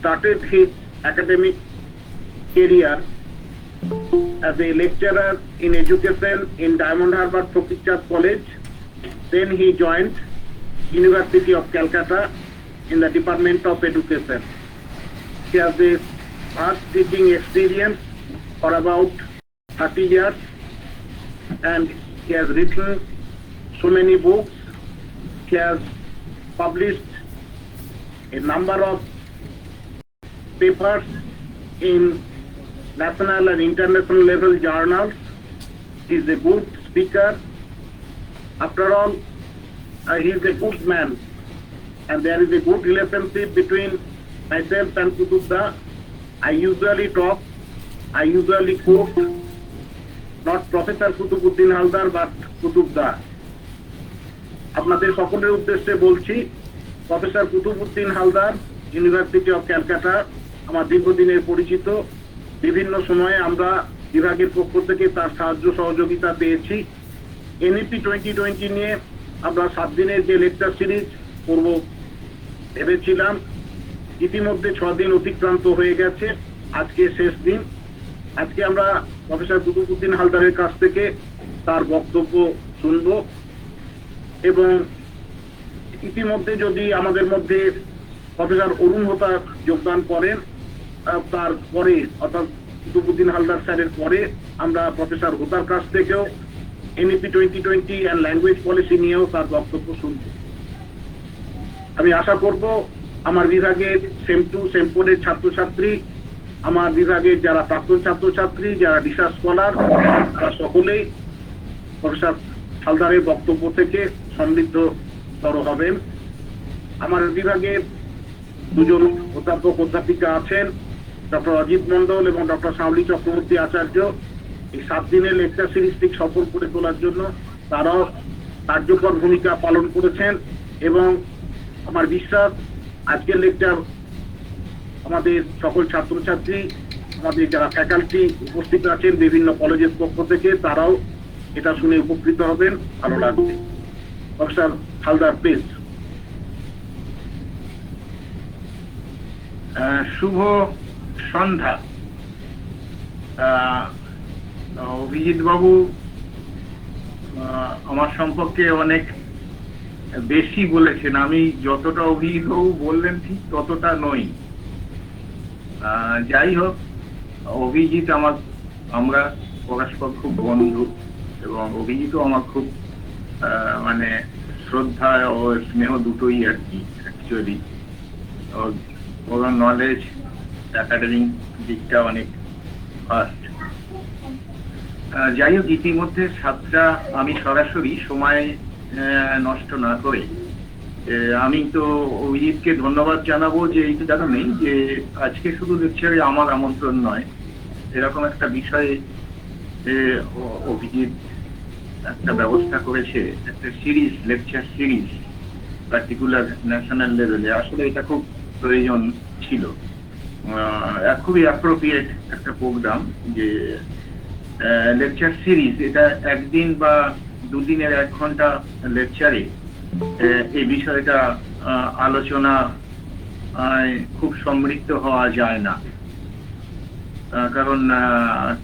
started his academic career as a lecturer in education in Diamond Harbour Phokirchaand College. Then he joined University of Calcutta in the Department of Education. He has a vast teaching experience for about 30 years, and he has written so many books. He has published a number of papers in national and international level journals. He is a good speaker. After all, he is a good man, and there is a good relationship between myself and Kutubda. I usually talk, I usually quote, not Professor Kutubuddin Haldar, but Kutubda. আপনাদের সকলের উদ্দেশ্যে বলছি, professor Qutbuddin Haldar, university of Calcutta, আমার দীর্ঘদিনের পরিচিত। বিভিন্ন সময়ে আমরা বিভাগের পক্ষ থেকে তার সাহায্য সহযোগিতা পেয়েছি। এনইপি 2020 নিয়ে আমরা 7 দিনের যে লেকচার সিরিজ করব ভেবেছিলাম, ইতিমধ্যে 6 দিন অতিক্রান্ত হয়ে গেছে। আজকে শেষ দিন। আজকে আমরা প্রফেসর কুতুবউদ্দিন হালদারের কাছ থেকে তার বক্তব্য শুনব, এবং ইতিমধ্যে যদি আমাদের মধ্যে প্রফেসর অরুণ হোতা যোগদান করেন, তারপরে অর্থাৎ কুতুবউদ্দিন হালদার স্যারের পরে আমরা প্রফেসর হোতার কাছ থেকেও এনইপি 2020 অ্যান্ড ল্যাঙ্গুয়েজ পলিসি নিয়েও তার বক্তব্য শুনব। আমি আশা করব আমার বিভাগের সেম 2 সেম 4 এর ছাত্রছাত্রী, আমার বিভাগের যারা প্রাক্তন ছাত্রছাত্রী, যারা রিসার্চ স্কলার, তারা সকলেই প্রফেসর হালদারের বক্তব্য থেকে সমৃদ্ধতর হবেন। আমার বিভাগের দুজন অধ্যাপক অধ্যাপিকা আছেন, ডক্টর অজিত মন্ডল এবং ডক্টর শাওলি চক্রবর্তী আচার্য। এই 7 দিনের লেকচার সিরিজটি সফল করে তোলার জন্য তারাও কার্যকর ভূমিকা পালন করেছেন, এবং আমার বিশ্বাস আজকের লেকচার আমাদের সকল ছাত্রছাত্রী, আমাদের যারা ফ্যাকাল্টি উপস্থিত আছেন বিভিন্ন কলেজের পক্ষ থেকে, তারাও এটা শুনে উপকৃত হবেন, ভালো লাগবে। Professor Haldar, please. শুভ সন্ধ্যা। অভিজিৎ বাবু আমার সম্পর্কে অনেক বেশি বলেছেন। আমি যতটা অভিজিৎ বাবু বললেন ঠিক ততটা নই। যাই হোক, অভিজিৎ আমরা পরস্পর খুব বন্ধু, এবং অভিজিৎও আমার খুব মানে শ্রদ্ধা ও স্নেহ দুটোই আর কি। অ্যাকচুয়ালি ওর নলেজ, একাডেমিক দিকটা অনেক ফাস্ট। যাই হোক, ইতিমধ্যে 7টা আমি সরাসরি সময় নষ্ট না করে আমি তো অভিজিৎকে ধন্যবাদ জানাবো যে এই কারণেই যে আজকে শুধু লেকচারে আমার আমন্ত্রণ নয়, এরকম একটা বিষয়ে অভিজিৎ একটা ব্যবস্থা করেছে, একটা series, lecture series particular national লেভেলে। আসলে এটা খুব প্রয়োজন ছিল, খুবই অ্যাপ্রোপ্রিয়েট একটা প্রোগ্রাম যে লেকচার সিরিজ। এটা একদিন বা 2 দিনের 1 ঘন্টা লেকচারে এই বিষয়টা আলোচনা খুব সমৃদ্ধ হওয়া যায় না, কারণ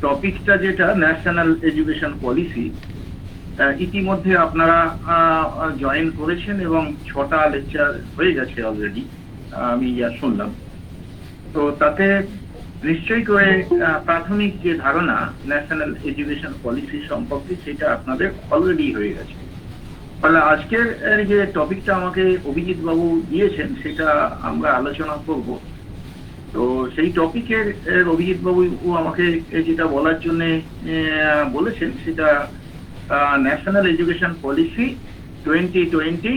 টপিকটা যেটা ন্যাশনাল এডুকেশন পলিসি, ইতিমধ্যে আপনারা জয়েন করেছেন এবং 6টা লেকচার হয়ে গেছে অলরেডি, আমি যা শুনলাম। তো তাতে নিশ্চয়ই করে প্রাথমিক যে ধারণা ন্যাশনাল এডুকেশন পলিসি সম্পর্কে, সেটা আপনাদের অলরেডি হয়ে গেছে। ফলে আজকের যে টপিকটা আমাকে অভিজিৎ বাবু দিয়েছেন, সেটা আমরা আলোচনা করব। তো সেই টপিকের অভিজিৎ বাবু আমাকে যেটা বলার জন্য বলেছেন, সেটা national education policy 2020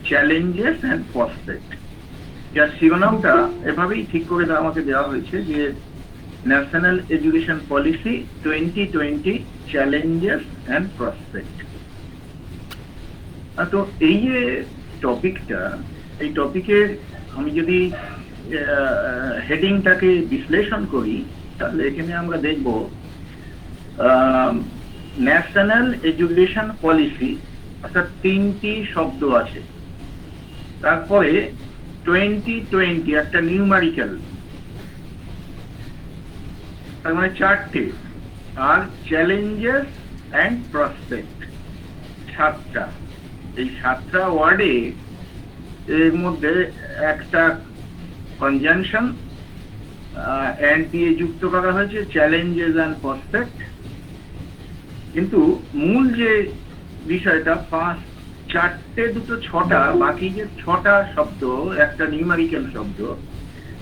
challenges and prospect. যার শিরোনামটা এভাবেই ঠিক করে আমাকে দেওয়া হয়েছে যে national education policy 2020 challenges and prospect. তো এই যে টপিকটা, এই টপিকের আমি যদি হেডিংটাকে বিশ্লেষণ করি, তাহলে এখানে আমরা দেখব ন্যাশনাল এডুকেশন পলিসি, অর্থাৎ 3টি শব্দ আছে। তারপরে 2020 একটা নিউমারিক্যাল তার মানে 4টে, আর চ্যালেঞ্জেস অ্যান্ড প্রসপেক্ট 7টা। এই 7টা ওয়ার্ডে এর মধ্যে একটা কনজাংশন অ্যান্ড দিয়ে যুক্ত করা হয়েছে, চ্যালেঞ্জেস অ্যান্ড প্রসপেক্ট। কিন্তু মূল যে বিষয়টা, 4টে 2টো 6টা, বাকি যে 6টা শব্দ, একটা নিউমেরিক্যাল শব্দ,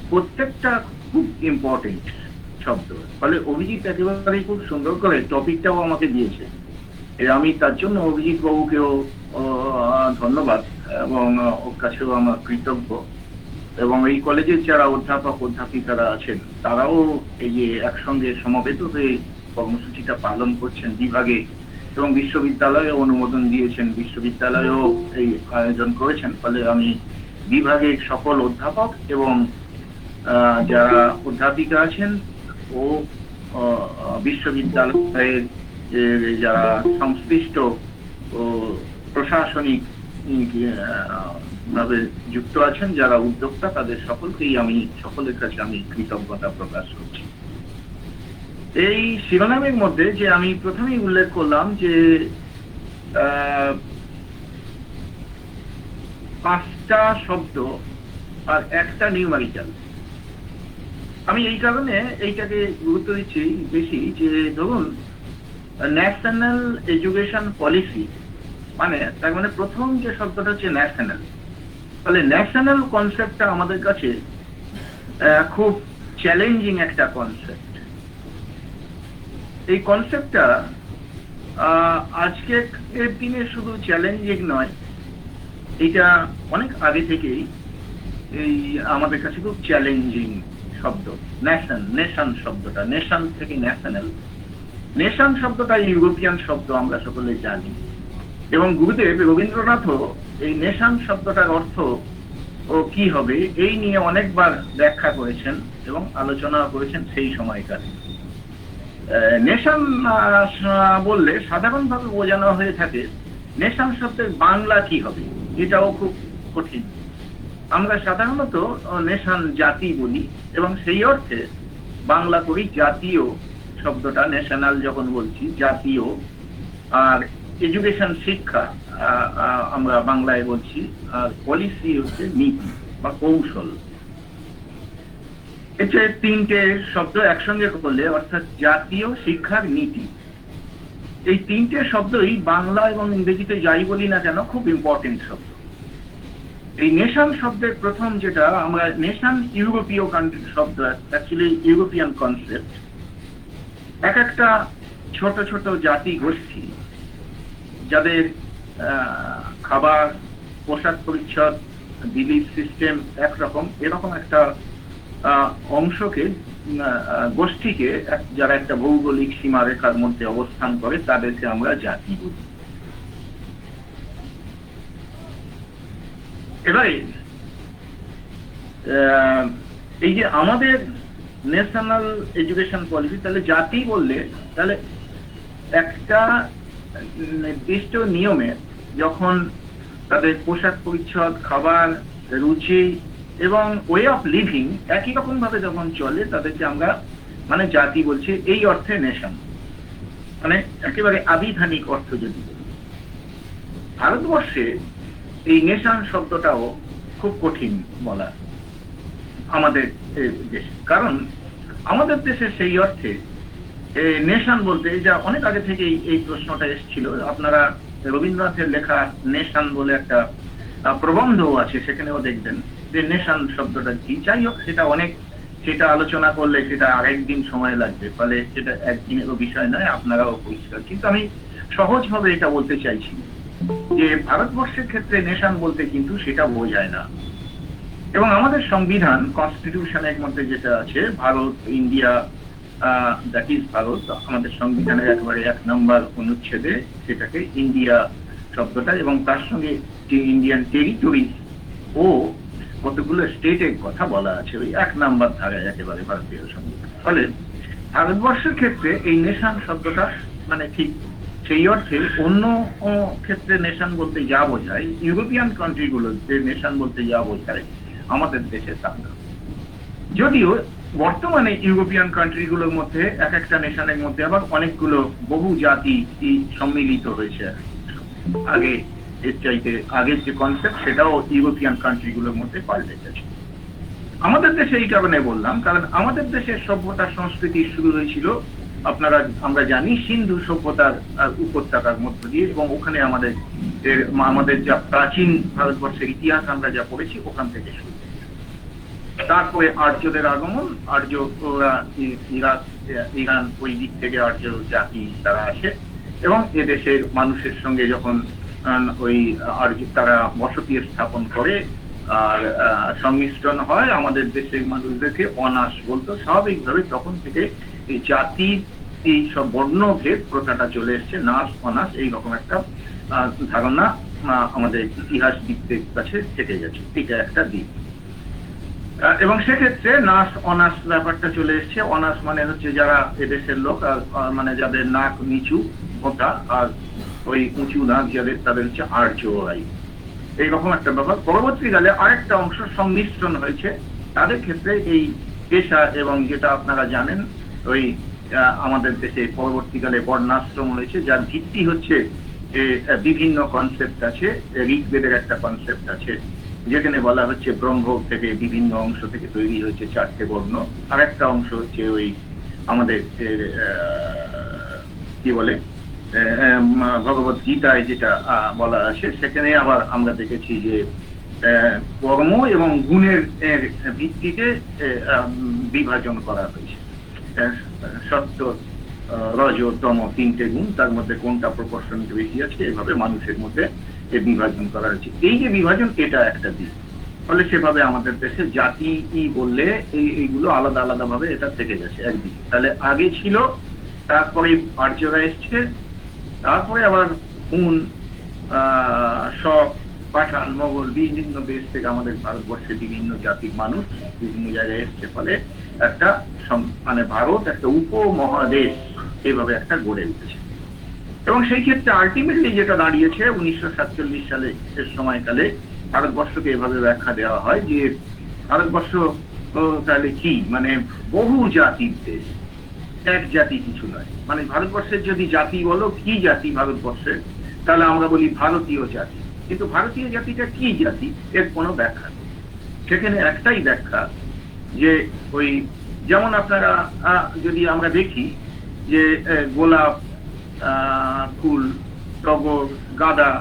প্রত্যেকটা খুব ইম্পর্টেন্ট শব্দ। ফলে অভিজিৎ একেবারে খুব সুন্দর করে টপিকটাও আমাকে দিয়েছে। আমি তার জন্য অভিজিৎ বাবুকেও ধন্যবাদ এবং ওর কাছেও আমার কৃতজ্ঞ। এবং এই কলেজের যারা অধ্যাপক অধ্যাপিকারা আছেন তারাও এই যে একসঙ্গে সমবেত হয়ে কর্মসূচিটা পালন করছেন বিভাগে, এবং বিশ্ববিদ্যালয়ে অনুমোদন দিয়েছেন, বিশ্ববিদ্যালয়েও এই আয়োজন করেছেন। ফলে আমি বিভাগের সকল অধ্যাপক এবং যারা অধ্যাপিকা আছেন ও বিশ্ববিদ্যালয়ের যারা সংশ্লিষ্ট ও প্রশাসনিক ভাবে যুক্ত আছেন, যারা উদ্যোক্তা, তাদের সকলের কাছে আমি কৃতজ্ঞতা প্রকাশ করছি। এই শিরোনামের মধ্যে যে আমি প্রথমেই উল্লেখ করলাম যে 5টা শব্দ আর একটা নিউমেরিক্যাল, আমি এই কারণে এইটাকে গুরুত্ব দিচ্ছি বেশি যে ধরুন ন্যাশনাল এডুকেশন পলিসি, তার মানে প্রথম যে শব্দটা হচ্ছে ন্যাশনাল। তাহলে ন্যাশনাল কনসেপ্টটা আমাদের কাছে খুব চ্যালেঞ্জিং একটা কনসেপ্ট। এই কনসেপ্টটা আজকের দিনে শুধু চ্যালেঞ্জিং নয়, এটা অনেক আগে থেকেই এই আমাদের কাছে খুব চ্যালেঞ্জিং শব্দ। নেশন শব্দটা, নেশন থেকে ন্যাশনাল। নেশন শব্দটা ইউরোপিয়ান শব্দ, আমরা সকলে জানি, এবং গুরুদেব রবীন্দ্রনাথও এই নেশন শব্দটার অর্থ ও কি হবে এই নিয়ে অনেকবার ব্যাখ্যা করেছেন এবং আলোচনা করেছেন সেই সময়কার। নেশন বললে সাধারণভাবে বোঝানো হয়ে থাকে নেশন শব্দের বাংলা কি হবে, এটাও খুব কঠিন। আমরা সাধারণত নেশন জাতি বলি এবং সেই অর্থে বাংলা করি জাতীয় শব্দটা, ন্যাশনাল যখন বলছি জাতীয়। আর এডুকেশন শিক্ষা আমরা বাংলায় বলছি, আর পলিসি হচ্ছে নীতি বা কৌশল। এটা 3টে শব্দ একসঙ্গে করলে অর্থাৎ জাতীয় শিক্ষার নীতি, এই 3টে শব্দই বাংলা এবং ইংরেজিতে যাই বলি না কেন খুব ইম্পর্টেন্ট শব্দ। এই নেশন শব্দের প্রথম যেটা আমরা, নেশন ইউরোপীয় শব্দ, অ্যাকচুয়ালি ইউরোপিয়ান কনসেপ্ট। একটা ছোট ছোট জাতি গোষ্ঠী যাদের খাবার, পোশাক পরিচ্ছদ, বিলিফ সিস্টেম একরকম, এরকম একটা অংশকে, গোষ্ঠীকে, যারা একটা ভৌগোলিক সীমারেখার মধ্যে অবস্থান করে, তাদেরকে আমরা জাতি বলি। এবারে এই যে আমাদের ন্যাশনাল এডুকেশন পলিসি, তাহলে জাতি বললে তাহলে একটা নির্দিষ্ট নিয়মে যখন তাদের পোশাক পরিচ্ছদ, খাবার, রুচি এবং ওয়ে অফ লিভিং একই রকম ভাবে যখন চলে, তাদেরকে আমরা জাতি বলছি। এই অর্থে নেশন, একেবারে আবিধানিক অর্থ যদি বলি। ভারতবর্ষে এই নেশন শব্দটাও খুব কঠিন বলা আমাদের দেশে, কারণ আমাদের দেশে সেই অর্থে নেশন বলতে, যা অনেক আগে থেকেই এই প্রশ্নটা এসেছিল। আপনারা রবীন্দ্রনাথের লেখা নেশন বলে একটা প্রবন্ধ আছে, সেখানেও দেখবেন যে নেশন শব্দটা কি। যাই হোক, সেটা আলোচনা করলে সেটা আরেকদিন সময় লাগবে, ফলে সেটা একদিনেরও বিষয় নয়, আপনারাও পরিষ্কার। কিন্তু আমি সহজভাবে এটা বলতে চাইছি যে ভারতবর্ষের ক্ষেত্রে নেশন বলতে কিন্তু সেটা বোঝায় না। এবং আমাদের সংবিধান, কনস্টিটিউশনের মধ্যে যেটা আছে, Bharat, India, that is Bharat, আমাদের সংবিধানের একেবারে 1 নম্বর অনুচ্ছেদে সেটাকে ইন্ডিয়া শব্দটা এবং তার সঙ্গে যে ইন্ডিয়ান টেরিটরিজ ও কতগুলো স্টেটের কথা বলা আছে ওই 1 নম্বর ধারায় একেবারে ভারতীয় সংবিধান। ফলে ভারতবর্ষের ক্ষেত্রে এই নেশন শব্দটা ঠিক সেই অর্থে অন্য ক্ষেত্রে নেশন বলতে যা বোঝায়, ইউরোপিয়ান কান্ট্রিগুলোতে নেশন বলতে যা বোঝায়, আমাদের দেশে তা না। যদিও বর্তমানে ইউরোপিয়ান কান্ট্রিগুলোর মধ্যে এক একটা নেশনের মধ্যে আবার অনেকগুলো বহু জাতি সম্মিলিত হয়েছে। আগে এর চাইতে আগের যে কনসেপ্ট সেটাও ইউরোপিয়ান কান্ট্রিগুলোর মধ্যে পাল্টে গেছে। আমাদের দেশে এই কারণে বললাম, কারণ আমাদের দেশের সভ্যতা সংস্কৃতি শুরু হয়েছিল আমরা জানি সিন্ধু সভ্যতার উপত্যকার মধ্য দিয়ে, এবং ওখানে আমাদের যা প্রাচীন ভারতবর্ষের ইতিহাস আমরা যা পড়েছি ওখান থেকে শুরু। তারপরে আর্যদের আগমন, আর্য ইরান ওই দিক থেকে আর্য জাতি তারা আসে, এবং এদেশের মানুষের সঙ্গে যখন ওই আর্য তারা বসতি স্থাপন করে আর সংমিশ্রণ হয়, আমাদের দেশের মানুষদেরকে অনাস বলতো স্বাভাবিকভাবে। তখন থেকে এই জাতি এই সব বর্ণভেদ প্রথাটা চলে এসছে, নাস অনাস এইরকম একটা ধারণা আমাদের ইতিহাসবিদদের কাছে থেকে গেছে। এটা একটা দিক। এবং সেক্ষেত্রে নাস অনাস ব্যাপারটা চলে এসছে। অনাস মানে হচ্ছে যারা এদেশের লোক, আর মানে যাদের নাক নিচু মোটা আর ওই উঁচু নাক যাদের, তাদের হচ্ছে আর্য রাই, এইরকম একটা ব্যাপার। পরবর্তীকালে আরেকটা অংশ সংমিশ্রণ হয়েছে, তাদের ক্ষেত্রে এই পেশা এবং যেটা আপনারা জানেন ওই আমাদের দেশে পরবর্তীকালে বর্ণাশ্রম হয়েছে, যার ভিত্তি হচ্ছে বিভিন্ন কনসেপ্ট আছে। ঋগ্বেদের একটা কনসেপ্ট আছে যেখানে বলা হচ্ছে ব্রহ্ম থেকে বিভিন্ন অংশ থেকে তৈরি হয়েছে 4টে বর্ণ। আর একটা অংশ হচ্ছে ওই আমাদের কি বলে ভগবত গীতায় যেটা বলা আছে, সেখানে আবার আমরা দেখেছি যে কর্ম এবং গুণের ভিত্তিতে বিভাজন করা হয়েছে। সত্য রজ তম 3টে গুণ, তার মধ্যে কোনটা প্রপোর্শন বেশি আছে, এভাবে মানুষের মধ্যে বিভাজন করা হয়েছে। এই যে বিভাজন, এটা একটা দিক। ফলে সেভাবে আমাদের দেশে জাতি বললে এইগুলো আলাদা আলাদা ভাবে এটা থেকে গেছে একদিকে। তাহলে আগে ছিল, তারপরে আর্যরা এসছে, তারপরে আবার হুন, সব, পাঠান, মোগল বিভিন্ন দেশ থেকে আমাদের ভারতবর্ষে বিভিন্ন জাতির মানুষ বিভিন্ন জায়গায় এসছে। ফলে একটা মানে ভারত একটা উপমহাদেশ এভাবে একটা গড়ে উঠেছে। এবং সেই ক্ষেত্রে আলটিমেটলি যেটা দাঁড়িয়েছে 1947 সালে এর সময়কালে ভারতবর্ষকে এভাবে ব্যাখ্যা দেওয়া হয় যে ভারতবর্ষ তাহলে কি, মানে বহু জাতির দেশ, এক জাতি কিছু নয়। মানে ভারতবর্ষের যদি জাতি বলো কি জাতি ভারতবর্ষের, তাহলে আমরা বলি ভারতীয় জাতি। কিন্তু ভারতীয় জাতিটা কি জাতি এর কোনো ব্যাখ্যা নেই। সেখানে একটাই ব্যাখ্যা যে ওই যেমন আপনারা যদি আমরা দেখি যে গোলাপ ফুল, টগর, গাঁদা,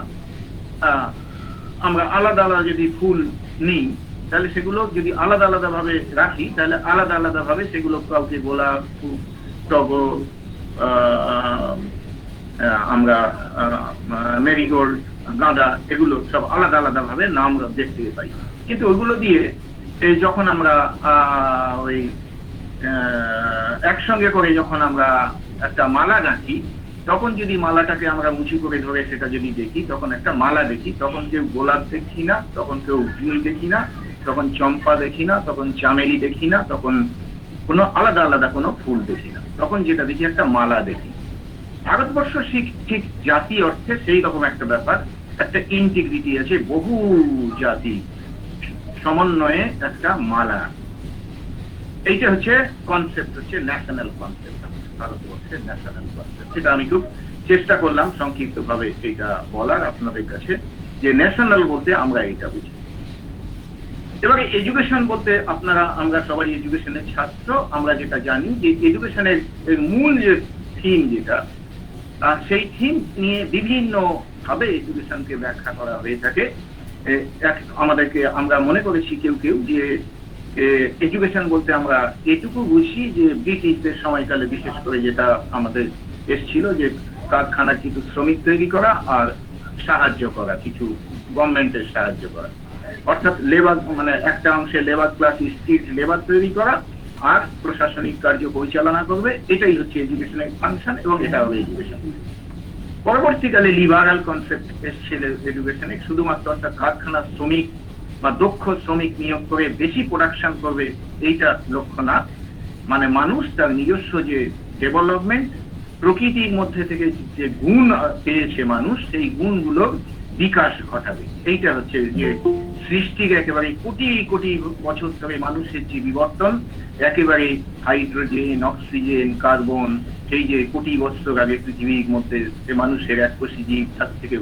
আমরা আলাদা আলাদা যদি ফুল নিই তাহলে সেগুলো যদি আলাদা আলাদা ভাবে রাখি তাহলে আলাদা আলাদা ভাবে সেগুলো কাউকে গোলাপ, টগর, আমরা মেরিগোল্ড, গাঁদা, এগুলো সব আলাদা আলাদা ভাবে নাম দেখতে পাই। কিন্তু ওইগুলো দিয়ে যখন আমরা ওই একসঙ্গে করে যখন আমরা একটা মালা গাঁথি, তখন যদি মালাটাকে আমরা উঁচু করে ধরে সেটা যদি দেখি, তখন একটা মালা দেখি, তখন কেউ গোলাপ দেখি না, তখন কেউ জুঁই দেখি না, তখন চম্পা দেখি না, তখন চামেলি দেখি না, তখন কোনো আলাদা আলাদা কোনো ফুল দেখি না, তখন যেটা দেখি একটা মালা দেখি। ভারতবর্ষ ঠিক জাতি অর্থে সেই রকম একটা ব্যাপার, একটা ইন্টিগ্রিটি আছে, বহু জাতি সমন্বয়ে একটা মালা। এইটা হচ্ছে কনসেপ্ট, হচ্ছে ন্যাশনাল কনসেপ্ট, ভারতবর্ষের ন্যাশনাল কনসেপ্ট। সেটা আমি খুব চেষ্টা করলাম সংক্ষিপ্ত ভাবে এইটা বলার আপনাদের কাছে, যে ন্যাশনাল বলতে আমরা এইটা বুঝি। এবারে এডুকেশন বলতে আমরা সবাই এডুকেশনের ছাত্র। আমরা যেটা জানি যে এডুকেশনের মূল যে থিম যেটা, সেই থিম নিয়ে বিভিন্ন ভাবে এডুকেশনকে ব্যাখ্যা করা হয়ে থাকে। আমরা মনে করেছি কেউ যে এডুকেশন বলতে আমরা এটুকু বুঝি যে ব্রিটিশদের সময়কালে বিশেষ করে যেটা আমাদের এসেছিল, যে কারখানার কিছু শ্রমিক তৈরি করা আর সাহায্য করা, কিছু গভর্নমেন্টের সাহায্য করা, অর্থাৎ লেবার, মানে একটা অংশে লেবার ক্লাস, স্ট্রিট লেবার তৈরি করা আর প্রশাসনিক কার্য পরিচালনা করবে, এটাই হচ্ছে এডুকেশনের ফাংশন, এবং এটা হবে এডুকেশন। পরবর্তীকালে লিবারাল কনসেপ্ট এসেছিল এডুকেশনে, শুধুমাত্র একটা কারখানার শ্রমিক বা দক্ষ শ্রমিক নিয়োগ করে বেশি প্রোডাকশন করবে এইটা লক্ষ্য না। মানে মানুষ তার নিজস্ব যে ডেভেলপমেন্ট, প্রকৃতির মধ্যে থেকে যে গুণ পেয়েছে মানুষ, সেই গুণগুলোর বিকাশ ঘটাবে। এইটা হচ্ছে যে সৃষ্টির একেবারে কোটি কোটি বছর ধরে মানুষের যে বিবর্তন, একেবারে হাইড্রোজেন, অক্সিজেন, কার্বন, সেই যে কোটি বছর আগে পৃথিবীর মধ্যে মানুষের এককোষী জীব, তার থেকে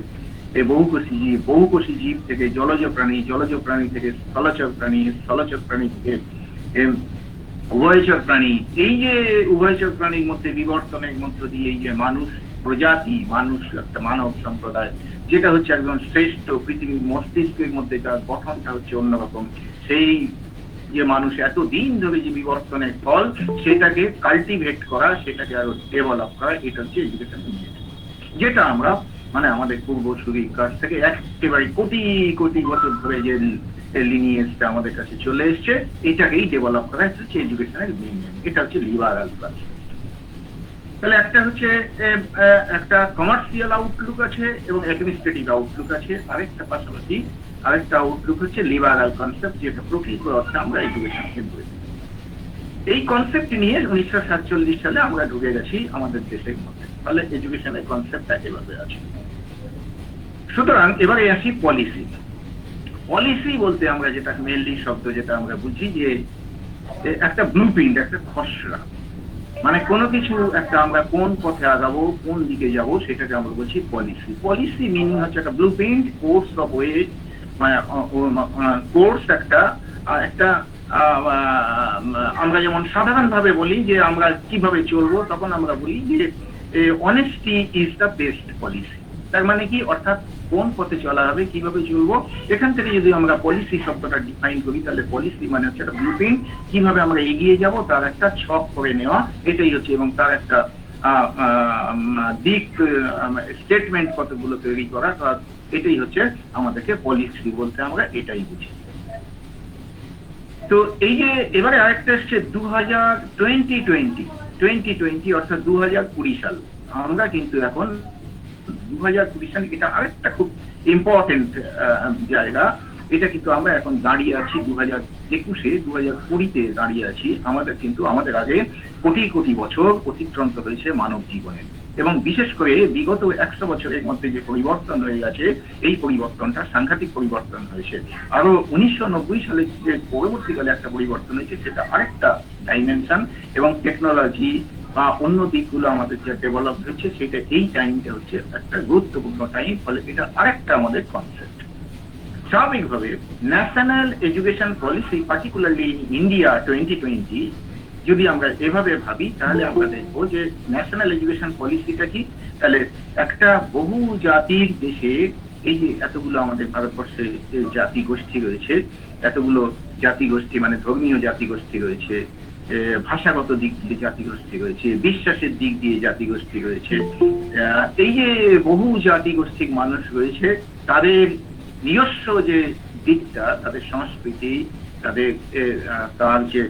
বহুকোষী জীব থেকে জলজ প্রাণী থেকে স্থলচর প্রাণী থেকে উভয়চর প্রাণী, এই যে উভয়চর প্রাণীর মধ্যে বিবর্তনের মধ্য দিয়ে এই যে মানুষ প্রজাতি, একটা মানব সম্প্রদায়, যেটা হচ্ছে একদম শ্রেষ্ঠ, পৃথিবীর মস্তিষ্কের মধ্যে যার গঠনটা হচ্ছে অন্যরকম, সেই যে মানুষ এতদিন ধরে যে বিবর্তনের ফল, সেটাকে কাল্টিভেট করা, সেটাকে আরো ডেভেলপ করা, এটা হচ্ছে এডুকেশন, যেটা আমরা মানে আমাদের পূর্বসূরির কাছ থেকে একেবারে কোটি কোটি বছর ধরে যে লিনিয়েজটা আমাদের কাছে চলে এসছে, এটাকেই ডেভেলপ করা হচ্ছে এডুকেশনের মেইন। এটা হচ্ছে লিবারাল কালচার। তাহলে একটা হচ্ছে একটা কমার্শিয়াল আউটলুক আছে এবং অ্যাডমিনিস্ট্রেটিভ আউটলুক আছে, আরেকটা পাশাপাশি আরেকটা আউটলুক হচ্ছে লিবারাল কনসেপ্ট, যেটা প্রকৃত অর্থে আমরা এডুকেশনকে বলি। এই কনসেপ্ট নিয়ে 1947 সালে আমরা ঢুকে গেছি আমাদের দেশের মধ্যে। তাহলে এডুকেশনের কনসেপ্ট একেবারে আছে। সুতরাং এবারে আসি পলিসি। পলিসি বলতে আমরা যেটা মেইনলি শব্দ যেটা আমরা বুঝি যে একটা ব্লুপ্রিন্ট, একটা খসড়া, মানে কোনো কিছু একটা আমরা কোন পথে আগাবো, কোন দিকে যাব, সেটাকে আমরা বলছি পলিসি। পলিসি মিনিং হচ্ছে একটা ব্লুপ্রিন্ট, কোর্স অফ ওয়ে, মানে কোর্স একটা একটা আমরা যেমন সাধারণভাবে বলি যে আমরা কিভাবে চলবো, তখন আমরা বলি যে honesty is the best policy. তার মানে কি, অর্থাৎ কোন পথে চলা হবে, কিভাবে চলবো, এখান থেকে যদি আমরা পলিসি শব্দটা ডিফাইন করি, তাহলে পলিসি মানে হচ্ছে একটা ব্লুপ্রিন্ট, কিভাবে আমরা এগিয়ে যাব তার একটা ছক করে নেওয়া, এটাই হচ্ছে, এবং তার একটা দিক স্টেটমেন্ট কতগুলো তৈরি করা, এটাই হচ্ছে আমাদেরকে পলিসি বলতে আমরা এটাই বুঝি। তো এই যে এবারে আরেকটা এসছে 2020 অর্থাৎ 2020 সাল। আমরা কিন্তু এখন 2020 সালে, এটা আরেকটা খুব ইম্পর্টেন্ট জায়গা, এটা কিন্তু আমরা এখন দাঁড়িয়ে আছি 2021-এ, 2020-তে দাঁড়িয়ে আছি। আমাদের কিন্তু আমাদের আগে কোটি কোটি বছর অতিক্রান্ত হয়েছে মানব জীবনে, এবং বিশেষ করে বিগত 100 বছরের মধ্যে যে পরিবর্তন হয়ে গেছে, এই পরিবর্তনটা সাংঘাতিক পরিবর্তন হয়েছে। আরো 1990 সালে যে পরবর্তীকালে একটা পরিবর্তন হয়েছে, সেটা আরেকটা ডাইমেনশন, এবং টেকনোলজি বা অন্য দিকগুলো আমাদের যে ডেভেলপ হচ্ছে, সেটা এই টাইমটা হচ্ছে একটা গুরুত্বপূর্ণ টাইম। ফলে এটা আরেকটা আমাদের কনসেপ্ট। স্বাভাবিকভাবে national education policy, particularly in India 2020, যদি আমরা এভাবে ভাবি, তাহলে আমরা দেখবো যে ন্যাশনাল এডুকেশন পলিসিটা কি। তাহলে একটা বহু জাতির দেশে, এই যে এতগুলো আমাদের ভারতবর্ষে জাতিগোষ্ঠী রয়েছে, এতগুলো জাতিগোষ্ঠী মানে ধর্মীয় জাতিগোষ্ঠী রয়েছে, ভাষাগত দিক দিয়ে জাতিগোষ্ঠী রয়েছে, বিশ্বাসের দিক দিয়ে জাতিগোষ্ঠী রয়েছে, এই যে বহু জাতিগোষ্ঠীর মানুষ রয়েছে, তাদের নিজস্ব যে দিকটা, তাদের সংস্কৃতি, তার যে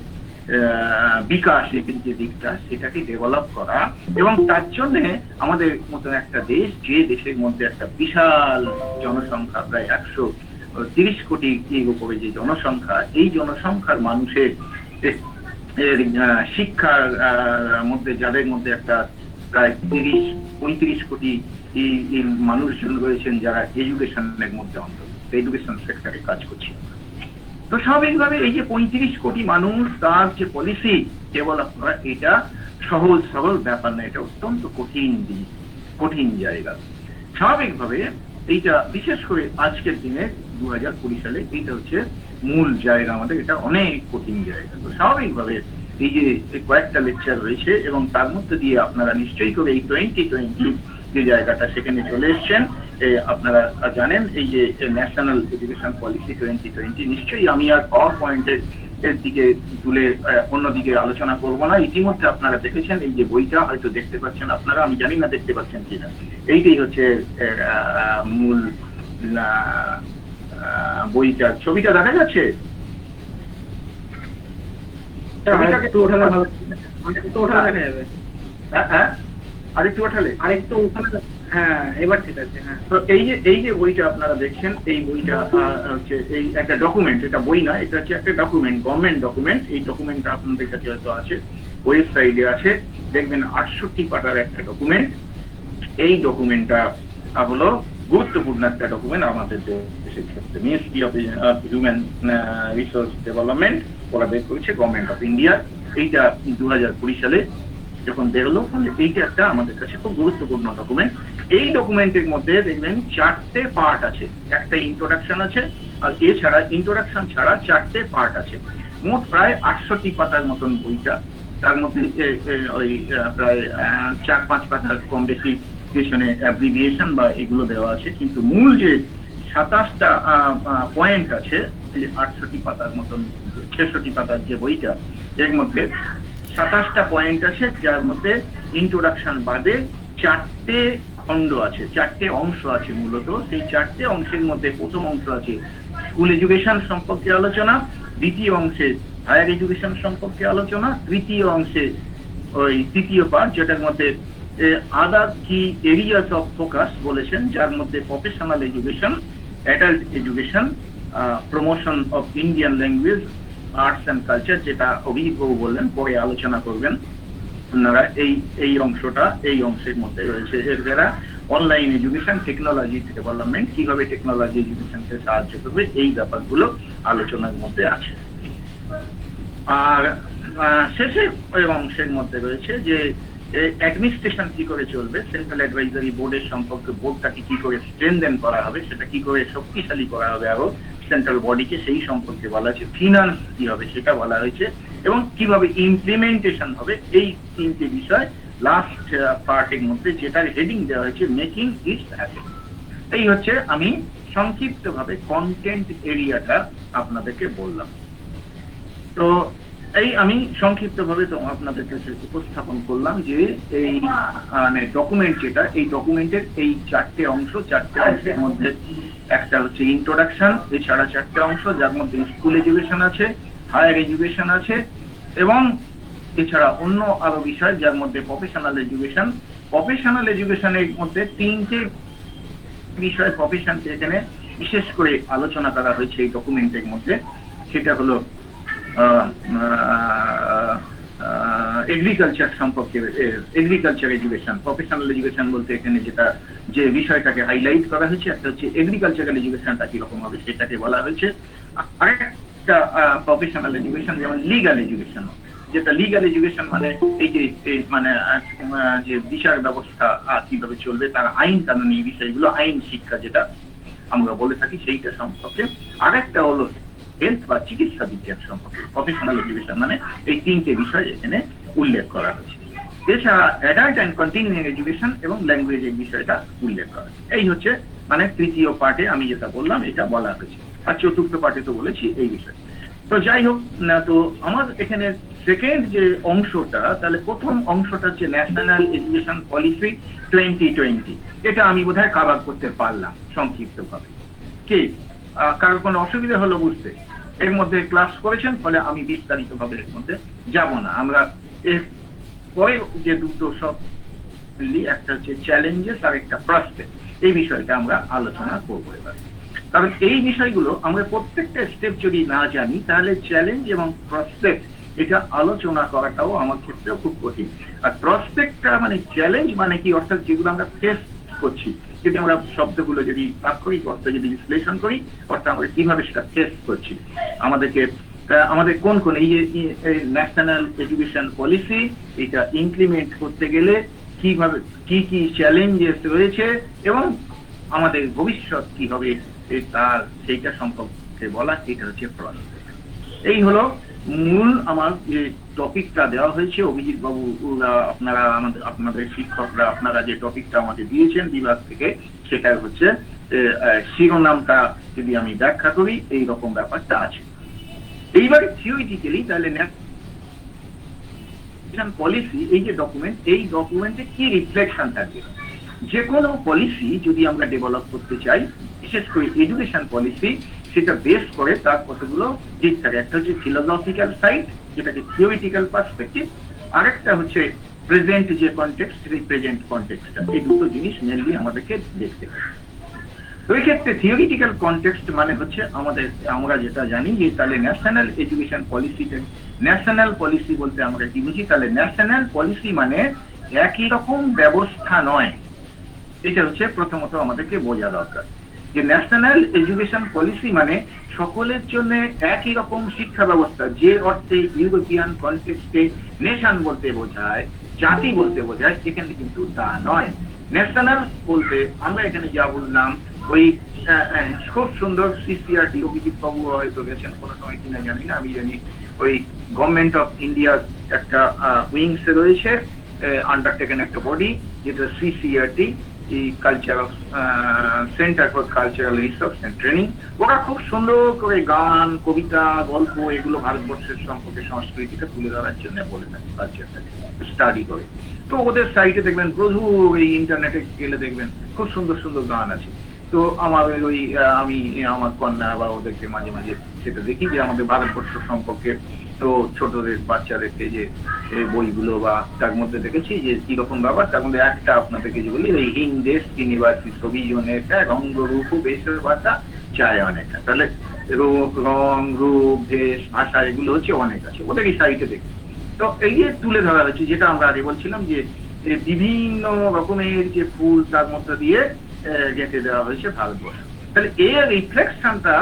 বিকাশের যে দিকটা, সেটাকে ডেভেলপ করা, এবং তার জন্য আমাদের মতন একটা দেশ, যে দেশের মধ্যে একটা বিশাল জনসংখ্যা, প্রায় 130 কোটি উপরে যে জনসংখ্যা, এই জনসংখ্যার মানুষের শিক্ষার মধ্যে, যাদের মধ্যে একটা প্রায় 30-35 কোটি মানুষজন রয়েছেন যারা এডুকেশনের মধ্যে অন্তর্ভুক্ত, এডুকেশন সেক্টরে কাজ করছে। তো স্বাভাবিকভাবে এই যে 35 কোটি মানুষ, তার যে পলিসি ডেভেলপ করা, এটা সহজ সরল ব্যাপার না, এটা অত্যন্ত কঠিন জায়গা। স্বাভাবিকভাবে এইটা বিশেষ করে আজকের দিনে 2020 সালে এইটা হচ্ছে মূল জায়গা আমাদের, এটা অনেক কঠিন জায়গা। তো স্বাভাবিকভাবে এই যে কয়েকটা লেকচার রয়েছে, এবং তার মধ্যে দিয়ে আপনারা নিশ্চয়ই করে এই 2020 যে জায়গাটা, সেখানে চলে এসছেন। আপনারা জানেন এই যে ন্যাশনাল এডুকেশন পলিসি 2020, নিশ্চয়ই আমি আর পাওয়ার পয়েন্টের দিকে তুলে অন্যদিকে আলোচনা করব না। ইতিমধ্যে আপনারা দেখেছেন এই যে বইটা, হয়তো দেখতে পাচ্ছেন আপনারা, আমি জানি না দেখতে পাচ্ছেন কিনা, এইটাই হচ্ছে মূল বইটার ছবিটা দেখা যাচ্ছে। আরেকটু ওঠালে, হ্যাঁ এবার ঠিক আছে। হ্যাঁ, তো এই যে বইটা আপনারা দেখছেন, এই বইটা হচ্ছে এই একটা ডকুমেন্ট, এটা বই না, এটা হচ্ছে একটা ডকুমেন্ট, গভর্নমেন্ট ডকুমেন্ট। এই ডকুমেন্টটা আপনাদের কাছে হয়তো আছে, ওয়েবসাইটে আছে, দেখবেন 68 পাতার একটা ডকুমেন্ট। এই ডকুমেন্টটা হলো গুরুত্বপূর্ণ একটা ডকুমেন্ট আমাদের দেশের ক্ষেত্রে। Ministry of human resource development ওরা বের করেছে, গভর্নমেন্ট অফ ইন্ডিয়া। এইটা 2020 সালে যখন বেরোলো, এইটা একটা আমাদের কাছে খুব গুরুত্বপূর্ণ ডকুমেন্ট। এই ডকুমেন্টের মধ্যে দেখবেন 4টে পার্ট আছে, একটা ইন্ট্রোডাকশন আছে, আর এছাড়া ইন্ট্রোডাকশন ছাড়া 4টে পার্ট আছে। মোট প্রায় 68 পাতার মতন বইটা। তার মধ্যে ওই প্রায় 4-5 পাতার কম বেশি পেছনে অ্যাব্রিভিয়েশন বা এগুলো দেওয়া আছে, কিন্তু মূল যে 27টা পয়েন্ট আছে 68 পাতার মতন, 66 পাতার যে বইটা, এর মধ্যে 27টা পয়েন্ট আছে, যার মধ্যে ইন্ট্রোডাকশন বাদে 4টে খণ্ড আছে, 4টে অংশ আছে। মূলত সেই 4টে অংশের মধ্যে প্রথম অংশ আছে স্কুল এডুকেশন সম্পর্কে আলোচনা, দ্বিতীয় অংশে হায়ার এডুকেশন সম্পর্কে আলোচনা, তৃতীয় অংশে ওই তৃতীয় পার্ট যেটার মধ্যে আদার কি এরিয়াস অফ ফোকাস বলেছেন, যার মধ্যে professional education, adult education, promotion of Indian language, arts and culture, যেটা অভিজিৎ বাবু বললেন পরে আলোচনা করবেন আপনারা। এই অংশটা এই অংশের মধ্যে রয়েছে। এর দ্বারা অনলাইন এডুকেশন, টেকনোলজি ডেভেলপমেন্ট, কিভাবে টেকনোলজি এডুকেশনকে সাহায্য করবে, এই ব্যাপারগুলো আলোচনার মধ্যে আছে। আর শেষের অংশের মধ্যে রয়েছে যে অ্যাডমিনিস্ট্রেশন কি করে চলবে, সেন্ট্রাল অ্যাডভাইজারি বোর্ডের সম্পর্কে, বোর্ডটাকে কি করে স্ট্রেনথেন করা হবে, সেটা কি করে শক্তিশালী করা হবে আরো সেন্ট্রাল বডিকে, সেই সম্পর্কে বলা হয়েছে। ফিনান্স কি হবে সেটা বলা হয়েছে, এবং কিভাবে ইমপ্লিমেন্টেশন হবে, এই 3টে বিষয় লাস্ট পার্টের মধ্যে, যেটার হেডিং দেওয়া হয়েছে মেকিং ইট হ্যাপেন। এই হচ্ছে আমি সংক্ষিপ্তভাবে কন্টেন্ট এরিয়াটা আপনাদেরকে বললাম। তো এই আমি সংক্ষিপ্তভাবে আপনাদের কাছে উপস্থাপন করলাম যে এই মানে ডকুমেন্ট যেটা, এই ডকুমেন্টের এই 4টে অংশ, 4টে অংশের মধ্যে একটা হচ্ছে ইন্ট্রোডাকশন, এছাড়া 4টে অংশ যার মধ্যে স্কুল এডুকেশন আছে, হায়ার এডুকেশন আছে, এবং এছাড়া অন্য আরো বিষয় যার মধ্যে প্রফেশনাল এডুকেশন। প্রফেশনাল এডুকেশনের মধ্যে 3টে বিষয় প্রফেশনকে এখানে বিশেষ করে আলোচনা করা হয়েছে এই ডকুমেন্টের মধ্যে। সেটা হলো এগ্রিকালচার সম্পর্কে, এগ্রিকালচার এডুকেশন, প্রফেশনাল এডুকেশন বলতে এখানে যেটা যে বিষয়টাকে হাইলাইট করা হয়েছে, একটা হচ্ছে এগ্রিকালচারাল এডুকেশনটা কিরকম হবে সেটাকে বলা হয়েছে। আরেকটা প্রফেশনাল এডুকেশন যেমন লিগাল এডুকেশন, যেটা লিগাল এডুকেশন মানে এই যে মানে যে বিচার ব্যবস্থা কিভাবে চলবে, তার আইন কানুনি বিষয়গুলো, আইন শিক্ষা যেটা আমরা বলে থাকি, সেইটা সম্পর্কে। আরেকটা হলো হেলথ বা চিকিৎসা বিজ্ঞান সম্পর্কে প্রফেশনাল এডুকেশন, মানে এই 3টে বিষয় এখানে উল্লেখ করা হয়েছে। এছাড়া অ্যাডাল্ট অ্যান্ড কন্টিনিউইং এডুকেশন এবং ল্যাঙ্গুয়েজের বিষয়টা উল্লেখ করা হয়েছে। এই হচ্ছে মানে তৃতীয় পার্টে আমি যেটা বললাম এটা বলা হয়েছে, আর চতুর্থ পার্টে তো বলেছি এই বিষয়। তো যাই হোক না, তো আমার এখানে সেকেন্ড যে অংশটা, তাহলে প্রথম অংশটা হচ্ছে ন্যাশনাল এডুকেশন পলিসি 2020। এটা আমি বোধহয় কভার করতে পারলাম সংক্ষিপ্তভাবে। কি কারোর কোনো অসুবিধা হলো বুঝতে? এর মধ্যে ক্লাস করেছেন, ফলে আমি বিস্তারিতভাবে এর মধ্যে যাব না। আমরা এর পরে যে দুটো সব একটা হচ্ছে চ্যালেঞ্জেস আর একটা প্রসপেক্ট, এই বিষয়টা আমরা আলোচনা করবো এবার। কারণ এই বিষয়গুলো আমরা প্রত্যেকটা স্টেপ যদি না জানি, তাহলে চ্যালেঞ্জ এবং প্রসপেক্ট এটা আলোচনা করাটাও আমার ক্ষেত্রেও খুব কঠিন। আর প্রসপেক্টটা মানে চ্যালেঞ্জ মানে কি, অর্থাৎ যেগুলো আমরা ফেস করছি, যদি আমরা শব্দগুলো যদি তাৎক্ষণিক অর্থ যদি বিশ্লেষণ করি, অর্থাৎ আমরা কিভাবে সেটা ফেস করছি, আমাদের কোন কোন এই যে ন্যাশনাল এডুকেশন পলিসি এটা ইমপ্লিমেন্ট করতে গেলে কিভাবে কি কি চ্যালেঞ্জেস রয়েছে, এবং আমাদের ভবিষ্যৎ কি হবে তার সেইটা সম্পর্কে বলা, এটা হচ্ছে প্রসপেক্ট। এই হলো মূল আমার যে টপিকটা দেওয়া হয়েছে। অভিজিৎ বাবু আপনারা আপনাদের শিক্ষকরা আপনারা যে টপিকটা আমাকে দিয়েছেন বিভাগ থেকে, সেটা হচ্ছে শিরোনামটা যদি আমি ব্যাখ্যা করি, এই রকম ব্যাপারটা আছে। এইবারে থিওরিটিক্যালি তাহলে ন্যাশনাল পলিসি এই যে ডকুমেন্ট, এই ডকুমেন্টে কি রিফ্লেকশন থাকবে? যে কোনো পলিসি যদি আমরা ডেভেলপ করতে চাই, বিশেষ করে এডুকেশন পলিসি, সেটা বেস করে তার কতগুলো দিক থাকে। একটা হচ্ছে ফিলোসফিক্যাল সাইড, যেটাকে থিওরিটিক্যাল পার্সপেক্টিভ, আরেকটা হচ্ছে প্রেজেন্ট যে কনটেক্সট, সেই প্রেজেন্ট কনটেক্সটটা, এই দুটো জিনিস মেনলি আমাদেরকে দেখতে হবে। ওই ক্ষেত্রে থিওরিটিক্যাল কনটেক্সট মানে হচ্ছে আমরা যেটা জানি যে তাহলে ন্যাশনাল এডুকেশন পলিসিতে, ন্যাশনাল পলিসি বলতে আমরা কি বুঝি? তাহলে ন্যাশনাল পলিসি মানে একই রকম ব্যবস্থা নয়, এটা হচ্ছে প্রথমত আমাদেরকে বোঝা দরকার যে ন্যাশনাল এডুকেশন পলিসি মানে সকলের জন্য একই রকম শিক্ষা ব্যবস্থা, যে অর্থে ইউরোপিয়ান কনটেক্সটে নেশন বলতে বোঝায়, জাতি বলতে বোঝায়, এখানে কিন্তু তা নয়। ন্যাশনাল বলতে আমরা এখানে যা বললাম, ওই খুব সুন্দর সিসিআরটি, অভিজিৎ বাবু হয়তো গেছেন কোনো সময় কিনা জানি না, আমি জানি ওই গভর্নমেন্ট অফ ইন্ডিয়ার একটা উইংস রয়েছে, আন্ডারটেকেন একটা বডি, যেটা CCRT, culture of centre for cultural research and training. ওরা খুব সুন্দর করে গান, কবিতা, গল্প এগুলো ভারতবর্ষের সম্পর্কে সংস্কৃতিটা তুলে ধরার জন্য বলে থাকে, কালচারটাকে স্টাডি করে। তো ওদের সাইটে দেখবেন প্রচুর, এই ইন্টারনেটে গেলে দেখবেন খুব সুন্দর সুন্দর গান আছে। তো আমাদের ওই আমি আমার কন্যা বা ওদেরকে মাঝে মাঝে সেটা দেখি যে আমাদের ভারতবর্ষ সম্পর্কে তো ছোটদের বাচ্চাদেরকে যে বইগুলো বা তার মধ্যে দেখেছি যে কিরকম ব্যাপার, তার মধ্যে একটা আপনাদেরকে যে বলি, এই হিন্দেশ নিবাসী ছবি অনেকটা, রঙ রূপ বেশের ভাষা চায় অনেকটা, তাহলে রং রূপ দেশ ভাষা এগুলো হচ্ছে অনেক আছে ওদের এই সাইটে দেখি। তো এই যে তুলে ধরা হচ্ছে, যেটা আমরা আগে বলছিলাম যে বিভিন্ন রকমের যে ফুল তার মধ্যে দিয়ে গেঁথে দেওয়া হয়েছে ভারতবর্ষ। তাহলে এর রিফ্লেকশনটা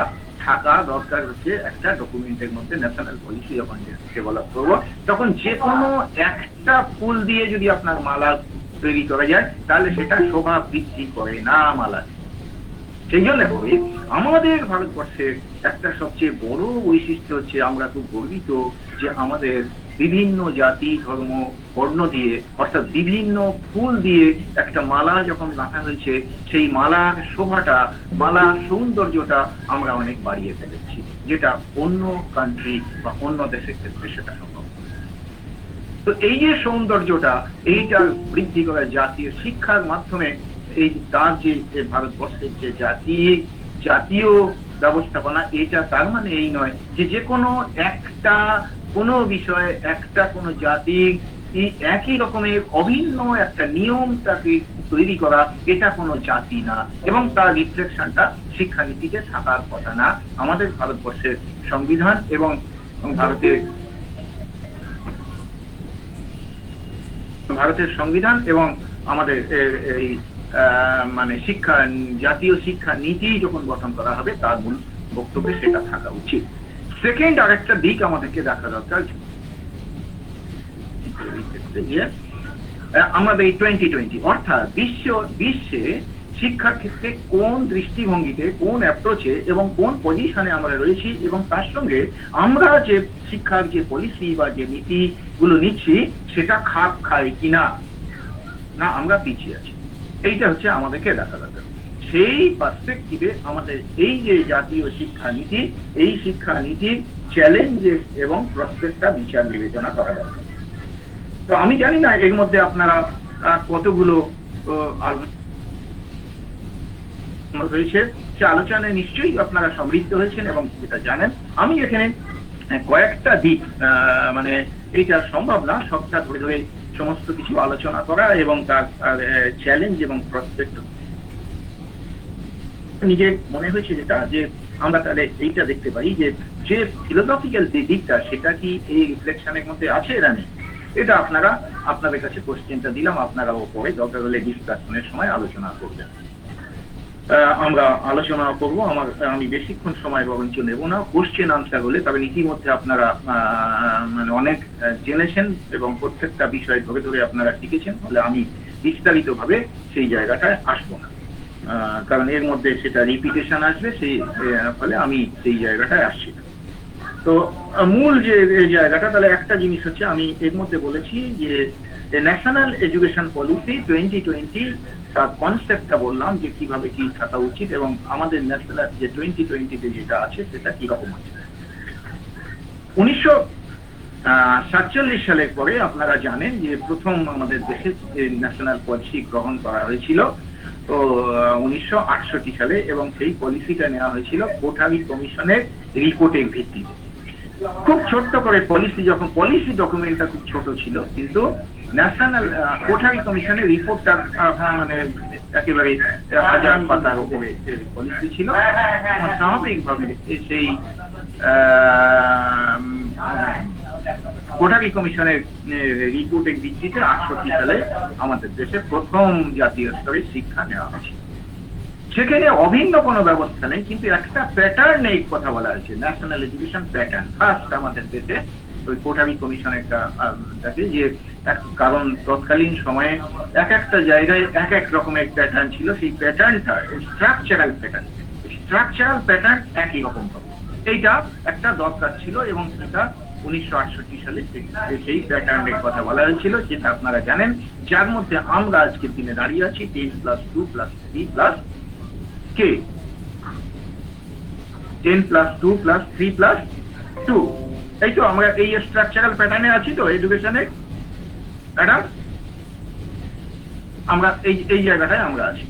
থাকা দরকার হচ্ছে একটা ডকুমেন্টের মধ্যে। ন্যাশনাল পলিসি যখন ডেভেলপ করবো, তখন যে কোনো একটা ফুল দিয়ে যদি আপনার মালা তৈরি করা যায়, তাহলে সেটা শোভা বৃদ্ধি করে না মালা। সেই জন্য করে আমাদের ভারতবর্ষের একটা সবচেয়ে বড় বৈশিষ্ট্য হচ্ছে, আমরা খুব গর্বিত যে আমাদের বিভিন্ন জাতি, ধর্ম, বর্ণ দিয়ে, অর্থাৎ বিভিন্ন ফুল দিয়ে একটা মালা যখন গাঁথা হয়েছে, সেই মালার শোভাটা, মালার সৌন্দর্যটা আমরা অনেক বাড়িয়ে ফেলেছি, যেটা অন্য কান্ট্রি বা অন্য দেশের ক্ষেত্রে সেটা সম্ভব। তো এই যে সৌন্দর্যটা, এইটা বৃদ্ধি করা জাতীয় শিক্ষার মাধ্যমে, এই তার যে ভারতবর্ষের যে জাতীয় ব্যবস্থাপনা, এটা তার মানে এই নয় যে যে কোনো একটা কোনো বিষয়ে একটা কোনো জাতির একই রকমের অভিন্ন একটা নিয়ম তাকে তৈরি করা, এটা কোনো জাতি না, এবং তার রিফ্লেকশনটা শিক্ষানীতিতে থাকার কথা না। আমাদের ভারতবর্ষের সংবিধান এবং ভারতের সংবিধান এবং আমাদের এই মানে জাতীয় শিক্ষা নীতি যখন গঠন করা হবে, তার মূল বক্তব্যে সেটা থাকা উচিত। সেকেন্ড আরেকটা দিক আমাদেরকে দেখা দরকার, আমাদের এই 2020 অর্থাৎ বিশ্বে শিক্ষার ক্ষেত্রে কোন দৃষ্টিভঙ্গিতে, কোন অ্যাপ্রোচে এবং কোন পজিশনে আমরা রয়েছি, এবং তার সঙ্গে আমরা যে শিক্ষার যে পলিসি বা যে নীতিগুলো নিচ্ছি, সেটা খাপ খায় কিনা, না আমরা পিছিয়ে আছি, এইটা হচ্ছে আমাদেরকে দেখা দরকার। সেই পার্সপেক্টিভে আমাদের এই যে জাতীয় শিক্ষানীতি, এই শিক্ষানীতির চ্যালেঞ্জেস এবং প্রসপেক্টটা বিচার বিবেচনা করা দরকার। তো আমি জানি না এর মধ্যে আপনারা কতগুলো হয়েছে, সে আলোচনায় নিশ্চয়ই আপনারা সমৃদ্ধ হয়েছেন এবং যেটা জানেন। আমি এখানে কয়েকটা দিক, মানে এইটা সম্ভব না সবটা ধরে ধরে সমস্ত কিছু আলোচনা করা এবং তার চ্যালেঞ্জ এবং প্রসপেক্ট। নিজে মনে হয়েছে যেটা, যে আমরা তাহলে এইটা দেখতে পারি যে ফিলোসফিক্যাল যে দিকটা, সেটা কি এই রিফ্লেকশনের মধ্যে আছে না নেই। এটা আপনাদের কাছে কোশ্চেনটা দিলাম, আপনারাও পরে দরকার হলে ডিসকাশনের সময় আলোচনা করবেন। আমরা আলোচনা করবো, আমি বেশিক্ষণ সময় বরঞ্চ নেব না, কোশ্চেন আনসার হলে। তবে ইতিমধ্যে আপনারা মানে অনেক জেনেছেন এবং প্রত্যেকটা বিষয় ধরে ধরে আপনারা শিখেছেন, ফলে আমি বিস্তারিত ভাবে সেই জায়গাটায় আসবো না, কারণ এর মধ্যে সেটা রিপিটেশন আসবে, সেই ফলে আমি সেই জায়গাটায় আসছি না। তো মূল যে জায়গাটা, তাহলে একটা জিনিস হচ্ছে, আমি এর মধ্যে বলেছি যে ন্যাশনাল এডুকেশন পলিসি 2020, তার কনসেপ্টটা বললাম যে কিভাবে কি থাকা উচিত, এবং আমাদের ন্যাশনাল যে 2020-তে যেটা আছে সেটা কিরকম আছে। 1947 সালের পরে আপনারা জানেন যে প্রথম আমাদের দেশে ন্যাশনাল পলিসি গ্রহণ করা হয়েছিল, তো 1968 সালে, এবং সেই পলিসিটা নেওয়া হয়েছিল কোঠারি কমিশনের রিপোর্টের ভিত্তিতে। খুব ছোট্ট করে পলিসি ডকুমেন্টটা খুব ছোট ছিল, কিন্তু ন্যাশনাল কোঠারি কমিশনের রিপোর্টটা মানে একেবারে 1000 পাতার উপরে পলিসি ছিল। স্বাভাবিকভাবে সেই কোঠারি কমিশনের রিপোর্টের ভিত্তিতে 68 সালে আমাদের দেশে প্রথম জাতীয় স্তরে শিক্ষা নেওয়া হয়েছে। সেখানে অভিন্ন কোনো ব্যবস্থা নেই, কিন্তু একটা প্যাটার্ন এই কথা বলা হয়েছে, ন্যাশনাল এডুকেশন প্যাটার্ন। ফার্স্ট আমাদের দেশে ওই কোঠারি কমিশন একটা যে কারণ তৎকালীন সময়ে এক একটা জায়গায় এক এক রকমের প্যাটার্ন ছিল, সেই প্যাটার্নটা স্ট্রাকচারাল প্যাটার্ন একই রকম হবে, এইটা একটা দরকার ছিল। এবং সেটা 1968 সালে সেই প্যাটার্নের কথা বলা হয়েছিল, যেটা আপনারা জানেন, যার মধ্যে আমরা আজকের দিনে দাঁড়িয়ে আছি 10+2+3+K, 10+2+3+2। এই তো আমরা এই স্ট্রাকচারাল প্যাটার্নে আছি তো এডুকেশনে প্যাটার্ন, আমরা এই জায়গাটায় আমরা আছি।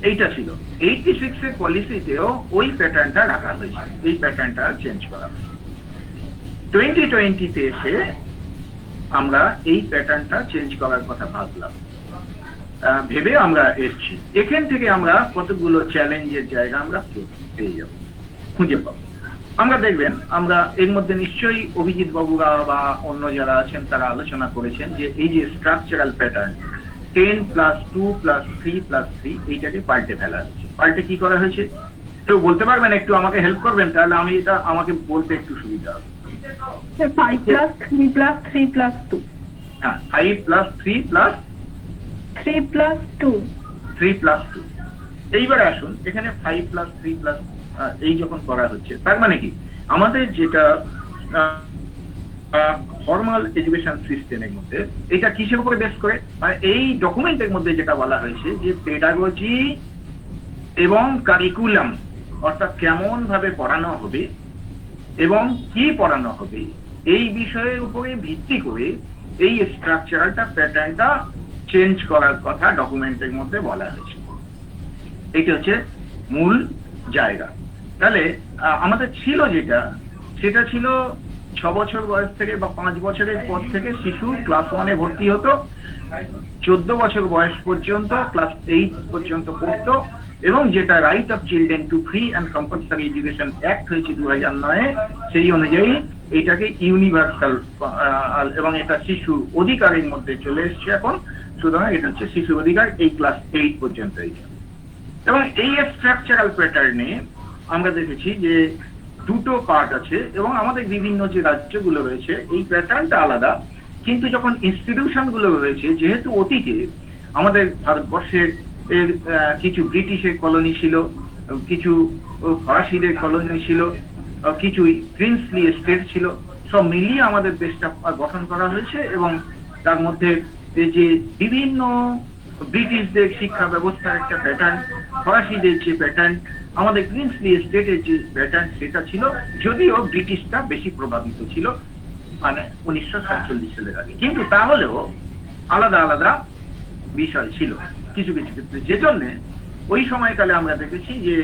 এইটা ছিল 86 এর পলিসিতেও ওই প্যাটার্নটা রাখা হয়েছে, এই প্যাটার্নটা চেঞ্জ করা হয়েছে। 2020-তে এসে আমরা এই প্যাটার্নটা চেঞ্জ করার কথা ভাবলাম, ভেবে আমরা এসেছি। এখান থেকে আমরা কতগুলো চ্যালেঞ্জের জায়গা আমরা পেয়ে যাব, খুঁজে পাবো। আমরা দেখবেন, আমরা এর মধ্যে নিশ্চয়ই অভিজিৎ বাবুরা বা অন্য যারা আছেন তারা আলোচনা করেছেন যে এই যে স্ট্রাকচারাল প্যাটার্ন 10+2+3+3 এইটাকে পাল্টে ফেলা হয়েছে। পাল্টে কি করা হয়েছে কেউ বলতে পারবেন? একটু আমাকে হেল্প করবেন, তাহলে আমি এটা আমাকে বলতে একটু সুবিধা হবে। 5+3+3+2। হ্যাঁ, 5+3+3+2। এইবারে আসুন, এখানে 5+3+ এই যখন করা হচ্ছে, তার মানে কি আমাদের যেটা ফর্মাল এডুকেশন সিস্টেমের মধ্যে এটা কিসের উপরে বেস করে, মানে এই ডকুমেন্টের মধ্যে যেটা বলা হয়েছে যে পেডাগজি এবং কারিকুলাম, অর্থাৎ কেমন ভাবে পড়ানো হবে এবং কি পড়ানো হবে, এই বিষয়ের উপরে ভিত্তি করে এই স্ট্রাকচারালটা প্যাটার্নটা চেঞ্জ করার কথা ডকুমেন্টের মধ্যে বলা হয়েছে। এইটা হচ্ছে মূল জায়গা। তাহলে আমাদের ছিল যেটা, সেটা ছিল 6 বছর বয়স থেকে বা 5 বছরের পর থেকে শিশু ক্লাস 1-এ ভর্তি হতো, 14 বছর বয়স পর্যন্ত ক্লাস 8 পর্যন্ত পড়তো, এবং যেটা right of children to free and compulsory education act হয়েছে 2009-এ, সেই অনুযায়ী এটাকে ইউনিভার্সাল এবং এটা শিশু অধিকারের মধ্যে চলে এসছে এখন। সুতরাং এটা হচ্ছে শিশু অধিকার, এই ক্লাস 8 পর্যন্ত। এইটা এবং এই স্ট্রাকচারাল প্যাটার্নে আমরা দেখেছি যে দুটো পার্ট আছে, এবং আমাদের বিভিন্ন যে রাজ্যগুলো রয়েছে এই প্যাটার্নটা আলাদা, কিন্তু যখন ইনস্টিটিউশন গুলো রয়েছে, যেহেতু অতীতে আমাদের ভারতবর্ষের কিছু ব্রিটিশের কলোনি ছিল, কিছু ফরাসিদের কলোনি ছিল, কিছু প্রিন্সলি স্টেট ছিল, সব মিলিয়ে আমাদের দেশটা গঠন করা হয়েছে। এবং তার মধ্যে যে বিভিন্ন ব্রিটিশদের শিক্ষা ব্যবস্থার একটা প্যাটার্ন, ফরাসিদের যে প্যাটার্ন, আমাদের প্রিন্সলি স্টেটের যে প্যাটার্ন, সেটা ছিল, যদিও ব্রিটিশটা বেশি প্রভাবিত ছিল মানে 1947 সালের আগে, কিন্তু তাহলেও আলাদা আলাদা বিষয় ছিল কিছু কিছু ক্ষেত্রে। যে জন্য ওই সময়কালে আমরা দেখেছি যে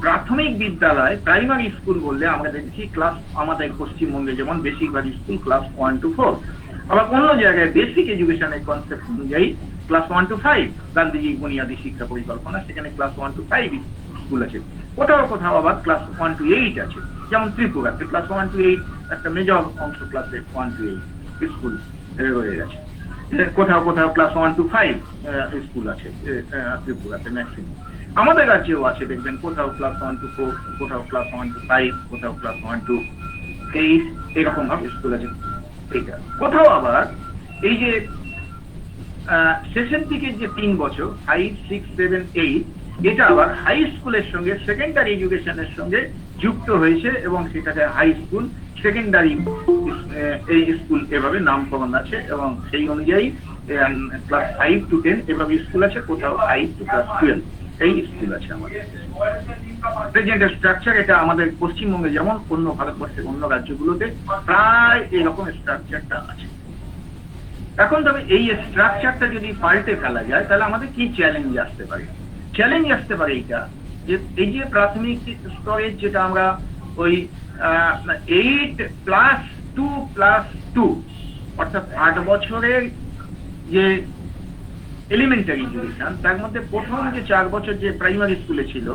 প্রাথমিক বিদ্যালয়, প্রাইমারি স্কুল বললে আমরা দেখেছি ক্লাস, আমাদের পশ্চিমবঙ্গে যেমন বেসিক স্কুল ক্লাস 1 to 4, আবার অন্য জায়গায় বেসিক এডুকেশনের কনসেপ্ট অনুযায়ী ক্লাস 1 to 5, গান্ধীজি বুনিয়াদী শিক্ষা পরিকল্পনা, সেখানে ক্লাস 1 to 5 স্কুল আছে। কোথাও কোথাও আবার ক্লাস 1 to 8 আছে, যেমন ত্রিপুরাতে ক্লাস 1 to 8 একটা মেজর অংশ ক্লাসে 1 to 8 স্কুল রয়ে গেছে। কোথাও কোথাও ক্লাস 1 to 5 স্কুল আছে ত্রিপুরাতে ম্যাক্সিমাম। আমাদের রাজ্যেও আছে, দেখবেন কোথাও ক্লাস 1 to 4, কোথাও ক্লাস 1 to 5, কোথাও ক্লাস 1 to 8, এরকম ভাবে স্কুল আছে। এইটা কোথাও আবার এই যে শেষের দিকে যে 3 বছর 5, 6, 7, 8, এটা আবার হাই স্কুলের সঙ্গে সেকেন্ডারি এডুকেশনের সঙ্গে যুক্ত হয়েছে, এবং সেটাকে হাই স্কুল সেকেন্ডারি এই স্কুল এভাবে নামকরণ আছে। এবং সেই অনুযায়ী ক্লাস 5 to 10 এভাবে স্কুল আছে, কোথাও 5 to class 12 এই স্কুল আছে আমাদের। প্রেজেন্ট স্ট্রাকচার এটা আমাদের পশ্চিমবঙ্গে যেমন অন্য ভারতবর্ষের অন্য রাজ্যগুলোতে প্রায় এইরকম স্ট্রাকচারটা আছে। এখন তবে এই স্ট্রাকচারটা যদি পাল্টে ফেলা যায়, তাহলে আমাদের কি চ্যালেঞ্জ আসতে পারে? চ্যালেঞ্জ আসতে পারে এইটা যে এই যে প্রাথমিক স্তরের যেটা আমরা ওই 8+2+2 অর্থাৎ 8 বছরের যে এলিমেন্টারি এডুকেশন, তার মধ্যে প্রথম যে 4 বছর যে প্রাইমারি স্কুলে ছিল,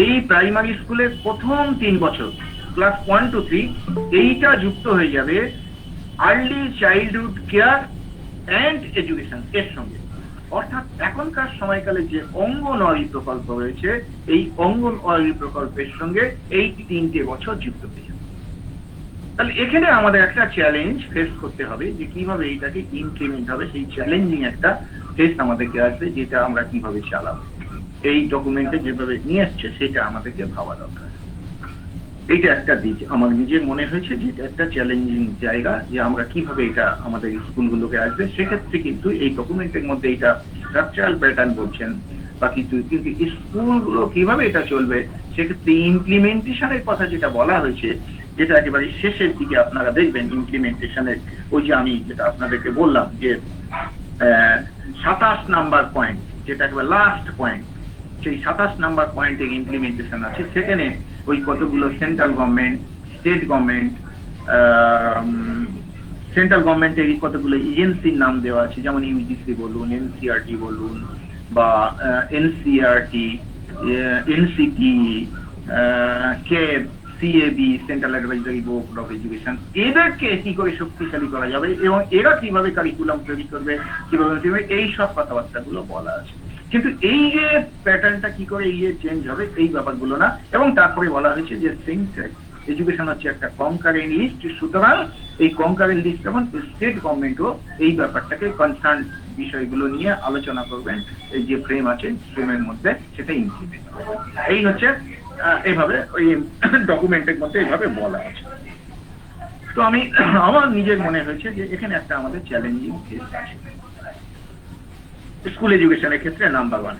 এই প্রাইমারি স্কুলের প্রথম 3 বছর ক্লাস 1 to 3 এইটা যুক্ত হয়ে যাবে early childhood care and education এর সঙ্গে। অর্থাৎ এখনকার সময়কালে যে অঙ্গনওয়াড়ি প্রকল্প রয়েছে, এই অঙ্গনওয়াড়ি প্রকল্পের সঙ্গে এই 3টে বছর যুক্ত হয়ে যাবে। তাহলে এখানে আমাদের একটা চ্যালেঞ্জ ফেস করতে হবে যে কিভাবে এইটাকে ইমপ্লিমেন্ট হবে, সেই চ্যালেঞ্জিং একটা ফেস আমাদেরকে আসবে, যেটা আমরা কিভাবে চালাবো। এই ডকুমেন্টে যেভাবে নিয়ে আসছে সেটা আমাদেরকে ভাবা দরকার। এইটা একটা দিক আমার নিজের মনে হয়েছে যে এটা একটা চ্যালেঞ্জিং জায়গা, যে আমরা কিভাবে এটা আমাদের স্কুলগুলোকে আসবে। সেক্ষেত্রে কিন্তু এই ডকুমেন্টের মধ্যে এটা স্ট্রাকচারাল প্যাটার্ন বলছেন বা কিছু, কিন্তু স্কুলগুলো কিভাবে এটা চলবে সেক্ষেত্রে ইমপ্লিমেন্টেশনের কথা যেটা বলা হয়েছে, যেটা একেবারে শেষের দিকে আপনারা দেখবেন ইমপ্লিমেন্টেশনের, ওই যে আমি যেটা আপনাদেরকে বললাম যে 27 নাম্বার পয়েন্ট, যেটা একেবারে লাস্ট পয়েন্ট, সেই 27 নাম্বার পয়েন্টে ইমপ্লিমেন্টেশন আছে। সেখানে ওই কতগুলো central government, state government, central গভর্নমেন্টের কতগুলো এজেন্সির নাম দেওয়া আছে, যেমন ইউজিসি বলুন, এনসিআরটি বলুন, বা এনসিআরটি, এনসিটি, কেব, CAB, central advisory board of education, এদেরকে কি করে শক্তিশালী করা যাবে এবং এরা কিভাবে কারিকুলাম তৈরি করবে, কিভাবে এই সব কথাবার্তাগুলো বলা আছে। কিন্তু এই যে প্যাটার্নটা কি করে এই যে চেঞ্জ হবে, এই ব্যাপারগুলো না। এবং তারপরে বলা হয়েছে যে এডুকেশন হচ্ছে একটা কনকারেন্ট লিস্ট, সুতরাং এই কনকারেন্ট লিস্ট এবং স্টেট গভর্নমেন্টও এই ব্যাপারটাকে কনসার্ন বিষয়গুলো নিয়ে আলোচনা করবেন। এই যে ফ্রেম আছে, ফ্রেমের মধ্যে সেটা ইমপ্লিমেন্ট হবে। এই হচ্ছে এইভাবে ওই ডকুমেন্টের মধ্যে এইভাবে বলা আছে। তো আমার নিজের মনে হয়েছে যে এখানে একটা আমাদের চ্যালেঞ্জিং ফেস আছে স্কুল এডুকেশনের ক্ষেত্রে, নাম্বার 1।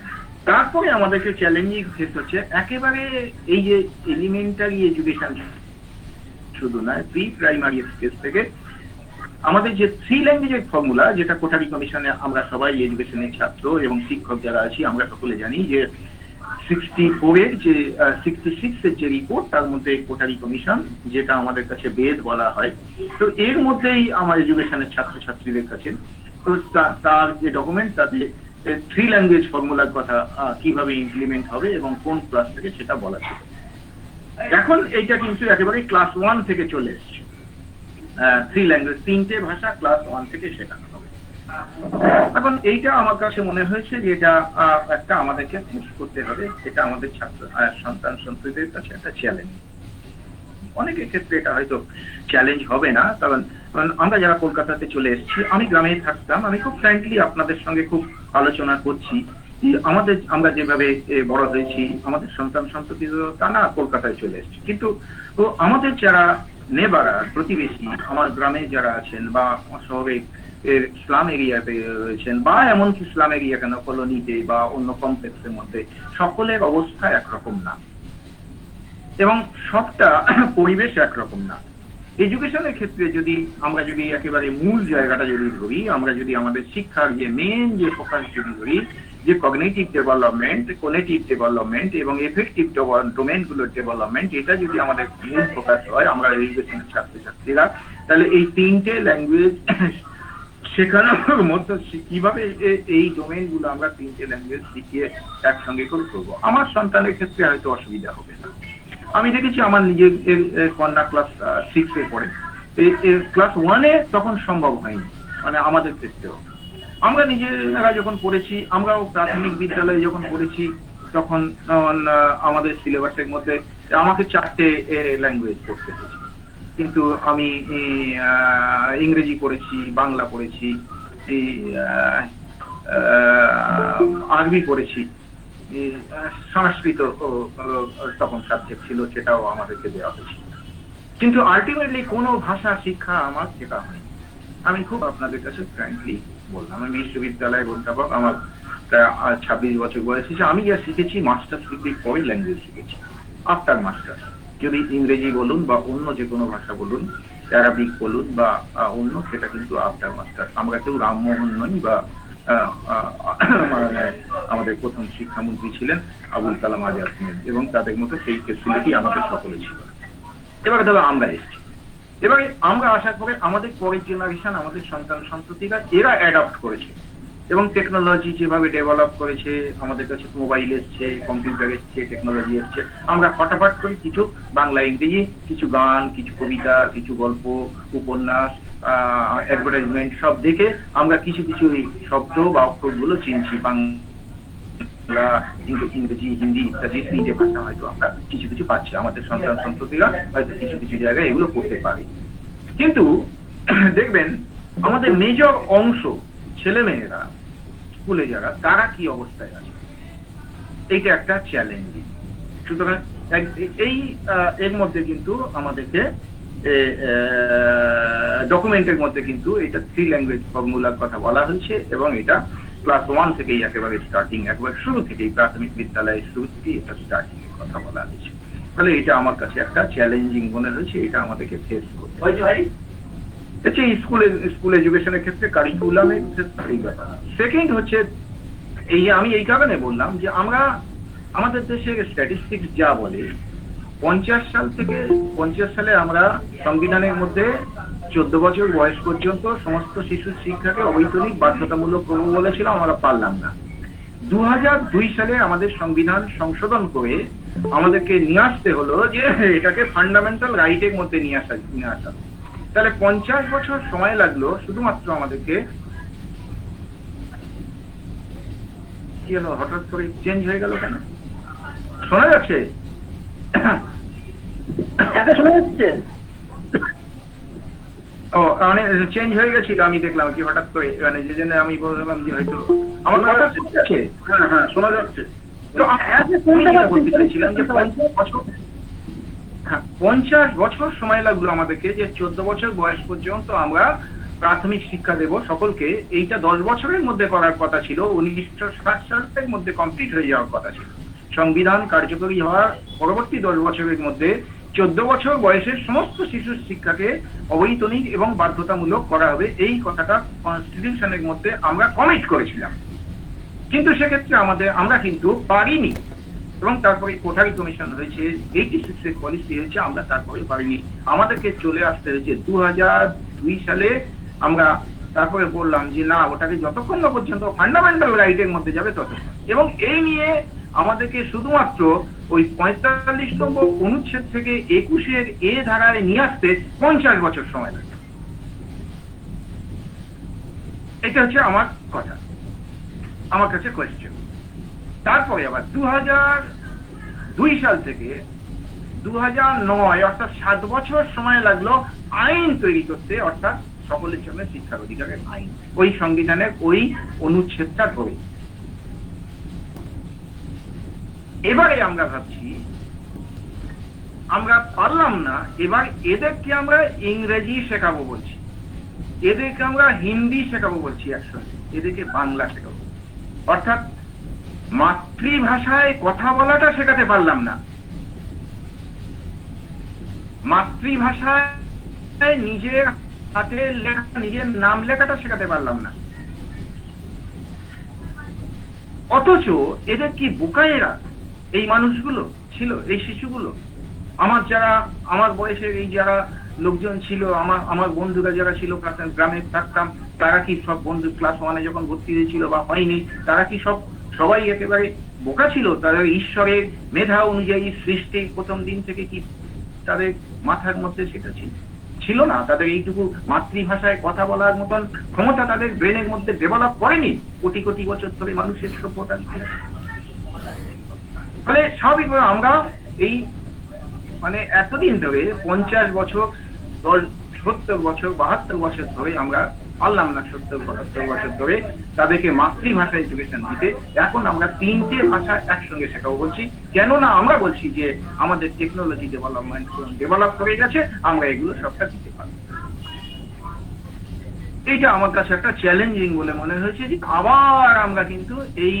তারপরে আমাদেরকে চ্যালেঞ্জিং ফেস হচ্ছে একেবারে এই যে এলিমেন্টারি এডুকেশন শুধু নয়, প্রি প্রাইমারি স্টেজ থেকে আমাদের যে 3 ল্যাঙ্গুয়েজের ফর্মুলা, যেটা কোঠারি কমিশনে আমরা সবাই এডুকেশনের ছাত্র এবং শিক্ষক যারা আছি আমরা সকলে জানি যে 64-এর যে 66-এর যে রিপোর্ট, তার মধ্যে কোঠারি কমিশন, যেটা আমাদের কাছে বেদ বলা হয়, তো এর মধ্যেই আমার এডুকেশনের ছাত্রছাত্রীদের কাছে তো তার যে ডকুমেন্ট, তাতে 3 ল্যাঙ্গুয়েজ ফর্মুলার কথা কিভাবে ইমপ্লিমেন্ট হবে এবং কোন ক্লাস থেকে সেটা বলা ছিল। এখন এইটা কিন্তু একেবারে ক্লাস 1 থেকে চলে এসছে। 3 ল্যাঙ্গুয়েজ, 3টে ভাষা ক্লাস 1 থেকে শেখানো হবে। এখন এইটা আমার কাছে মনে হয়েছে যে এটা একটা আমাদেরকে ফেস করতে হবে, এটা আমাদের ছাত্র সন্তান সন্ততিদের কাছে একটা চ্যালেঞ্জ। অনেকের ক্ষেত্রে এটা হয়তো চ্যালেঞ্জ হবে না, কারণ আমরা যারা কলকাতাতে চলে এসেছি, আমি গ্রামে থাকতাম, আমি খুব ফ্র্যাঙ্কলি আপনাদের সঙ্গে খুব আলোচনা করছি। আমরা যেভাবে বড় হয়েছি, আমাদের সন্তান সন্ততি তা না কলকাতায় চলে এসেছি, কিন্তু তো আমাদের যারা নেবারার প্রতিবেশী, আমার গ্রামে যারা আছেন বা শহরে স্লাম এরিয়াতে রয়েছেন, বা এমনকি স্লাম এরিয়া কেন, কলোনিতে বা অন্য কমপ্লেক্সের মধ্যে, সকলের অবস্থা একরকম না এবং সবটা পরিবেশ একরকম না। এডুকেশনের ক্ষেত্রে আমরা যদি একেবারে মূল জায়গাটা যদি ধরি, আমরা যদি আমাদের শিক্ষার যে মেন যে ফোকাস যদি ধরি, যে কগনিটিভ ডেভেলপমেন্ট, কোনেটিভ ডেভেলপমেন্ট এবং এফেক্টিভ ডোমেনগুলোর ডেভেলপমেন্ট, এটা যদি আমাদের মূল ফোকাস হয় আমরা এডুকেশনের ছাত্রছাত্রীরা, তাহলে এই 3টে ল্যাঙ্গুয়েজ শেখানোর মধ্যে কিভাবে এই ডোমেনগুলো আমরা 3টে ল্যাঙ্গুয়েজ শিখিয়ে একসঙ্গে করে করবো। আমার সন্তানের ক্ষেত্রে হয়তো অসুবিধা হবে না। আমি দেখেছি আমার নিজের কন্যা ক্লাস 6-এ পড়ে, ক্লাস 1-এ তখন সম্ভব হয়নি, মানে আমাদের ক্ষেত্রেও। আমরা নিজেরা যখন পড়েছি, আমরাও প্রাথমিক বিদ্যালয়ে যখন পড়েছি, তখন আমাদের সিলেবাসের মধ্যে আমাকে 4টে ল্যাঙ্গুয়েজ পড়তে হয়েছে, কিন্তু আমি ইংরেজি পড়েছি, বাংলা পড়েছি, আরবি পড়েছি, সংস্কৃত তখন সাবজেক্ট ছিল, সেটাও আমাদেরকে দেওয়া হয়েছিল। কিন্তু আলটিমেটলি কোনো ভাষা শিক্ষা আমার শেখা হয়নি। আমি খুব আপনাদের কাছে ফ্র্যাঙ্কলি বললাম, আমি বিশ্ববিদ্যালয়ের অধ্যাপক, আমার প্রায় 26 বছর বয়স হয়েছে। আমি যা শিখেছি মাস্টার্স ডিগ্রির পরে ল্যাঙ্গুয়েজ শিখেছি, আফটার মাস্টার্স। যদি ইংরেজি বলুন বা অন্য যে কোনো ভাষা বলুন, অ্যারাবিক বলুন বা অন্য, সেটা কিন্তু আফটার মাস্টার্স। আমরা কেউ রামমোহন নই, বা আমাদের প্রথম শিক্ষামন্ত্রী ছিলেন আবুল কালাম আজাদ এবং তাদের মতো সেই ফেসিলিটি আমাদের সকলে ছিল। এবারে ধরো আমরা এসেছি, এবারে আমরা আসার পরে আমাদের পরের জেনারেশন, আমাদের সন্তান সন্ততিরা এরা অ্যাডপ্ট করেছে এবং টেকনোলজি যেভাবে ডেভেলপ করেছে, আমাদের কাছে মোবাইল এসছে, কম্পিউটার এসছে, টেকনোলজি এসছে, আমরা ফটাফট করে কিছু বাংলা ইংরেজি কিছু গান, কিছু কবিতা, কিছু গল্প, উপন্যাস, অ্যাডভার্টাইজমেন্ট সব দেখে আমরা কিছু কিছু শব্দ বা অক্ষরগুলো চিনছি। বাংলা, ইংরেজি, হিন্দি ইত্যাদি তিনটে ভাষা হয়তো আমরা কিছু কিছু পাচ্ছি, আমাদের সন্তান সন্ততিরা হয়তো কিছু কিছু জায়গায় এগুলো করতে পারে। কিন্তু দেখবেন আমাদের মেজর অংশ ছেলেমেয়েরা স্কুলে যারা, তারা কি অবস্থায় আছে, এইটা একটা চ্যালেঞ্জিং। সুতরাং এই এর মধ্যে কিন্তু আমাদেরকে ডকুমেন্টের মধ্যে কিন্তু এটা 3 ল্যাঙ্গুয়েজ ফর্মুলার কথা বলা হয়েছে, এবং এটা ক্লাস 1 থেকেই একেবারে স্টার্টিং, একবার শুরু থেকেই প্রাথমিক বিদ্যালয়ের শুরু থেকেই এটা স্টার্টিং এর কথা বলা হয়েছে। তাহলে এটা আমার কাছে একটা চ্যালেঞ্জিং মনে হয়েছে, এটা আমাদেরকে ফেস করতে হয়। স্কুল এডুকেশনের ক্ষেত্রে কারিকুলামের ক্ষেত্রে এই ব্যাপার। সেকেন্ড হচ্ছে আমি এই কারণে বললাম যে আমাদের দেশের স্ট্যাটিস্টিক্স যা বলে 50 সালে আমরা সংবিধানের মধ্যে 14 বছর বয়স পর্যন্ত সমস্ত শিশুর শিক্ষাকে অবৈতনিক বাধ্যতামূলক করবো বলেছিলাম, আমরা পারলাম না। 2002 সালে আমাদের সংবিধান সংশোধন করে আমাদেরকে নিয়ে আসতে হলো যে এটাকে ফান্ডামেন্টাল রাইটের মধ্যে নিয়ে আসা। তাহলে 50 বছর সময় লাগলো শুধুমাত্র আমাদেরকে। কি হলো, হঠাৎ করে চেঞ্জ হয়ে গেল কেন? শোনা যাচ্ছে? শোনা যাচ্ছে? ও মানে চেঞ্জ হয়ে গেছিল, আমি দেখলাম কি হঠাৎ করে, মানে যে জন্য আমি বললাম যে হয়তো আমার কথা শোনা যাচ্ছে। হ্যাঁ হ্যাঁ শোনা যাচ্ছে। তো আমি বলতে চাইছিলাম যে 50 বছর সময় লাগলো আমাদেরকে যে 14 বছর বয়স পর্যন্ত আমরা প্রাথমিক শিক্ষা দেব সকলকে। এইটা 10 বছরের মধ্যে করার কথা ছিল, 1960 সালের মধ্যে কমপ্লিট হয়ে যাওয়ার কথা ছিল। সংবিধান কার্যকরী হওয়ার পরবর্তী 10 বছরের মধ্যে 14 বছর বয়সের সমস্ত শিশুর শিক্ষাকে অবৈতনিক এবং বাধ্যতামূলক করা হবে, এই কথাটা কনস্টিটিউশনের মধ্যে আমরা কমিট করেছিলাম। কিন্তু সেক্ষেত্রে আমরা কিন্তু পারিনি, এবং তারপরে কোঠারি কমিশন হয়েছে, 86 এর পলিসি হয়েছে, আমরা তারপরে পারিনি। আমাদেরকে চলে আসতে হয়েছে 2002 সালে। আমরা তারপরে বললাম যে না, ওটাকে যতক্ষণ না পর্যন্ত ফান্ডামেন্টাল রাইটের মধ্যে যাবে ততক্ষণ। এবং এই নিয়ে আমাদেরকে শুধুমাত্র ওই 45 নম্বর অনুচ্ছেদ থেকে 21 এ ধারায় নিয়ে আসতে 50 বছর সময় লাগে। এটা হচ্ছে আমার কথা, আমার কাছে কোয়েশ্চেন। তারপরে আবার 2002 সাল থেকে 2009, অর্থাৎ 7 বছর সময় লাগলো আইন তৈরি করতে, অর্থাৎ সকলের জন্য শিক্ষার অধিকারের আইন, ওই সংবিধানের ওই অনুচ্ছেদটা ধরে। এবারে আমরা ভাবছি আমরা পারলাম না, এবার এদেরকে আমরা ইংরেজি শেখাবো বলছি, এদেরকে আমরা হিন্দি শেখাবো বলছি, একসঙ্গে এদেরকে বাংলা শেখাবো। অর্থাৎ মাতৃভাষায় কথা বলাটা শেখাতে পারলাম না, মাতৃভাষায় নিজের হাতে লেখা, নিজের নাম লেখাটা শেখাতে পারলাম না। অথচ এদের কি বোকায়েরা এই মানুষগুলো ছিল, এই শিশুগুলো। আমার বয়সের এই যারা লোকজন ছিল, আমার বন্ধুরা যারা ছিল গ্রামে থাকতাম, তারা কি সব বন্ধু ক্লাস 1 যখন ভর্তি হয়েছিল বা হয়নি, তারা কি সবাই একেবারে বোকা ছিল? তাদের ঈশ্বরের মেধা অনুযায়ী সৃষ্টি প্রথম দিন থেকে কি তাদের মাথার মধ্যে সেটা ছিল না? তাদের এইটুকু মাতৃভাষায় কথা বলার মতন ক্ষমতা তাদের ব্রেনের মধ্যে ডেভেলপ করেনি কোটি কোটি বছর ধরে মানুষের সভ্যতা। ফলে স্বাভাবিকভাবে আমরা এই মানে এতদিন ধরে 50 বছর, 70 বছর, 72 বছর ধরে আমরা পারলাম না, 70-72 বছর ধরে তাদেরকে মাতৃভাষা এডুকেশন দিতে। এখন আমরা 3টে ভাষা একসঙ্গে শেখাবো বলছি। কেননা আমরা বলছি যে আমাদের টেকনোলজি ডেভেলপ করে গেছে, আমরা এগুলো সবটা দিতে পারবো। এইটা আমার কাছে একটা চ্যালেঞ্জিং বলে মনে হয়েছে যে আবার আমরা কিন্তু এই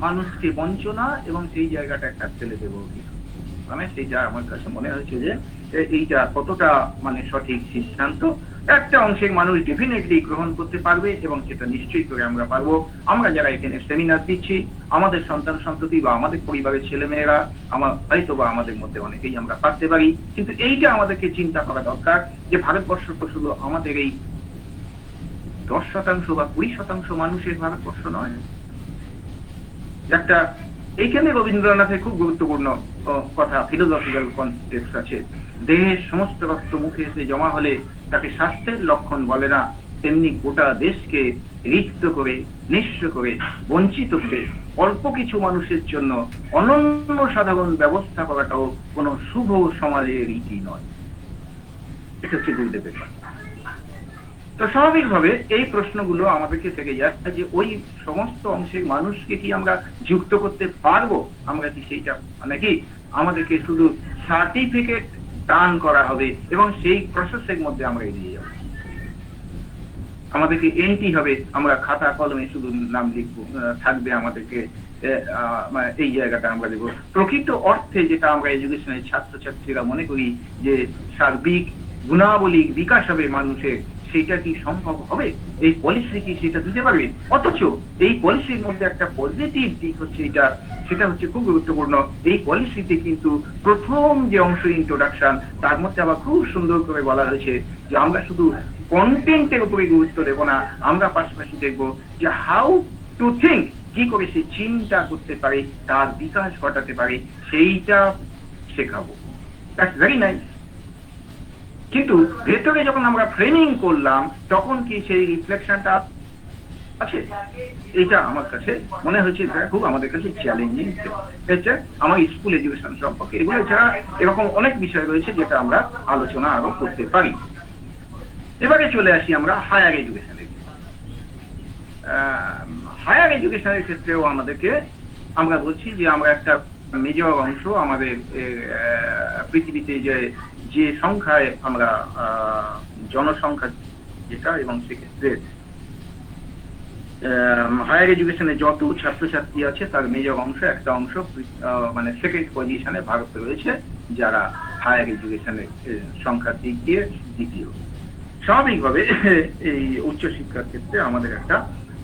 মানুষকে বঞ্চনা এবং সেই জায়গাটা একটা ফেলে দেবো। মানে সেইটা আমার কাছে মনে হয়েছে যে এইটা কতটা মানে সঠিক সিদ্ধান্ত। একটা অংশের মানুষ ডেফিনেটলি গ্রহণ করতে পারবে, এবং সেটা নিশ্চয়ই করে আমরা পারবো। আমরা যারা এখানে সেমিনার দিচ্ছি, আমাদের সন্তান সন্ততি বা আমাদের পরিবারের ছেলেমেয়েরা, হয়তো বা আমাদের মধ্যে অনেকেই আমরা পারতে পারি। কিন্তু এইটা আমাদেরকে চিন্তা করা দরকার যে ভারতবর্ষ তো শুধু আমাদের এই 10% বা 20% মানুষের ভারতবর্ষ নয়। একটা এইখানে রবীন্দ্রনাথের খুব গুরুত্বপূর্ণ কথা, ফিলোসফিক্যাল কনটেক্সট আছে। দেহের সমস্ত রক্ত মুখে এসে জমা হলে তাকে স্বাস্থ্যের লক্ষণ বলে না, তেমনি গোটা দেশকে রিক্ত করে, নিঃস্ব করে, বঞ্চিত করে অল্প কিছু মানুষের জন্য অনন্য সাধারণ ব্যবস্থা করাটাও কোনো শুভ সমাজের রীতি নয়। এটা হচ্ছে গুরুদেবের কথা। তো স্বাভাবিকভাবে এই প্রশ্নগুলো আমাদেরকে থেকে যায় যে ওই সমস্ত অংশের মানুষকে কি আমরা যুক্ত করতে পারবো? আমরা কি সেইটা নাকি আমাদেরকে শুধু সার্টিফিকেট দান করা হবে এবং সেই প্রসেসের মধ্যে আমরা এগিয়ে যাব? আমাদেরকে এন্ট্রি হবে, আমরা খাতা কলমে শুধু নাম লিখবো, থাকবে আমাদেরকে এই জায়গাটা আমরা দেবো। প্রকৃত অর্থে যেটা আমরা এডুকেশনের ছাত্রছাত্রীরা মনে করি যে সার্বিক গুণাবলী বিকাশ হবে মানুষের, সেটা কি সম্ভব হবে? এই পলিসি কি সেটা দিতে পারবে? অথচ এই পলিসির মধ্যে একটা পজিটিভ দিক হচ্ছে এটা, সেটা হচ্ছে খুব গুরুত্বপূর্ণ। এই পলিসিতে কিন্তু প্রথম যে অংশ ইন্ট্রোডাকশন, তার মধ্যে আবার খুব সুন্দর করে বলা হয়েছে যে আমরা শুধু কন্টেন্টের উপরে গুরুত্ব দেবো না, আমরা পাশাপাশি দেখবো যে হাউ টু থিঙ্ক, কি করে সে চিন্তা করতে পারে, তার বিকাশ ঘটাতে পারে, সেইটা শেখাবো। That's very nice. কিন্তু ভেতরে যখন আমরা ফ্রেমিং করলাম তখন কি সেই রিফ্লেকশনটা আছে? এটা আমার কাছে মনে হচ্ছে খুব আমাদের কাছে চ্যালেঞ্জিং। হচ্ছে আমার স্কুল এডুকেশন সম্পর্কে এগুলো ছাড়া এরকম অনেক বিষয় রয়েছে যেটা আমরা আলোচনা আরো করতে পারি। এবারে চলে আসি আমরা হায়ার এডুকেশনের। হায়ার এডুকেশনের ক্ষেত্রেও আমাদেরকে আমরা বলছি যে আমরা একটা মেজর অংশ আমাদের পৃথিবীতে যে সংখ্যায় আমরা জনসংখ্যা যেটা, এবং সেক্ষেত্রে হায়ার এডুকেশনে যত ছাত্রছাত্রী আছে তার মেজর অংশ, একটা অংশ মানে সেকেন্ড পজিশনে ভারত রয়েছে, যারা হায়ার এডুকেশনের সংখ্যার দিক দিয়ে দ্বিতীয়। স্বাভাবিকভাবে এই উচ্চশিক্ষার ক্ষেত্রে আমাদের একটা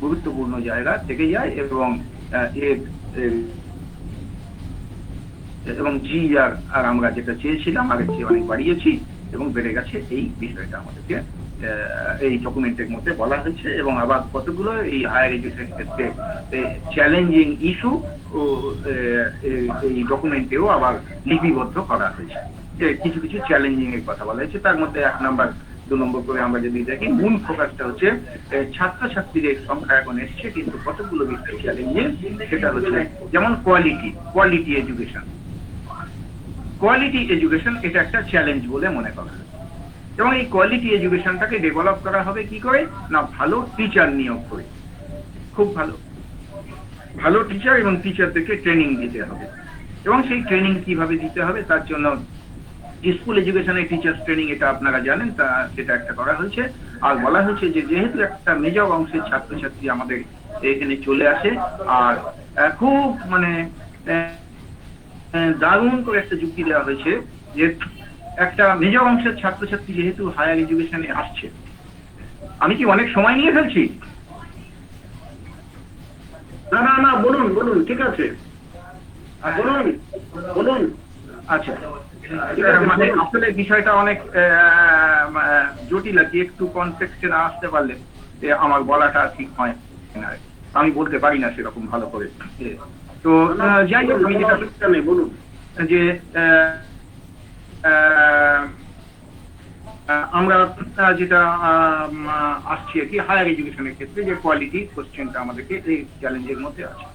গুরুত্বপূর্ণ জায়গা থেকে যায় এবং জি আর আমরা যেটা চেয়েছিলাম আগের চেয়ে অনেক বাড়িয়েছি এবং বেড়ে গেছে, এই বিষয়টা আমাদেরকে এই ডকুমেন্টের মধ্যে বলা হয়েছে। এবং আবার কতগুলো এই হায়ার এডুকেশন ক্ষেত্রে চ্যালেঞ্জিং ইস্যু এই ডকুমেন্টেও আবার লিপিবদ্ধ করা হয়েছে। কিছু কিছু চ্যালেঞ্জিং এর কথা বলা হয়েছে। তার মধ্যে 1 নম্বর 2 নম্বর করে আমরা যদি দেখি, মূল ফোকাসটা হচ্ছে ছাত্রছাত্রীদের সংখ্যা এখন এসছে, কিন্তু কতগুলো বিষয় চ্যালেঞ্জিং। সেটা হচ্ছে যেমন কোয়ালিটি এডুকেশন। কোয়ালিটি এডুকেশন এটা একটা চ্যালেঞ্জ বলে মনে করা হয়। এবং এই কোয়ালিটি এডুকেশনটাকে ডেভেলপ করা হবে কি করে? না, ভালো টিচার নিয়োগ করে। খুব ভালো টিচার এবং টিচারদেরকে ট্রেনিং দিতে হবে। এবং সেই ট্রেনিং কিভাবে দিতে হবে তার জন্য স্কুল এডুকেশনের টিচার্স ট্রেনিং, এটা আপনারা জানেন, তা সেটা একটা করা হয়েছে। আর বলা হয়েছে যে যেহেতু একটা মেজর অংশের ছাত্রছাত্রী আমাদের এখানে চলে আসে, আর খুব মানে দারুণ করে একটা যুক্তি দেওয়া হয়েছে যে একটা মেজর অংশের ছাত্রছাত্রী যেহেতু হায়ার এডুকেশনে আসছে, আমি কি অনেক সময় নিয়ে ফেলছি? না, বলুন, ঠিক আছে, বলুন। আচ্ছা, মানে আসলে বিষয়টা অনেক জটিল আর কি, একটু কনটেক্সটে না আসতে পারলে আমার বলাটা ঠিক হয় না, আমি বলতে পারি না সেরকম ভালো করে। তো যাই হোক, আমি যেটা বলুন যে আমরা যেটা আসছি আর কি হায়ার এডুকেশনের ক্ষেত্রে, যে কোয়ালিটি কোশ্চেনটা আমাদেরকে এই চ্যালেঞ্জের মধ্যে আছে।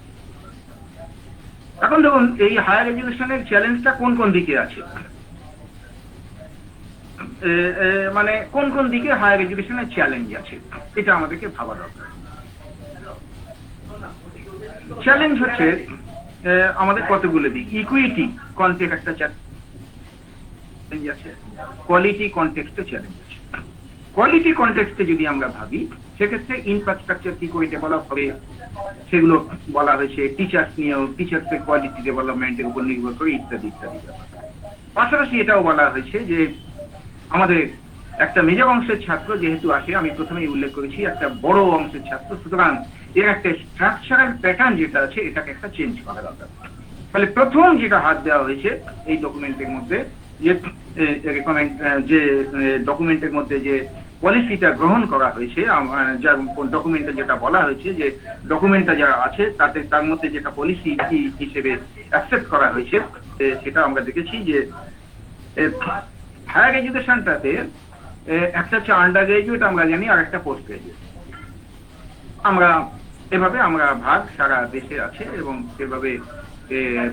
এখন দেখুন, এই হায়ার এডুকেশনের চ্যালেঞ্জটা কোন কোন দিকে আছে, মানে কোন দিকে হায়ার এডুকেশনের চ্যালেঞ্জ আছে, এটা আমাদেরকে ভাবা দরকার। চ্যালেঞ্জ হচ্ছে আমাদের কতগুলো দিক। ইকুইটি কনটেক্সট একটা চ্যালেঞ্জ আছে, কোয়ালিটি কনটেক্সটে চ্যালেঞ্জ আছে। কোয়ালিটি কনটেক্সটে যদি আমরা ভাবি, সেক্ষেত্রে ইনফ্রাস্ট্রাকচার কি করে ডেভেলপ হবে সেগুলো বলা হয়েছে, টিচার্স নিয়েও টিচার্সের কোয়ালিটি ডেভেলপমেন্টের উপর নির্ভর করে ইত্যাদি ইত্যাদি। পাশাপাশি এটাও বলা হয়েছে যে আমাদের একটা মেজর অংশের ছাত্র যেহেতু আসে, আমি প্রথমেই উল্লেখ করেছি একটা বড় অংশের ছাত্র, সুতরাং এর একটা স্ট্রাকচারাল প্যাটার্ন যেটা আছে এটাকে একটা চেঞ্জ করা দরকার। তাহলে প্রথম যেটা হাত দেওয়া হয়েছে এই ডকুমেন্টের মধ্যে, যে ডকুমেন্টের মধ্যে যে পলিসিটা গ্রহণ করা হয়েছে, যা ডকুমেন্টে যেটা বলা হয়েছে, যে ডকুমেন্টটা যা আছে তাতে তার মধ্যে যেটা পলিসি হিসেবে অ্যাকসেপ্ট করা হয়েছে, সেটা আমরা দেখেছি যে হায়ার এডুকেশনটাতে একটা হচ্ছে আন্ডার গ্রাজুয়েট আমরা জানি, আর একটা পোস্ট গ্রাজুয়েট। আমরা এভাবে আমরা ভাগ সারা দেশে আছে, এবং সেভাবে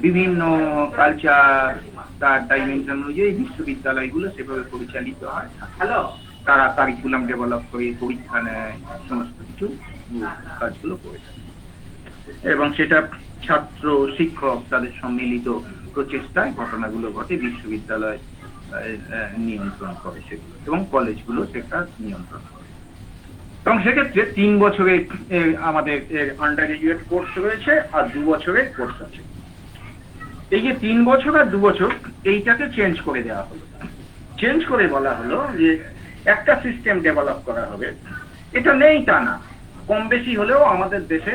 বিভিন্ন কালচার তার ডাইমেনশন অনুযায়ী বিশ্ববিদ্যালয়গুলো সেভাবে পরিচালিত হয়। হ্যালো, তারা কারিকুলাম ডেভেলপ করে, পরীক্ষা নেয়, সমস্ত কিছু কাজগুলো করে থাকে, এবং সেটা ছাত্র শিক্ষক তাদের সম্মিলিত প্রচেষ্টায় ঘটনাগুলো ঘটে। বিশ্ববিদ্যালয় নিয়ন্ত্রণ করে সেগুলো, এবং কলেজগুলো সেটা নিয়ন্ত্রণ করে। এবং সেক্ষেত্রে 3 বছরের আমাদের আন্ডার গ্রাজুয়েট কোর্স রয়েছে, আর 2 বছরের কোর্স আছে। এই যে 3 বছর আর 2 বছর, এইটাকে চেঞ্জ করে দেওয়া হলো। চেঞ্জ করে বলা হলো যে একটা সিস্টেম ডেভেলপ করা হবে। এটা নেই তা না, কম বেশি হলেও আমাদের দেশে,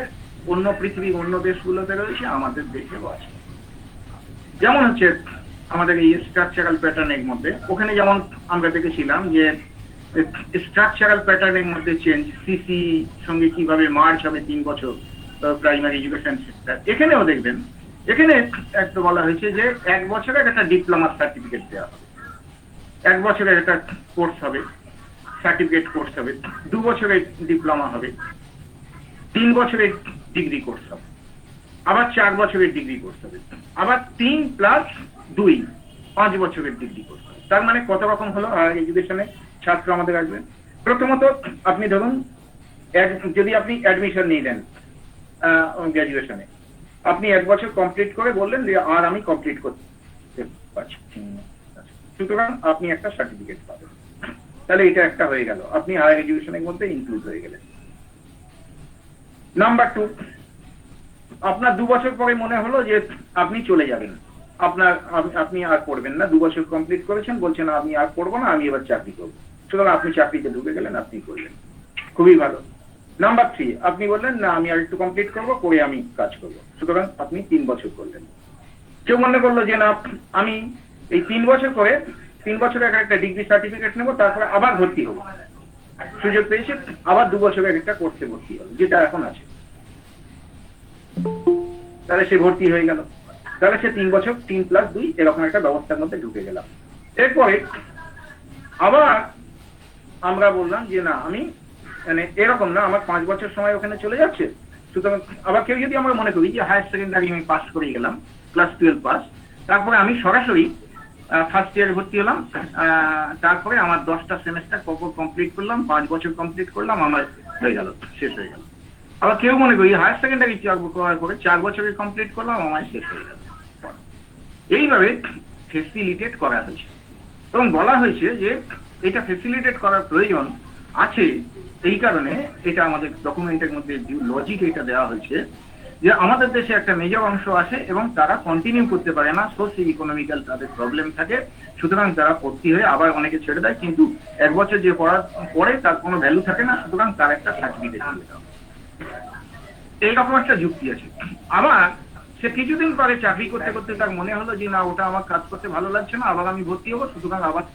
অন্য পৃথিবীর অন্য দেশগুলোতে রয়েছে, আমাদের দেশেও আছে। যেমন হচ্ছে আমাদের এই স্ট্রাকচারাল প্যাটার্নের মধ্যে, ওখানে যেমন আমরা দেখেছিলাম যে স্ট্রাকচারাল প্যাটার্নের মধ্যে চেঞ্জ, সিসি সঙ্গে কিভাবে মার্চ হবে 3 বছর প্রাইমারি এডুকেশন সেক্টর। এখানেও দেখবেন, এখানে একটা বলা হয়েছে যে 1 বছরের একটা ডিপ্লোমা সার্টিফিকেট দেওয়া হবে, 1 বছরের একটা কোর্স হবে, সার্টিফিকেট কোর্স হবে, 2 বছরের ডিপ্লোমা হবে, 3 বছরের ডিগ্রি কোর্স হবে, আবার 4 বছরের ডিগ্রি কোর্স হবে, আবার 3 + 2 5 বছরের ডিগ্রি কোর্স হবে। তার মানে কত রকম হলো এডুকেশনে ছাত্র আমাদের আসবে। প্রথমত আপনি ধরুন, যদি আপনি অ্যাডমিশন নিলেন গ্র্যাজুয়েশনে, আপনি 1 বছর কমপ্লিট করে বললেন যে আর আমি কমপ্লিট করতে পারছি, সুতরাং আপনি একটা সার্টিফিকেট পাবেন। তাহলে এটা একটা হয়ে গেল, আপনি হায়ার এডুকেশনের মধ্যে ইনক্লুড হয়ে গেলেন। নাম্বার 2, আপনার 2 বছর পরে মনে হলো যে আপনি চলে যাবেন, আপনি আর পড়বেন না, 2 বছর কমপ্লিট করেছেন, বলছেন আমি আর পড়বো না, আমি এবার চাকরি করবো। সুতরাং আপনি চাকরিতে ঢুকে গেলেন, আপনি করলেন, খুবই ভালো। নাম্বার 3, আপনি বললেন না আমি আর একটু কমপ্লিট করবো, করে আমি কাজ করবো, সুতরাং আপনি 3 বছর করলেন। কেউ মনে করলো যে না, আমি এই 3 বছর করে 3 বছরের একটা ডিগ্রি সার্টিফিকেট নেবো, তারপরে আবার ভর্তি হবো, সুযোগ পেয়েছে, আবার 2 বছরের একটা কোর্সে ভর্তি হলো, যেটা এখন আছে। তাহলে সে ভর্তি হয়ে গেল, তাহলে সে 3 বছর 3 + 2 এরকম একটা ব্যবস্থার মধ্যে ঢুকে গেলাম। এরপরে আবার আমরা বললাম যে না, আমি মানে এরকম না, আমার 5 বছর সময় ওখানে চলে যাচ্ছে, সুতরাং আবার কেউ যদি আমরা মনে করি যে হায়ার সেকেন্ডারি আমি পাস করে গেলাম, ক্লাস 12 পাস, তারপরে আমি সরাসরি ফার্স্ট ইয়ারে ভর্তি হলাম, তারপরে আমার 10টা সেমেস্টার কমপ্লিট করলাম, 5 বছর কমপ্লিট করলাম, আমার হয়ে গেল, শেষ হয়ে গেল। আবার কেউ মনে করি হায়ার সেকেন্ডারি করার পরে 4 বছরের কমপ্লিট করলাম, আমার শেষ হয়ে গেল। এইভাবে ফেসিলিটেট করা হয়েছে, এবং বলা হয়েছে যে এটা ফেসিলিটেট করার প্রয়োজন আছে এই কারণে, এটা আমাদের ডকুমেন্টের মধ্যে লজিক এটা দেওয়া হয়েছে যে আমাদের দেশে একটা মেজর অংশ আছে এবং তারা কন্টিনিউ করতে পারে না, সোশিও ইকোনমিক্যাল তাদের প্রবলেম থাকে, সুতরাং তারা ভর্তি হয়ে আবার অনেকে ছেড়ে দেয়, কিন্তু 1 বছর যে পড়ার পরে তার কোনো ভ্যালু থাকে না, সুতরাং তার একটা সার্টিফিকেট দিয়ে দেওয়া, এইরকম একটা যুক্তি আছে। আবার সে কিছুদিন পরে চাকরি করতে করতে তার মনে হলো যে না, ওটা আমার কাজ করতে ভালো লাগছে না, আবার আমি ভর্তি হবো, সুতরাং আবার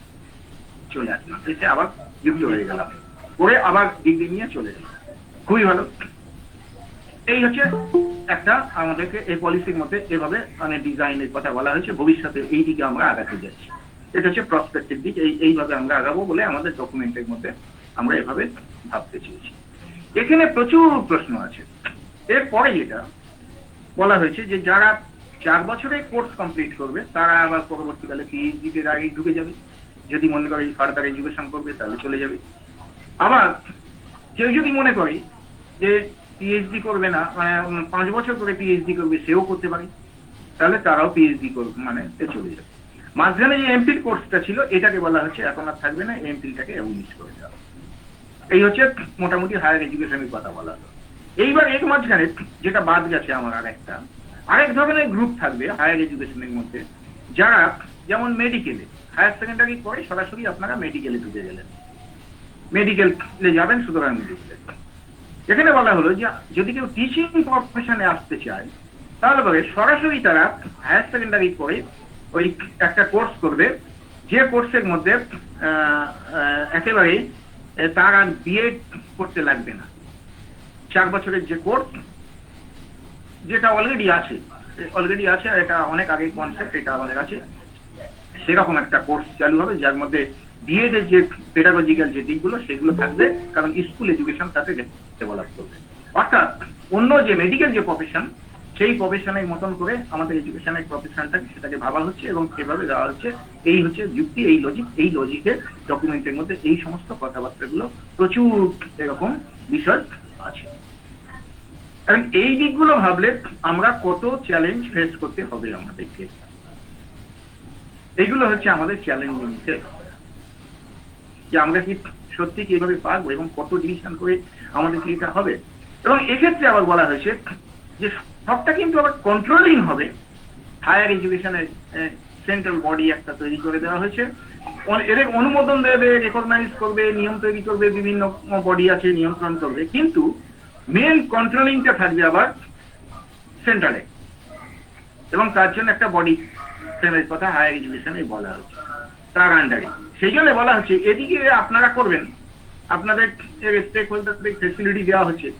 চলে আসলাম, এসে আবার যুক্ত হয়ে গেলাম, করে আবার ডিগ্রি নিয়ে চলে গেলাম, খুবই ভালো। এই হচ্ছে একটা আমাদেরকে এই পলিসির মধ্যে এভাবে মানে ডিজাইনের কথা বলা হয়েছে, ভবিষ্যতে এই দিকে আমরা আগাতে যাচ্ছি, এটা হচ্ছে প্রসপেক্টিভ দিক, এইভাবে আমরা আগাবো বলে আমাদের ডকুমেন্টের মধ্যে আমরা এভাবে ভাবতে চেয়েছি। এখানে প্রচুর প্রশ্ন আছে। এরপরে যেটা বলা হয়েছে যে যারা 4 বছরের কোর্স কমপ্লিট করবে তারা আবার পরবর্তীকালে পিএইচডি তে আগে ঢুকে যাবে, যদি মনে করে ফার্দার এডুকেশন করবে তাহলে চলে যাবে। আবার কেউ যদি মনে করে যে পিএইচডি করবে না, মানে 5 বছর করে পিএইচডি করবে, সেও করতে পারে, তাহলে তারাও পিএইচডি করবে, মানে চলে যাবে। মাঝখানে যে এমফিল কোর্সটা ছিল এটাকে বলা হচ্ছে এখন আর থাকবে না, এমফিলটাকে অ্যাবলিশ করে দেওয়া। এই হচ্ছে মোটামুটি হায়ার এডুকেশনের কথা বলা হলো। এইবার এর মাঝখানে যেটা বাদ গেছে আমার আরেক ধরনের গ্রুপ থাকবে হায়ার এডুকেশনের মধ্যে, যারা যেমন মেডিকেলে হায়ার সেকেন্ডারি পরে সরাসরি আপনারা মেডিকেলে ঢুকে গেলেন, মেডিকেলে যাবেন, সুতরাং মেডিকেলে। এখানে বলা হলো যে যদি কেউ টিচিং প্রফেশনে আসতে চায় তাহলে পরে সরাসরি তারা হায়ার সেকেন্ডারি পরে ওই একটা কোর্স করবে, যে কোর্সের মধ্যে একেবারে তার আর বিএড করতে লাগবে না। 4 বছরের যে কোর্স, যেটা অলরেডি আছে, আর এটা অনেক আগে কনসেপ্ট, এটা আমাদের আছে, সেরকম একটা কোর্স চালু হবে যার মধ্যে বিএড এর যে পেডাগজিক্যাল যে দিকগুলো সেগুলো থাকবে, কারণ স্কুল এডুকেশন তাতে ডেভেলপ করবে। অর্থাৎ অন্য যে মেডিকেল যে প্রফেশন, সেই প্রফেশনের মতন করে আমাদের এডুকেশনের প্রফেশনটাকে সেটাকে ভাবা হচ্ছে এবং সেভাবে দেওয়া হচ্ছে। এই হচ্ছে যুক্তি, এই লজিকের ডকুমেন্টের মধ্যে এই সমস্ত কথাবার্তাগুলো প্রচুর এরকম বিষয় আছে। কারণ এই দিকগুলো ভাবলে আমরা কত চ্যালেঞ্জ ফেস করতে হবে আমাদেরকে, এইগুলো হচ্ছে আমাদের চ্যালেঞ্জিং, যে আমরা কি সত্যি কিভাবে পারবো এবং কত ডিভিশন করে আমাদের কি এটা হবে। এবং এক্ষেত্রে আবার বলা হয়েছে যে সবটা কিন্তু আবার কন্ট্রোলিং হবে। হায়ার এডুকেশনের সেন্ট্রাল বডি একটা তৈরি করে দেওয়া হয়েছে, এদের অনুমোদন দেবে, রেকগনাইজ করবে, নিয়ম তৈরি করবে, বিভিন্ন বডি আছে নিয়ন্ত্রণ করবে, কিন্তু মেন কন্ট্রোলিংটা থাকবে আবার সেন্ট্রালে, এবং তার জন্য একটা বডি ফ্রেমের কথা হায়ার এডুকেশনে বলা হচ্ছে, তার আন্ডারে। সেই জন্য বলা হচ্ছে এদিকে আপনারা করবেন, আপনাদের স্টেক হোল্ডারদের ফেসিলিটি দেওয়া হচ্ছে।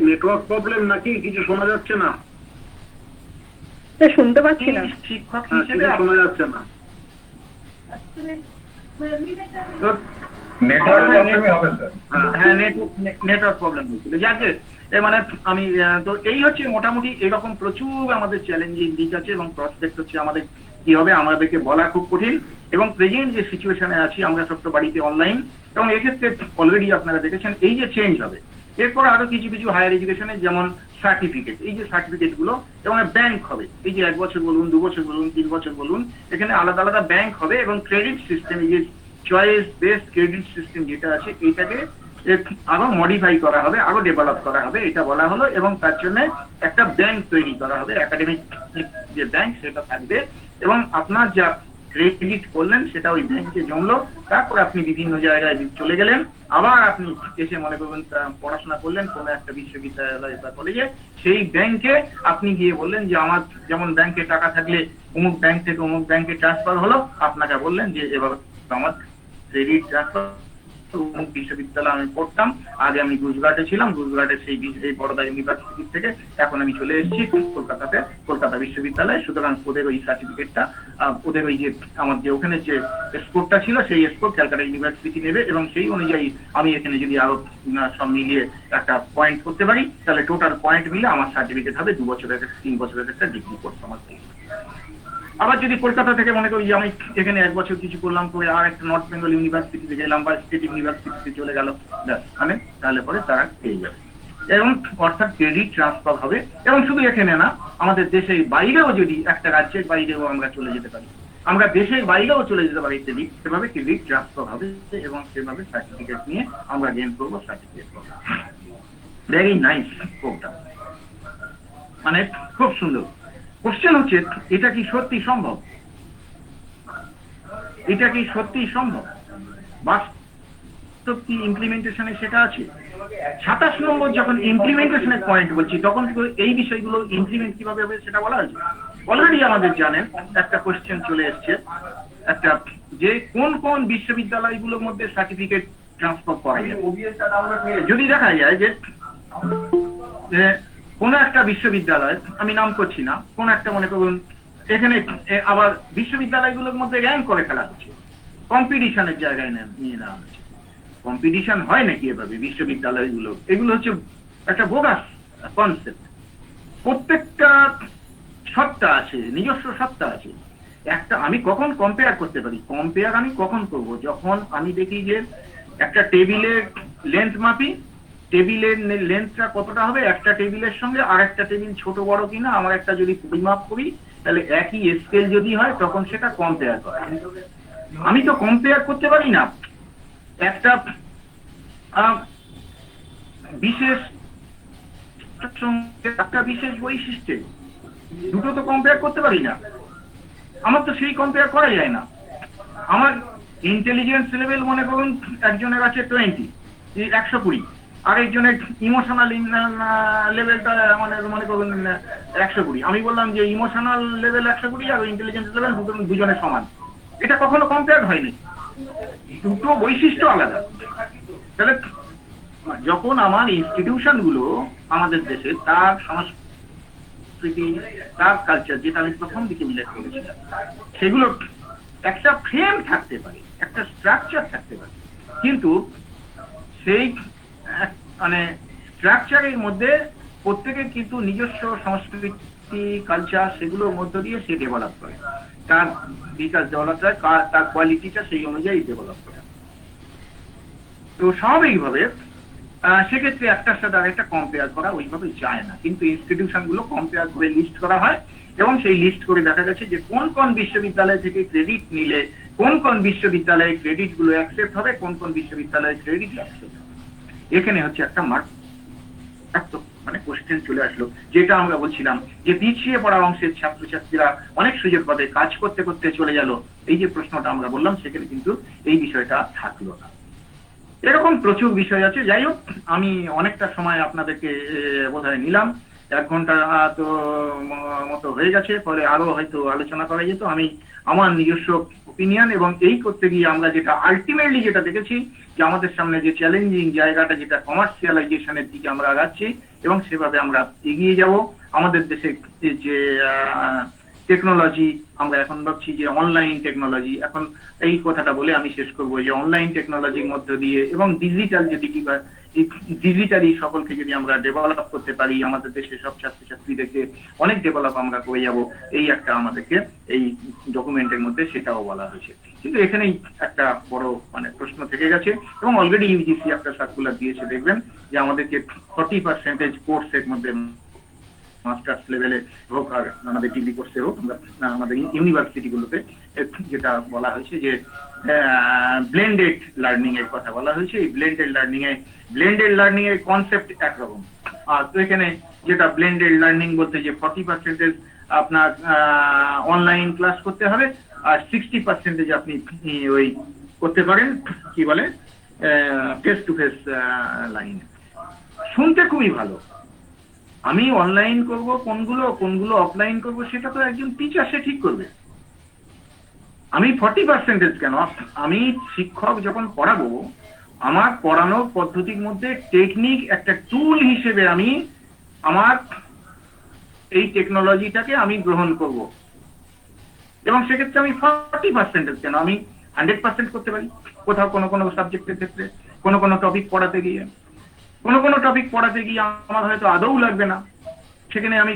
নেটওয়ার্ক প্রবলেম নাকি কিছু শোনা যাচ্ছে না? শুনতে পাচ্ছি না। শিক্ষক হিসেবে শোনা যাচ্ছে না। নেটওয়ার্ক প্রবলেম হয়েছিল, যাকে মানে আমি তো এই হচ্ছে মোটামুটি এরকম প্রচুর আমাদের চ্যালেঞ্জিং দিক আছে এবং প্রসপেক্ট হচ্ছে আমাদের কি হবে আমাদেরকে বলা খুব কঠিন। এবং প্রেজেন্ট যে সিচুয়েশনে আছি আমরা সব তো বাড়িতে অনলাইন, এবং এক্ষেত্রে অলরেডি আপনারা দেখেছেন এই যে চেঞ্জ হবে, এরপর আরো কিছু কিছু হায়ার এডুকেশনে যেমন সার্টিফিকেট, এই যে সার্টিফিকেট গুলো এবং ব্যাংক হবে, এই যে 1 বছর বলুন, 2 বছর বলুন, 3 বছর বলুন, এখানে আলাদা আলাদা ব্যাংক হবে এবং ক্রেডিট সিস্টেম, এই যে চয়েস বেসড ক্রেডিট সিস্টেম যেটা আছে এটাকে আরো মডিফাই করা হবে, আরো ডেভেলপ করা হবে, এটা বলা হলো। এবং তার জন্য একটা ব্যাংক তৈরি করা হবে, একাডেমিক যে ব্যাংক সেটা থাকবে, এবং আপনার যা ক্রেডিট করলেন সেটা ওই ব্যাংকে জমলো, তারপর আপনি বিভিন্ন জায়গায় চলে গেলেন, আবার আপনি এসে মনে করবেন পড়াশোনা করলেন কোনো একটা বিশ্ববিদ্যালয় বা কলেজে, সেই ব্যাংকে আপনি গিয়ে বললেন যে আমার যেমন ব্যাংকে টাকা থাকলে অমুক ব্যাংক থেকে অমুক ব্যাংকে ট্রান্সফার হলো, আপনাকে বললেন যে এবার আমার ক্রেডিট ট্রান্সফার অমুক বিশ্ববিদ্যালয়ে আমি পড়তাম, আগে আমি গুজরাটে ছিলাম, গুজরাটের সেই বড়োদা ইউনিভার্সিটি থেকে এখন আমি চলে এসেছি কলকাতাতে, কলকাতা বিশ্ববিদ্যালয়ে। সুতরাং ওদের ওই সার্টিফিকেটটা, ওদের ওই যে আমার যে ওখানে যে স্কোরটা ছিল সেই স্কোর ক্যালকাটা ইউনিভার্সিটি নেবে, এবং সেই অনুযায়ী আমি এখানে যদি আরো সব মিলিয়ে একটা পয়েন্ট করতে পারি, তাহলে টোটাল পয়েন্ট মিলে আমার সার্টিফিকেট হবে 2 বছরের 3 বছরের একটা ডিগ্রি কোর্স আমার থেকে। আবার যদি কলকাতা থেকে মনে করি যে আমি এখানে 1 বছর কিছু করলাম, করে আর একটা নর্থ বেঙ্গল ইউনিভার্সিটিতে গেলাম বা স্টেট ইউনিভার্সিটিতে চলে গেল, মানে তাহলে পরে তারা পেয়ে যাবে। এবং অর্থাৎ ক্রেডিট ট্রান্সফার হবে। এবং শুধু এখানে না, আমাদের দেশের বাইরেও যদি একটা রাজ্যের বাইরেও আমরা চলে যেতে পারি, আমরা দেশের বাইরেও চলে যেতে পারি, সেভাবে ক্রেডিট ট্রান্সফার হবে এবং সেভাবে সার্টিফিকেট নিয়ে আমরা গেইন করবো, সার্টিফিকেট পাবো। ভেরি নাইস প্রোগ্রাম, মানে খুব সুন্দর। কোশ্চেন হচ্ছে এটা কি সত্যি সম্ভব? এটা কি সত্যি সম্ভব? বাস্তব কি ইমপ্লিমেন্টেশনে সেটা আছে? 27 নম্বর যখন ইমপ্লিমেন্টেশনের পয়েন্ট বলছি, তখন এই বিষয়গুলো ইমপ্লিমেন্ট কিভাবে হবে সেটা বলা হয়েছে। অলরেডি আমাদের জানেন একটা কোশ্চেন চলে এসছে, একটা যে কোন কোন বিশ্ববিদ্যালয়গুলোর মধ্যে সার্টিফিকেট ট্রান্সফার করা যায়। যদি দেখা যায় যে কোন একটা বিশ্ববিদ্যালয়, আমি নাম করছি না, কোন একটা মনে করুন এখানে আবার বিশ্ববিদ্যালয়গুলোর মধ্যে র্যাঙ্ক করে ফেলা হচ্ছে, কম্পিটিশনের জায়গায় নিয়ে নেওয়া হচ্ছে। কম্পিটিশন হয় নাকি এভাবে বিশ্ববিদ্যালয়গুলো? এগুলো হচ্ছে একটা বোগাস কনসেপ্ট। প্রত্যেকটা সত্তা আছে, নিজস্ব সত্তা আছে। একটা আমি কখন কম্পেয়ার করতে পারি? কম্পেয়ার আমি কখন করব? যখন আমি দেখি যে একটা টেবিলের লেন্থ মাপি, টেবিলের লেন্থটা কতটা হবে একটা টেবিলের সঙ্গে, আর একটা টেবিল ছোট বড় কিনা আমার একটা যদি পরিমাপ করি, তাহলে একই স্কেল যদি হয় তখন সেটা কম্পেয়ার করা। আমি তো কম্পেয়ার করতে পারি না একটা বিশেষ সঙ্গে একটা বিশেষ বৈশিষ্ট্যে দুটো তো কম্পেয়ার করতে পারি না। আমার তো সেই কম্পেয়ার করা যায় না। আমার ইন্টেলিজেন্স লেভেল মনে করুন একজনের আছে 20, 120, আর একজনের ইমোশনাল লেভেলটা মনে করুন 120। আমি বললাম যে ইমোশনাল লেভেল 120 আর ইন্টেলিজেন্স লেভেল দুজনের সমান। এটা কখনো কম্পেয়ার হয়নি, দুটো বৈশিষ্ট্য আলাদা। তাহলে যখন আমার ইনস্টিটিউশন গুলো আমাদের দেশে তার সংস্কৃতি, তার কালচার, যেটা আমি প্রথম দিকে উল্লেখ করেছিলাম, সেগুলো একটা ফ্রেম থাকতে পারে, একটা স্ট্রাকচার থাকতে পারে, কিন্তু সেই মানে স্ট্রাকচারের মধ্যে প্রত্যেকের কিন্তু নিজস্ব সংস্কৃতি, কালচার, সেগুলোর মধ্য দিয়ে সে ডেভেলপ করে, তার বিকাশ ডেভেলপ হয়, তার কোয়ালিটিটা সেই অনুযায়ী ডেভেলপ করে। তো স্বাভাবিকভাবে সেক্ষেত্রে একটার সাথে আরেকটা কম্পেয়ার করা ওইভাবে যায় না, কিন্তু ইনস্টিটিউশন গুলো কম্পেয়ার করে লিস্ট করা হয় এবং সেই লিস্ট করে দেখা গেছে যে কোন কোন বিশ্ববিদ্যালয় থেকে ক্রেডিট নিলে কোন কোন বিশ্ববিদ্যালয়ে ক্রেডিট গুলো অ্যাকসেপ্ট হবে, কোন কোন বিশ্ববিদ্যালয়ে ক্রেডিট অ্যাকসেপ্ট হবে। এখানে হচ্ছে একটা মানে কোশ্চেন চলে আসলো, যেটা আমরা বলছিলাম যে পিছিয়ে পড়া অংশের ছাত্রছাত্রীরা অনেক সুযোগ পাবে, কাজ করতে করতে চলে গেল, এই যে প্রশ্নটা আমরা বললাম, সেখানে কিন্তু এই বিষয়টা থাকলো না। এরকম প্রচুর বিষয় আছে। যাই হোক, আমি অনেকটা সময় আপনাদেরকে বোধহয় নিলাম, 1 ঘন্টা তো মতো হয়ে গেছে, পরে আরো হয়তো আলোচনা করা যেত। আমি আমার নিজস্ব ওপিনিয়ন এবং এই করতে গিয়ে আমরা যেটা আলটিমেটলি যেটা দেখেছি যে আমাদের সামনে যে চ্যালেঞ্জিং জায়গাটা, যেটা কমার্শিয়ালাইজেশনের দিকে আমরা আগাচ্ছি এবং সেভাবে আমরা এগিয়ে যাব। আমাদের দেশে যে টেকনোলজি, আমরা এখন ভাবছি যে অনলাইন টেকনোলজি, এখন এই কথাটা বলে আমি শেষ করবো যে অনলাইন টেকনোলজির মধ্য দিয়ে এবং ডিজিটাল যদি ডিজিটালি সকলকে যদি আমরা ডেভেলপ করতে পারি, আমাদের দেশে সব ছাত্রছাত্রীদেরকে অনেক ডেভেলপ আমরা করে যাব, এই একটা আমাদেরকে এই ডকুমেন্টের মধ্যে সেটাও বলা হয়েছে। কিন্তু এখানেই একটা বড় মানে প্রশ্ন থেকে গেছে এবং অলরেডি ইউজিসি একটা সার্কুলার দিয়েছে, দেখবেন যে আমাদেরকে 40% কোর্সের মধ্যে মাস্টার্স লেভেলে হোক আর আমাদের ডিগ্রি কোর্সে হোক, আমাদের ইউনিভার্সিটিগুলোতে যেটা বলা হয়েছে যে ব্লেন্ডেড লার্নিং এর কথা বলা হয়েছে। এই ব্লেন্ডেড লার্নিং এর কনসেপ্ট একরকম। আর তো এখানে যেটা ব্লেন্ডেড লার্নিং বলতে যে 40% আপনার অনলাইন ক্লাস করতে হবে আর 60% আপনি ওই করতে পারেন কি বলে ফেস টু ফেস লাইনে। শুনতে খুবই ভালো। আমি অনলাইন করব কোনগুলো অফলাইন করব সেটা তো একজন টিচার সে ঠিক করবে। আমি 40% কেন, আমি শিক্ষক যখন পড়াবো, আমার পড়ানোর পদ্ধতির মধ্যে টেকনিক একটা টুল হিসেবে আমি আমার এই টেকনোলজিটাকে আমি গ্রহণ করব এবং সেক্ষেত্রে আমি 40% কেন, আমি 100% করতে পারি। কোথাও কোনো সাবজেক্টের ক্ষেত্রে কোনো টপিক পড়াতে গিয়ে আমার হয়তো আদৌ লাগবে না, সেখানে আমি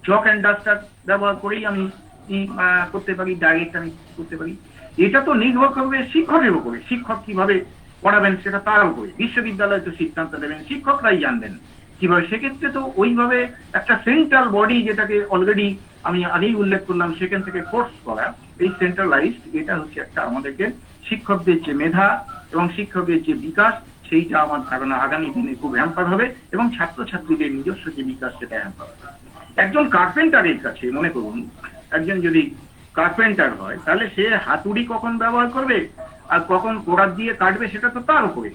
চক অ্যান্ড ডাস্টার ব্যবহার করেই আমি করতে পারি, ডাইরেক্ট আমি করতে পারি। এটা তো নির্ভর করবে শিক্ষকের উপরে, শিক্ষক কিভাবে পড়াবেন সেটা তার উপরে। বিশ্ববিদ্যালয় তো সিদ্ধান্ত দেবেন, শিক্ষকরাই জানবেন কিভাবে। সেক্ষেত্রে তো ওইভাবে একটা সেন্ট্রাল বডি, যেটাকে অলরেডি আমি আগেই উল্লেখ করলাম, সেখান থেকে কোর্স করা, এই সেন্ট্রালাইজড, এটা হচ্ছে একটা আমাদেরকে শিক্ষকদের যে মেধা এবং শিক্ষকের যে বিকাশ, সেইটা আমার ধারণা আগামী দিনে খুব হ্যাম্পার হবে এবং ছাত্রছাত্রীদের নিজস্ব যে বিকাশ সেটা হ্যাম্পার হবে। একজন কার্পেন্টারের কাছে মনে করুন, একজন যদি কার্পেন্টার হয়, তাহলে সে হাতুড়ি কখন ব্যবহার করবে আর কখন কোড়াত দিয়ে কাটবে সেটা তো তার উপরে।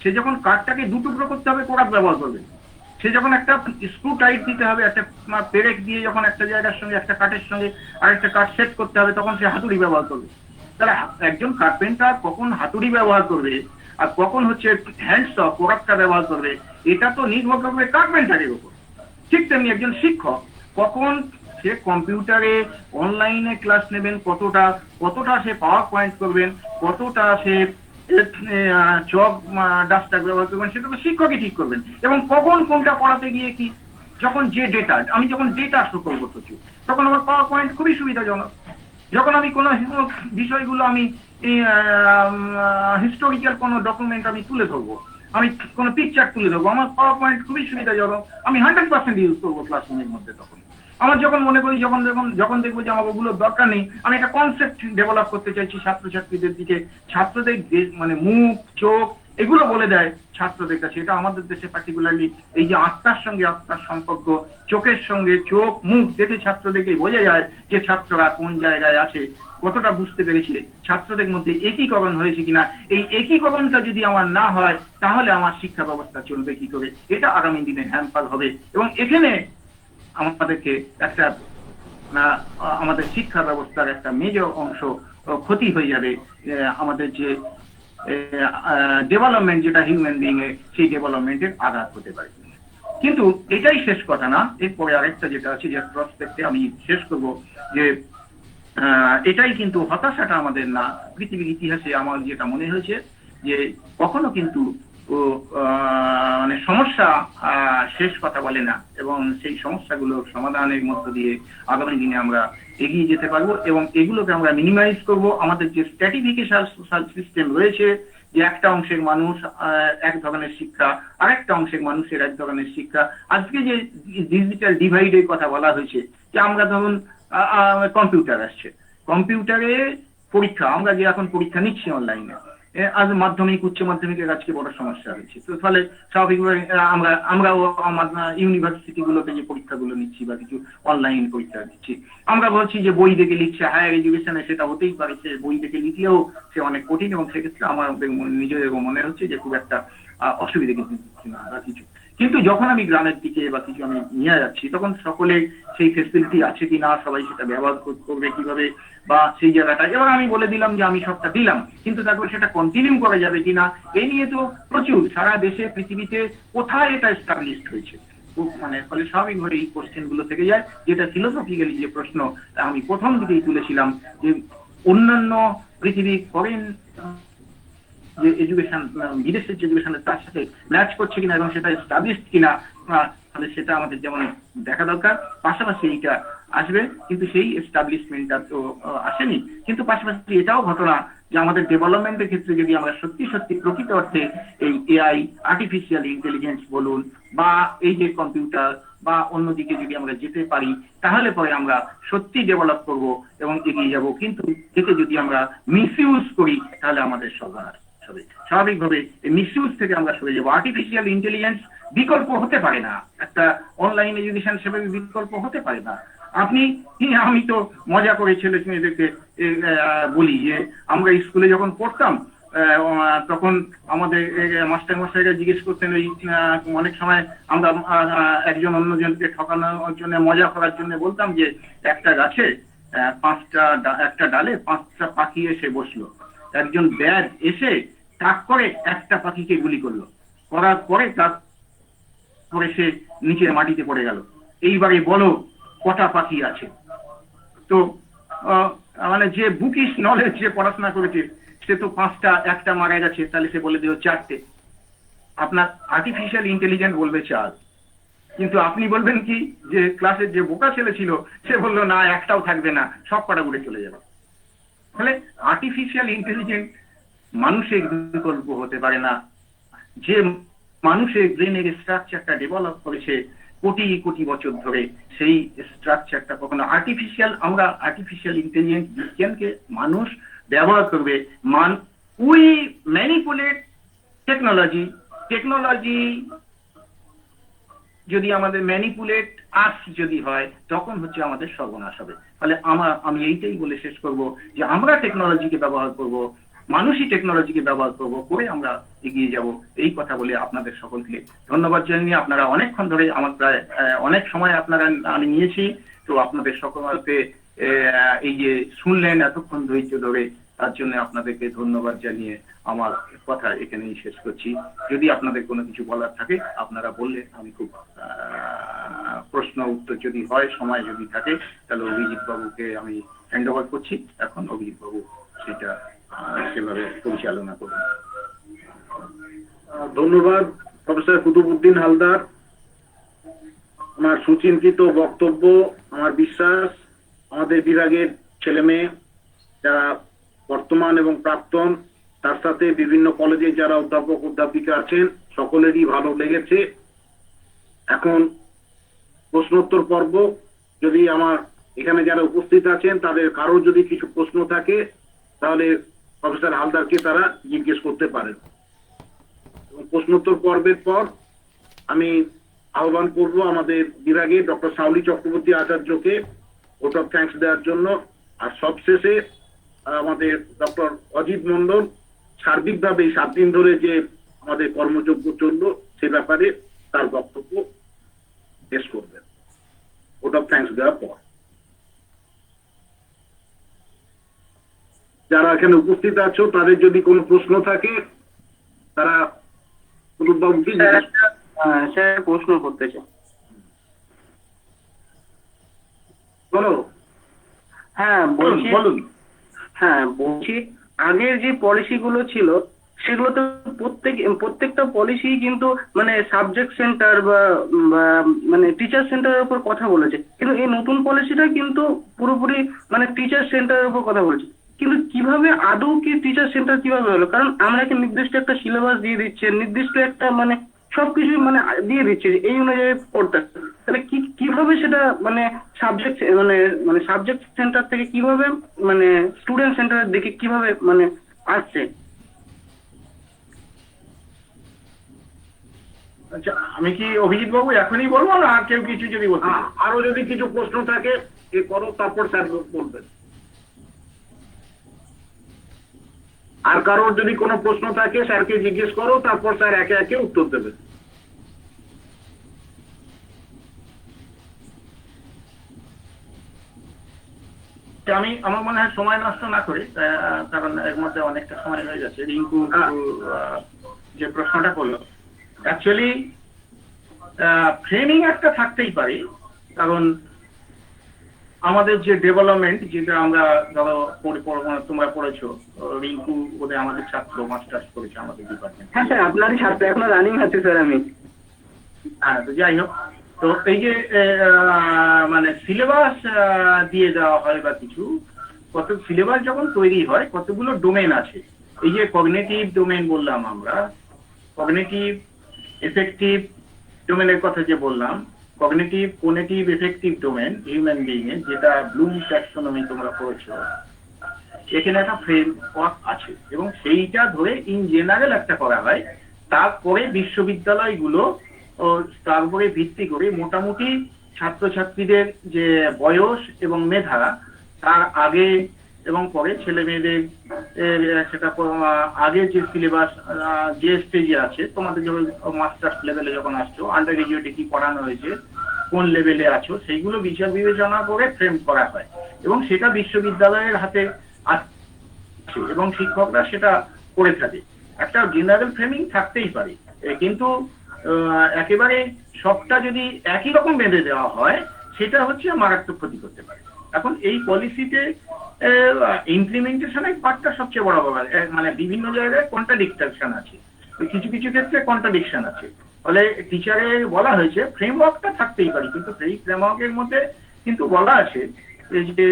সে যখন কাঠটাকে 2 টুকরো করতে হবে কোড়াত ব্যবহার করবে, সে যখন একটা স্ক্রু টাইট দিতে হবে, একটা পেরেক দিয়ে যখন একটা জায়গার সঙ্গে একটা কাঠের সঙ্গে আরেকটা কাঠ সেট করতে হবে, তখন সে হাতুড়ি ব্যবহার করবে। তাহলে একজন কার্পেন্টার কখন হাতুড়ি ব্যবহার করবে আর কখন হচ্ছে হ্যান্ডস অফ কোড়াতটা ব্যবহার করবে, এটা তো নির্ভর করবে কার্পেন্টারের উপর। ঠিক তেমনি একজন শিক্ষক কখন সে কম্পিউটারে অনলাইনে ক্লাস নেবেন, কতটা সে পাওয়ার পয়েন্ট করবেন, কতটা সে চক ডাস্টার ব্যবহার করবেন, সেটা তো শিক্ষকই ঠিক করবেন। এবং কখন কোনটা পড়াতে গিয়ে কি, যখন ডেটা শো করবো প্রচুর, তখন আমার পাওয়ার পয়েন্ট খুবই সুবিধাজনক। যখন আমি কোনো বিষয়গুলো আমি হিস্টোরিক্যাল কোনো ডকুমেন্ট আমি তুলে ধরবো, আমি কোনো পিকচার তুলে ধরবো, আমার পাওয়ার পয়েন্ট খুবই সুবিধাজনক, আমি 100% ইউজ করবো ক্লাসরুমের মধ্যে। তখন আমার যখন মনে করি, যখন দেখবো যে আমার ওগুলোর দরকার নেই, আমি একটা কনসেপ্ট ডেভেলপ করতে চাইছি ছাত্রছাত্রীদের দিকে, ছাত্রদের মানে মুখ, চোখ এগুলো বলে দেয় ছাত্রদের কাছে। এটা আমাদের দেশে পার্টিকুলারলি এই যে আত্মার সঙ্গে আত্মার সম্পর্ক, চোখের সঙ্গে চোখ মুখ দেখে ছাত্রদেরকে বোঝা যায় যে ছাত্ররা কোন জায়গায় আছে, কতটা বুঝতে পেরেছে, ছাত্রদের মধ্যে একীকরণ হয়েছে কিনা। এই একীকরণটা যদি আমার না হয় তাহলে আমার শিক্ষা ব্যবস্থা চলবে কি করে, এটা আগামী দিনে হ্যাম্পার হবে। এবং এখানে আমাদেরকে একটা আমাদের শিক্ষা ব্যবস্থার একটা মেজর অংশ ক্ষতি হয়ে যাবে। আমাদের যে ডেভেলপমেন্ট যেটা হিউম্যান বিং এর, সেই ডেভেলপমেন্টের আঘাত হতে পারে। কিন্তু এটাই শেষ কথা না, এরপরে আরেকটা যেটা আছে যে প্রসপেক্টে আমি শেষ করব যে এটাই কিন্তু হতাশাটা আমাদের না। পৃথিবীর ইতিহাসে আমার যেটা মনে হয়েছে যে কখনো কিন্তু মানে সমস্যা শেষ কথা বলে না, এবং সেই সমস্যাগুলো সমাধানের মধ্য দিয়ে আগামী দিনে আমরা এগিয়ে যেতে পারবো এবং এগুলোকে আমরা মিনিমাইজ করব। আমাদের যে স্ট্র্যাটিফিকেশন সোশ্যাল সিস্টেম রয়েছে, যে একটা অংশের মানুষ এক ধরনের শিক্ষা, আরেকটা অংশের মানুষের এক ধরনের শিক্ষা। আজকে যে ডিজিটাল ডিভাইডের কথা বলা হয়েছে, যে আমরা ধরুন কম্পিউটার আসছে, কম্পিউটারে পরীক্ষা, আমরা যে এখন পরীক্ষা নিচ্ছি অনলাইনে, আজ মাধ্যমিক উচ্চ মাধ্যমিকের আজকে বড় সমস্যা হয়েছে। তো ফলে স্বাভাবিকভাবে আমরাও ইউনিভার্সিটি গুলোতে যে পরীক্ষাগুলো নিচ্ছি বা কিছু অনলাইন পরীক্ষা দিচ্ছি, আমরা বলছি যে বই দেখে লিখছে, হায়ার এডুকেশনে সেটা হতেই পারে, সে বই দেখে লিখলেও সে অনেক কঠিন, এবং সেক্ষেত্রে আমাদের নিজেদেরও মনে হচ্ছে যে খুব একটা অসুবিধা কিন্তু না বা কিছু। কিন্তু যখন আমি গ্রামের দিকে বা কিছু আমি নিয়ে যাচ্ছি, তখন সকলে সেই ফেসিলিটি আছে কিনা, সবাই সেটা ব্যবহার করবে কিভাবে, বা সেই জায়গাটা এবার আমি বলে দিলাম যে আমি সবটা দিলাম, কিন্তু তারপর সেটা কন্টিনিউ করা যাবে কিনা, এই নিয়ে তো প্রচুর সারা দেশে পৃথিবীতে কোথায় এটা এস্টাবলিশড হয়েছে। মানে ফলে স্বাভাবিকভাবে এই কোশ্চেন গুলো থেকে যায়, যেটা ফিলোসফিক্যালি যে প্রশ্ন আমি প্রথম দিকেই তুলেছিলাম, যে অন্যান্য পৃথিবীর ফরেন যে এডুকেশন, বিদেশের যে এডুকেশনের তার সাথে ম্যাচ করছে কিনা এবং সেটা এস্টাবলিশড কিনা, তাহলে সেটা আমাদের যেমন দেখা দরকার। পাশাপাশি এইটা আসবে, কিন্তু সেই এস্টাবলিশমেন্টটা তো আসেনি। কিন্তু পাশাপাশি এটাও ঘটনা যে আমাদের ডেভেলপমেন্টের ক্ষেত্রে যদি আমরা সত্যি সত্যি প্রকৃত অর্থে এই এআই, আর্টিফিশিয়াল ইন্টেলিজেন্স বলুন, বা এই যে কম্পিউটার বা অন্যদিকে যদি আমরা যেতে পারি, তাহলে পরে আমরা সত্যি ডেভেলপ করব এবং এগিয়ে যাব। কিন্তু এতে যদি আমরা মিসইউজ করি তাহলে আমাদের সর্বনাশ হবে। স্বাভাবিকভাবে এই মিসইউজ থেকে আমরা সরে যাবো। আর্টিফিশিয়াল ইন্টেলিজেন্স বিকল্প হতে পারে না, একটা অনলাইন এডুকেশন সেভাবে বিকল্প হতে পারে না। আমি তো মজা করে ছেলে মেয়েদেরকে বলি যে আমরা স্কুলে যখন পড়তাম তখন আমাদের মাস্টারমশাইরা জিজ্ঞেস করতেন, ওই অনেক সময় আমরা একজন অন্যজনকে ঠকানোর জন্য, মজা করার জন্য বলতাম যে একটা গাছে একটা ডালে 5টা পাখি এসে বসলো, একজন ব্যাগ এসে টাক করে একটা পাখিকে গুলি করলো, করার পরে তারপরে সে নিচে মাটিতে পড়ে গেল। এইবারে বলো কটা পাখি আছে? তো মানে যে বুকিশ নলেজ, যে পড়াশোনা করেছে, সে তো 5টা, একটা মারা গেছে, তাহলে সে বলে দিল 4টে। আপনার আর্টিফিশিয়াল ইন্টেলিজেন্স বলবে 4, কিন্তু আপনি বলবেন কি যে ক্লাসের যে বোকা ছেলে ছিল সে বললো না, একটাও থাকবে না, সব কটা উড়ে চলে যাবে। ফলে আর্টিফিশিয়াল ইন্টেলিজেন্স মানুষের বিকল্প হতে পারে না। যে মানুষের ব্রেনের স্ট্রাকচারটা ডেভেলপ করেছে কোটি কোটি বছর ধরে, সেই স্ট্রাকচারটা কখনো আমরা আর্টিফিশিয়াল ইন্টেলিজেন্স বিজ্ঞানকে মানুষ ব্যবহার করবে। উই ম্যানিপুলেট টেকনোলজি যদি আমাদের ম্যানিপুলেট যদি হয়, তখন হচ্ছে আমাদের সর্বনাশ হবে। ফলে আমি এইটাই বলে শেষ করব যে আমরা টেকনোলজিকে ব্যবহার করব, মানুষই টেকনোলজিকে ব্যবহার করব, করে আমরা এগিয়ে যাব। এই কথা বলে আপনাদের সকলকে ধন্যবাদ জানিয়ে, আপনারা অনেকক্ষণ ধরে আমার প্রায় অনেক সময় আমি নিয়েছি, তো আপনাদের সকলকে এই যে শুনলেন এতক্ষণ ধৈর্য ধরে, তার জন্য আপনাদেরকে ধন্যবাদ জানিয়ে আমার কথা এখানেই শেষ করছি। যদি আপনাদের কোনো কিছু বলার থাকে আপনারা বললে আমি খুব প্রশ্ন উত্তর যদি হয়, সময় যদি থাকে, তাহলে অভিজিৎ বাবুকে আমি হ্যান্ড ওভার করছি। এখন অভিজিৎ বাবু সেটা সেভাবে পরিচালনা করুন। ধন্যবাদ প্রফেসর কুতুবউদ্দিন হালদার। আমার সুচিন্তিত বক্তব্য, আমার বিশ্বাস আমাদের বিভাগের ছেলে মেয়ে যারা বর্তমান এবং প্রাক্তন, তার সাথে বিভিন্ন কলেজে যারা অধ্যাপক অধ্যাপিকা আছেন, সকলেরই ভালো লেগেছে। এখন প্রশ্নোত্তর পর্ব, যদি আমার এখানে যারা উপস্থিত আছেন তাদের কারো যদি কিছু প্রশ্ন থাকে তাহলে প্রফেসর হালদারকে তারা জিজ্ঞেস করতে পারেন। প্রশ্নোত্তর পর্বের পর আমি আহ্বান করব আমাদের বিভাগে ডক্টর সাউলি চক্রবর্তী আচার্যকে ভোট অফ থ্যাঙ্কস দেওয়ার জন্য। আর সবশেষে আমাদের ডক্টর অজিত মন্ডল সার্বিকভাবে 7 দিন ধরে যে আমাদের কর্মযজ্ঞ চললো সে ব্যাপারে তার বক্তব্য পেশ করবেন ভোট অফ থ্যাঙ্কস দেওয়ার পর। যারা এখানে উপস্থিত আছো তাদের যদি কোনো প্রশ্ন থাকে তারা বাবুকে স্যার প্রশ্ন করতে চাই। বলো। হ্যাঁ বলছি, বলুন। হ্যাঁ বলছি, আগের যে পলিসি গুলো ছিল সেগুলো তো প্রত্যেকটা পলিসি কিন্তু মানে সাবজেক্ট সেন্টার বা মানে টিচার সেন্টারের উপর কথা বলেছে, কিন্তু এই নতুন পলিসিটা কিন্তু পুরোপুরি মানে টিচার সেন্টারের উপর কথা বলেছে। কিন্তু কিভাবে আদৌ কি টিচার সেন্টার কিভাবে হলো? কারণ আমরা কি নির্দিষ্ট একটা সিলেবাস দিয়ে দিচ্ছে, নির্দিষ্ট একটা মানে সবকিছু মানে দিয়ে দিচ্ছে এই অনুযায়ী পড়তে, তাহলে কিভাবে সেটা মানে সাবজেক্ট মানে সাবজেক্ট সেন্টার থেকে কিভাবে মানে স্টুডেন্ট সেন্টারের দিকে কিভাবে মানে আসছে? আচ্ছা, আমি কি অভিজিৎ বাবু এখনই বলবো না আর কেউ কিছু যদি বলতে চায়? আরো যদি কিছু প্রশ্ন থাকে এ করো, তারপর স্যার বলবেন। আর কারোর যদি কোনো প্রশ্ন থাকে স্যারকে জিজ্ঞেস করো, তারপর স্যার একে একে উত্তর দেবে। আমি আমার মনে হয় সময় নষ্ট না করে, কারণ এর মধ্যে অনেকটা সময় হয়ে যাচ্ছে, রিঙ্কু যে প্রশ্নটা করলো, অ্যাকচুয়ালি ফ্রেমিং একটা থাকতেই পারে। কারণ আমাদের যে ডেভেলপমেন্ট, যেটা আমরা ধরো তোমরা পড়েছো, রিঙ্কু বোধহয় আমাদের ছাত্র, মাস্টার্স করেছে আমাদের ডিপার্টমেন্ট। হ্যাঁ স্যার, আপনারই ছাত্র, এখনো রানিং আছে স্যার আমি। হ্যাঁ, তো যাই হোক, তো এই যে মানে সিলেবাস দিয়ে দেওয়া হয় বা কিছু, কত সিলেবাস যখন তৈরি হয় কতগুলো ডোমেন আছে। এই যে কগনিটিভ ডোমেন বললাম আমরা, কগনিটিভ এফেক্টিভ ডোমেনের কথা যে বললাম, cognitive conative affective domain human being এর, যেটা ব্লুম ট্যাক্সোনমি তোমরা পড়েছো, এখানে একটা ফ্রেমওয়ার্ক আছে এবং সেইটা ধরে ইন জেনারেল একটা করা হয়। তারপরে বিশ্ববিদ্যালয়গুলো তার উপরে ভিত্তি করে মোটামুটি ছাত্রছাত্রীদের যে বয়স এবং মেধা, তার আগে এবং পরে ছেলে মেয়েদের সেটা আগে যে সিলেবাস যে স্টেজে আছে, তোমাদের যখন মাস্টার্স লেভেলে যখন আসছো, আন্ডার গ্রাজুয়েটে কি পড়ানো হয়েছে, কোন লেভেলে আছো, সেইগুলো বিচার বিবেচনা করে ফ্রেম করা হয় এবং সেটা বিশ্ববিদ্যালয়ের হাতে আছে এবং শিক্ষকরা সেটা করে থাকে। একটা জেনারেল ফ্রেমিং থাকতেই পারে, কিন্তু একেবারে সবটা যদি একই রকম বেঁধে দেওয়া হয় সেটা হচ্ছে মারাত্মক ক্ষতি করতে পারে। এখন এই পলিসিতে ইমপ্লিমেন্টেশনের পার্টটা সবচেয়ে বড় ব্যাপার, মানে বিভিন্ন জায়গায় কন্ট্রাডিকশন আছে, কিছু কিছু ক্ষেত্রে কন্ট্রাডিকশন আছে। ফলে টিচারে বলা হয়েছে ফ্রেমওয়ার্কটা থাকতেই পারে, কিন্তু সেই ফ্রেমওয়ার্কের মধ্যে কিন্তু বলা আছে যে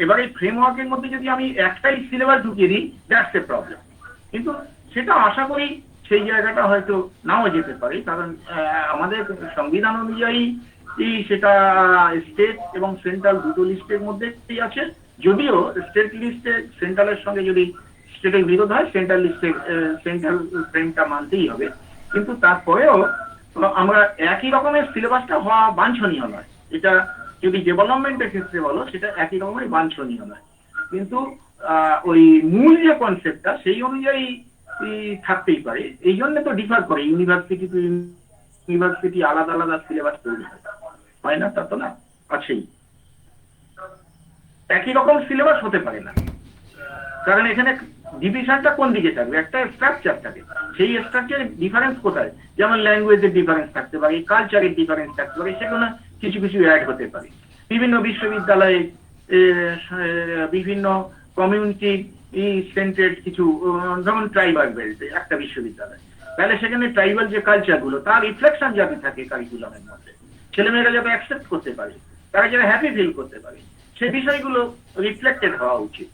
এবার এই ফ্রেমওয়ার্কের মধ্যে যদি আমি একটাই সিলেবাস ঢুকিয়ে দিই, দ্যাটস এ প্রবলেম। কিন্তু সেটা আশা করি সেই জায়গাটা হয়তো নাও যেতে পারে, কারণ আমাদের সংবিধান অনুযায়ী সেটা স্টেট এবং সেন্ট্রাল দুটো লিস্টের মধ্যেই আছে। যদিও স্টেট লিস্টে সেন্ট্রালের সঙ্গে যদি স্টেটের বিরোধ হয়, সেন্ট্রাল লিস্টে সেন্ট্রাল ফ্রেমটা মানতেই হবে, কিন্তু তারপরেও আমরা একই রকমের সিলেবাসটা হওয়া বাঞ্ছনীয় নয়। এটা যদি ডেভেলপমেন্টের ক্ষেত্রে বলো, সেটা একই রকমের বাঞ্ছনীয় নয়, কিন্তু ওই মূল যে কনসেপ্টটা সেই অনুযায়ী থাকতেই পারে। এই জন্য তো ডিফার করে, ইউনিভার্সিটি টু ইউনিভার্সিটি আলাদা আলাদা সিলেবাস তৈরি হয় না, তা তো না, আছেই। একই রকম সিলেবাস হতে পারে না, কারণ এখানে ডিভিশনটা কোন দিকে থাকবে, একটা স্ট্রাকচার থাকে, সেই স্ট্রাকচারের ডিফারেন্স কোথায়, যেমন ল্যাঙ্গুয়েজের ডিফারেন্স থাকতে পারে, কালচারের ডিফারেন্স থাকতে পারে, সেগুলো কিছু কিছু অ্যাড হতে পারে। বিভিন্ন বিশ্ববিদ্যালয়ে বিভিন্ন কমিউনিটি সেন্টারেড কিছু, যেমন ট্রাইবাল বেল্টে একটা বিশ্ববিদ্যালয়, তাহলে সেখানে ট্রাইবাল যে কালচার গুলো তার রিফ্লেকশন যাতে থাকে কারিকুলামের মধ্যে, ছেলেমেয়েরা যাতে অ্যাকসেপ্ট করতে পারে, তারা যাতে হ্যাপি ফিল করতে পারে, সেই বিষয়গুলো রিফ্লেক্টেড হওয়া উচিত।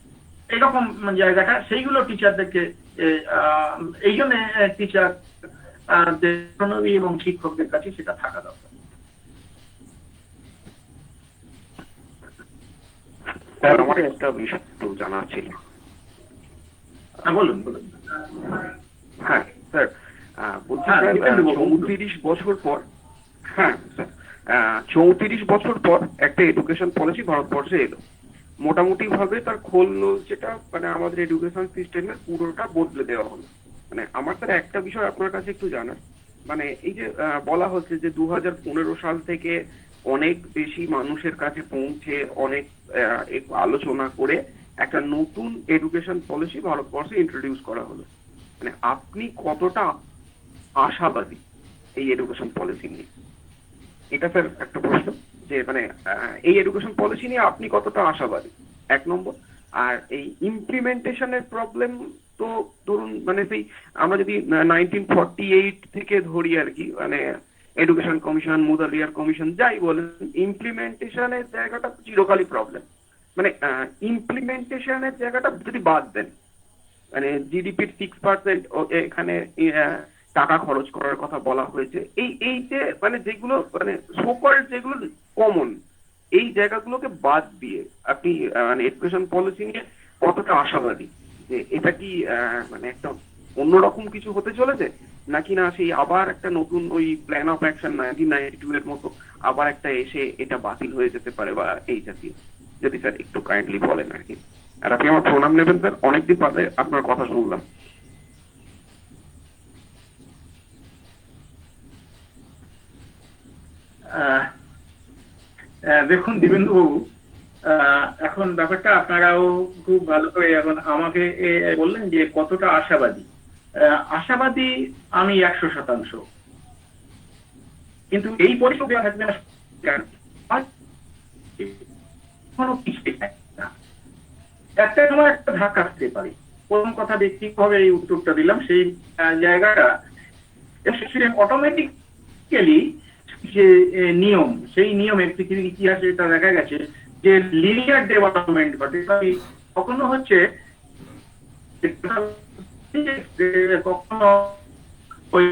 এরকম জায়গাটা সেইগুলো টিচারদেরকে, এই জন্য টিচার এবং শিক্ষকদের কাছে সেটা থাকা দরকার। আমার একটা বিষয় জানা ছিল। বলুন বলুন। হ্যাঁ স্যার, বলছি হ্যাঁ, স্যার, depend করবে। 34 বছর পর, হ্যাঁ স্যার, 34 বছর পর একটা এডুকেশন পলিসি ভারতবর্ষে এলো। মোটামুটি ভাবে তার খোল যেটা মানে আমাদের এডুকেশন সিস্টেমের পুরোটা বদলে দেওয়া হলো। মানে আমার স্যার একটা বিষয় আপনার কাছে একটু জানার, মানে এই যে বলা হচ্ছে যে 2015 সাল থেকে অনেক বেশি মানুষের কাছে পৌঁছে অনেক একটু আলোচনা করে একটা নতুন এডুকেশন পলিসি ভারতবর্ষে ইন্ট্রোডিউস করা হলো। মানে আপনি কতটা আশাবাদী এই এডুকেশন পলিসি নিয়ে? এটা স্যার একটা প্রশ্ন, যে মানে এই এডুকেশন পলিসি নিয়ে আপনি কতটা আশাবাদী, এক নম্বর। আর এই ইমপ্লিমেন্টেশনের প্রবলেম তো ধরুন মানে সেই আমরা যদি 1948 থেকে ধরি আর কি, মানে এডুকেশন কমিশন, মুদালিয়ার কমিশন যাই বলেন, ইমপ্লিমেন্টেশনের জায়গাটা চিরকালই প্রবলেম। মানে ইমপ্লিমেন্টেশনের জায়গাটা যদি বাদ দেন, মানে জিডিপির 6% এখানে টাকা খরচ করার কথা বলা হয়েছে, এই যে মানে যেগুলো মানে সোকল যেগুলো কমন, এই জায়গাগুলোকে বাদ দিয়ে আপনি মানে এডুকেশন পলিসি নিয়ে কতটা আশাবাদী যে এটা কি মানে একটা অন্যরকম কিছু হতে চলেছে, নাকি না সেই আবার একটা নতুন ওই প্ল্যান অফ অ্যাকশন 1992 এর মতো আবার একটা এসে এটা বাতিল হয়ে যেতে পারে বা এই জাতীয়? যদি স্যার একটু কাইন্ডলি বলেন আর কি। আর আপনি আমার প্রণাম নেবেন স্যার, অনেকদিন বাদে আপনার কথা শুনলাম। আহ, দেখুন দিবেন্দুবাবু, এখন ব্যাপারটা আপনারাও খুব ভালো করে এখন আমাকে বললেন যে কতটা আশাবাদী। আশাবাদী আমি 100%। কিন্তু এই পরিস্থিতি থাকবে না কেন? কোনো কিছুই থাকে না। একটা সময় একটা ধাক্কা আসতে পারে। প্রথম কথা ব্যক্তিগতভাবে এই উত্তরটা দিলাম, সেই জায়গাটা অটোমেটিক্যালি যে নিয়ম, সেই নিয়মে পৃথিবীর ইতিহাসে এটা দেখা গেছে যে লিনিয়ার ডেভেলপমেন্ট ঘটে। কখনো হচ্ছে কখনো ওই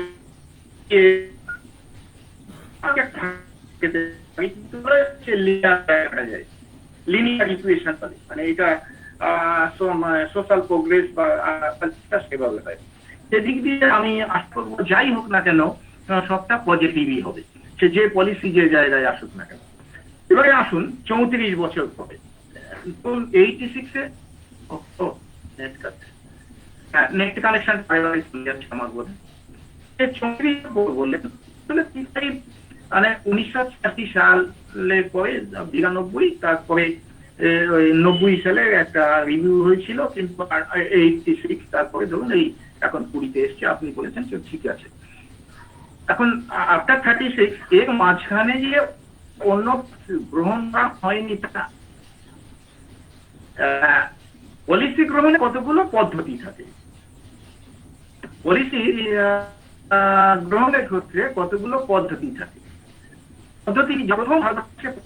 লিনিয়ার ইকুয়েশন বলে, মানে এটা সোশ্যাল প্রোগ্রেস বা সেভাবে হয়। সেদিক দিয়ে আমি আশা করবো যাই হোক না কেন সবটা পজিটিভই হবে, সে যে পলিসি যে জায়গায় আসুক না কেন। এবারে আসুন 34 বছর পরে 86-এ নেট কানেকশন আমার বোধ হয় 34 বললেন মানে 1986 সালের পরে 92, তারপরে ওই 90 সালে একটা রিভিউ হয়েছিল, কিন্তু 86 তারপরে ধরুন এই এখন 20-তে এসছে, আপনি বলেছেন ঠিক আছে। এখন আফটার 36 এর মাঝখানে যে অন্য গ্রহণ করা হয়নি তা, পলিসি গ্রহণে কতগুলো পদ্ধতি থাকে, পলিসি গ্রহণের ক্ষেত্রে কতগুলো পদ্ধতি থাকে। পদ্ধতি যখন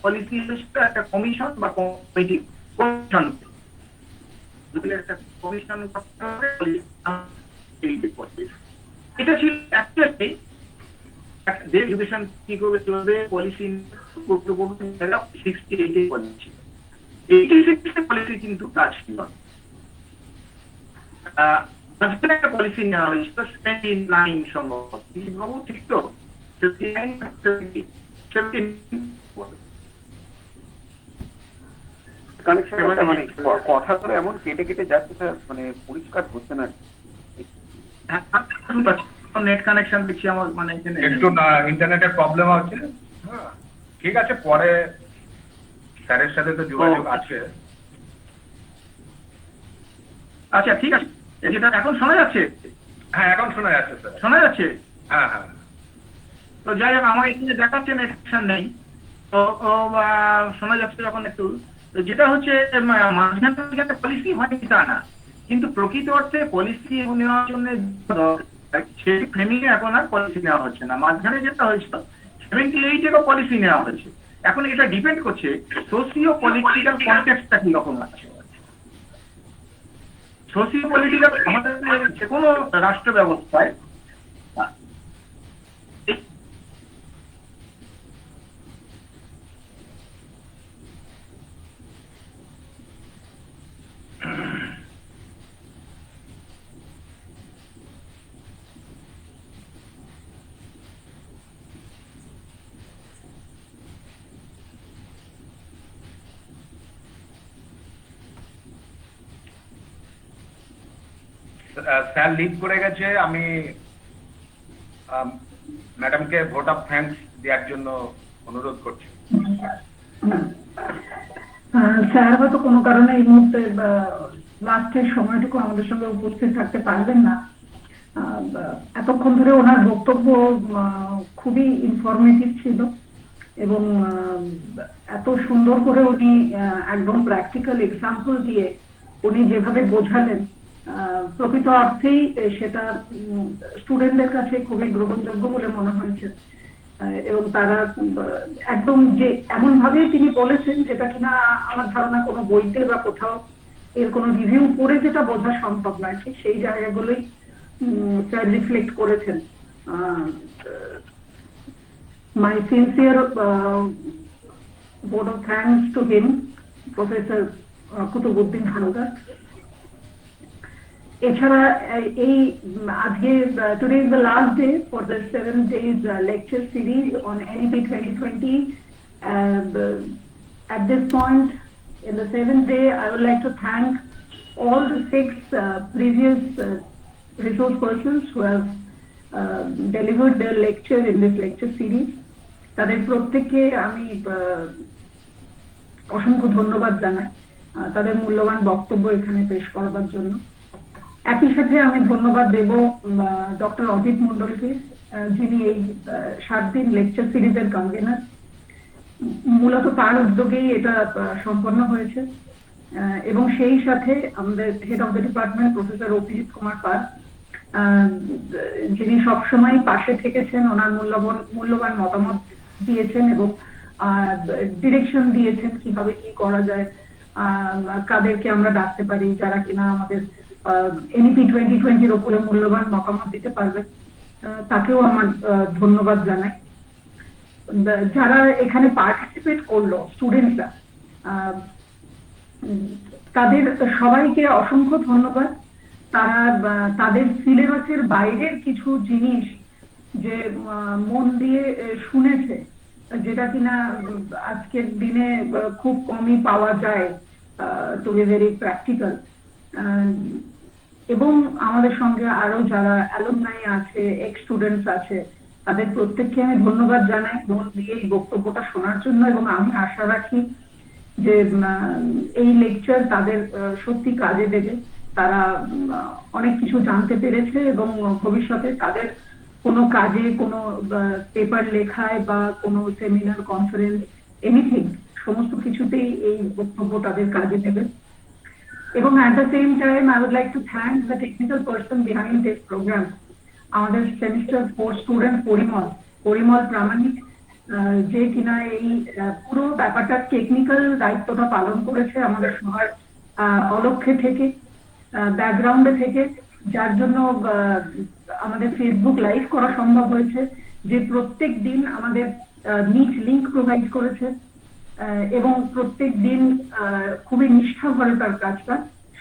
পলিসি একটা কমিশন বা কমিটি, একটা কমিশন এটা ছিল অ্যাকচুয়ালি যে এডুকেশন কি করে চলবে পলিসি গুরুত্বপূর্ণ 68 পলিসি, 86 পলিসি কিন্তু কাজ নয়। একটা পলিসি নেওয়া হয়েছিল 79 সম্ভবত, ঠিক তো? কানেকশন মানে কথাগুলো এমন কেটে কেটে যাচ্ছে স্যার, মানে পরিষ্কার হচ্ছে না। নেট কানেকশন দেখছি আমার, মানে একটু না ইন্টারনেটের প্রবলেম হচ্ছে। হ্যাঁ ঠিক আছে, পরে স্যারের সাথে তো যোগাযোগ আছে। আচ্ছা ঠিক আছে, যেটা এখন শোনা যাচ্ছে? হ্যাঁ এখন শোনা যাচ্ছে স্যার। শোনা যাচ্ছে? হ্যাঁ হ্যাঁ। তো যাই হোক, আমার এখানে দেখাচ্ছে নেট কানেকশন নেই, তো শোনা যাচ্ছে যখন একটু। যেটা হচ্ছে মাঝখানে একটা পলিসি হয়নি তা না, কিন্তু প্রকৃত অর্থে পলিসি নেওয়ার জন্য সেই ফ্রেমিং এ এখন আর পলিসি নেওয়া হচ্ছে না। মাঝখানে যেটা হয়েছিল 78-এরও পলিসি নেওয়া হয়েছে। এখন এটা ডিপেন্ড করছে সোশিও পলিটিক্যাল কনটেক্সটটা কি রকম আছে। সোশিও পলিটিক্যাল আমাদের যে কোনো রাষ্ট্র ব্যবস্থায় স্যার লিড করে গেছে, আমি ম্যাডামকে ভোট অফ থ্যাঙ্কস দেওয়ার জন্য অনুরোধ করছি। স্যার হয়তো কোনো কারণে এই মুহূর্তে লাস্টের সময়টুকু আমাদের সঙ্গে উপস্থিত থাকতে পারবেন না। এতক্ষণ ধরে ওনার বক্তব্য খুবই ইনফরমেটিভ ছিল এবং এত সুন্দর করে উনি একদম প্র্যাকটিক্যাল এক্সাম্পল দিয়ে উনি যেভাবে বোঝালেন, প্রকৃত অর্থেই সেটা স্টুডেন্টদের কাছে খুবই গ্রহণযোগ্য বলে মনে হয়েছে। এবং তারা একদম যে এমন ভাবে তিনি বলেছেন যেটা কিনা আমার ধারণা কোনো বইতে বা কোথাও এর কোনো রিভিউ পড়ে যেটা বোঝা সম্ভব নয়, ঠিক সেই জায়গাগুলোই স্যার রিফ্লেক্ট করেছেন। My sincere vote of thanks to him, Professor Qutubuddin Haldar. এছাড়া এই আজকে today is the last day for the 7 days lecture series on NEP 2020. At this point in the 7th day, I would like to thank all the 6 previous resource persons who have delivered their lecture in this lecture series. তাদের প্রত্যেককে আমি অসংখ্য ধন্যবাদ জানাই তাদের মূল্যবান বক্তব্য এখানে পেশ করবার জন্য। একই সাথে আমি ধন্যবাদ দেব ডক্টর অজিত মন্ডলকে, যিনি এই 7 দিন লেকচার সিরিজের কনভেনার। মূলত তার উদ্যোগেই এটা সম্পন্ন হয়েছে এবং সেই সাথে আমাদের head of the department professor Abhijit Kumar Pal, যিনি সবসময় পাশে থেকেছেন, ওনার মূল্যবান মতামত দিয়েছেন এবং ডিরেকশন দিয়েছেন কিভাবে কি করা যায়, কাদেরকে আমরা ডাকতে পারি যারা কিনা আমাদের NEP 2020 উপরে মূল্যবান মতামত দিতে পারবে, তাকেও আমার ধন্যবাদ জানাই। যারা এখানে পার্টিসিপেট করলো স্টুডেন্টরা, তাদের সবাইকে অসংখ্য ধন্যবাদ। তারা তাদের সিলেবাসের বাইরের কিছু জিনিস যে মন দিয়ে শুনেছে, যেটা কিনা আজকের দিনে খুব কমই পাওয়া যায়, টু বি ভেরি প্র্যাকটিক্যাল। এবং আমাদের সঙ্গে আরো যারা অ্যালুমনাই আছে, এক্স স্টুডেন্টস আছে, তাদের প্রত্যেককে আমি ধন্যবাদ জানাই মন দিয়ে এই বক্তব্যটা শোনার জন্য। এবং আমি আশা রাখি যে এই লেকচার তাদের সত্যি কাজে দেবে, তারা অনেক কিছু জানতে পেরেছে এবং ভবিষ্যতে তাদের কোনো কাজে, কোনো পেপার লেখায় বা কোনো সেমিনার, কনফারেন্স, এনিথিং, সমস্ত কিছুতেই এই বক্তব্য তাদের কাজে দেবে। এবং at the same time I would like to thank the technical person behind this program, আমাদের সেমিস্টার 4 স্টুডেন্ট পরিমল প্রামাণিক, যে কিনা এই পুরো ব্যাপারটা টেকনিক্যাল দায়িত্বটা পালন করেছে আমাদের সবার অলক্ষ্যে থেকে, ব্যাকগ্রাউন্ডে থেকে, যার জন্য আমাদের ফেসবুক লাইভ করা সম্ভব হয়েছে, যে প্রত্যেক দিন আমাদের নিট লিংক প্রোভাইড করেছে এবং প্রত্যেক দিন খুবই নিষ্ঠাভরে তার কাজটা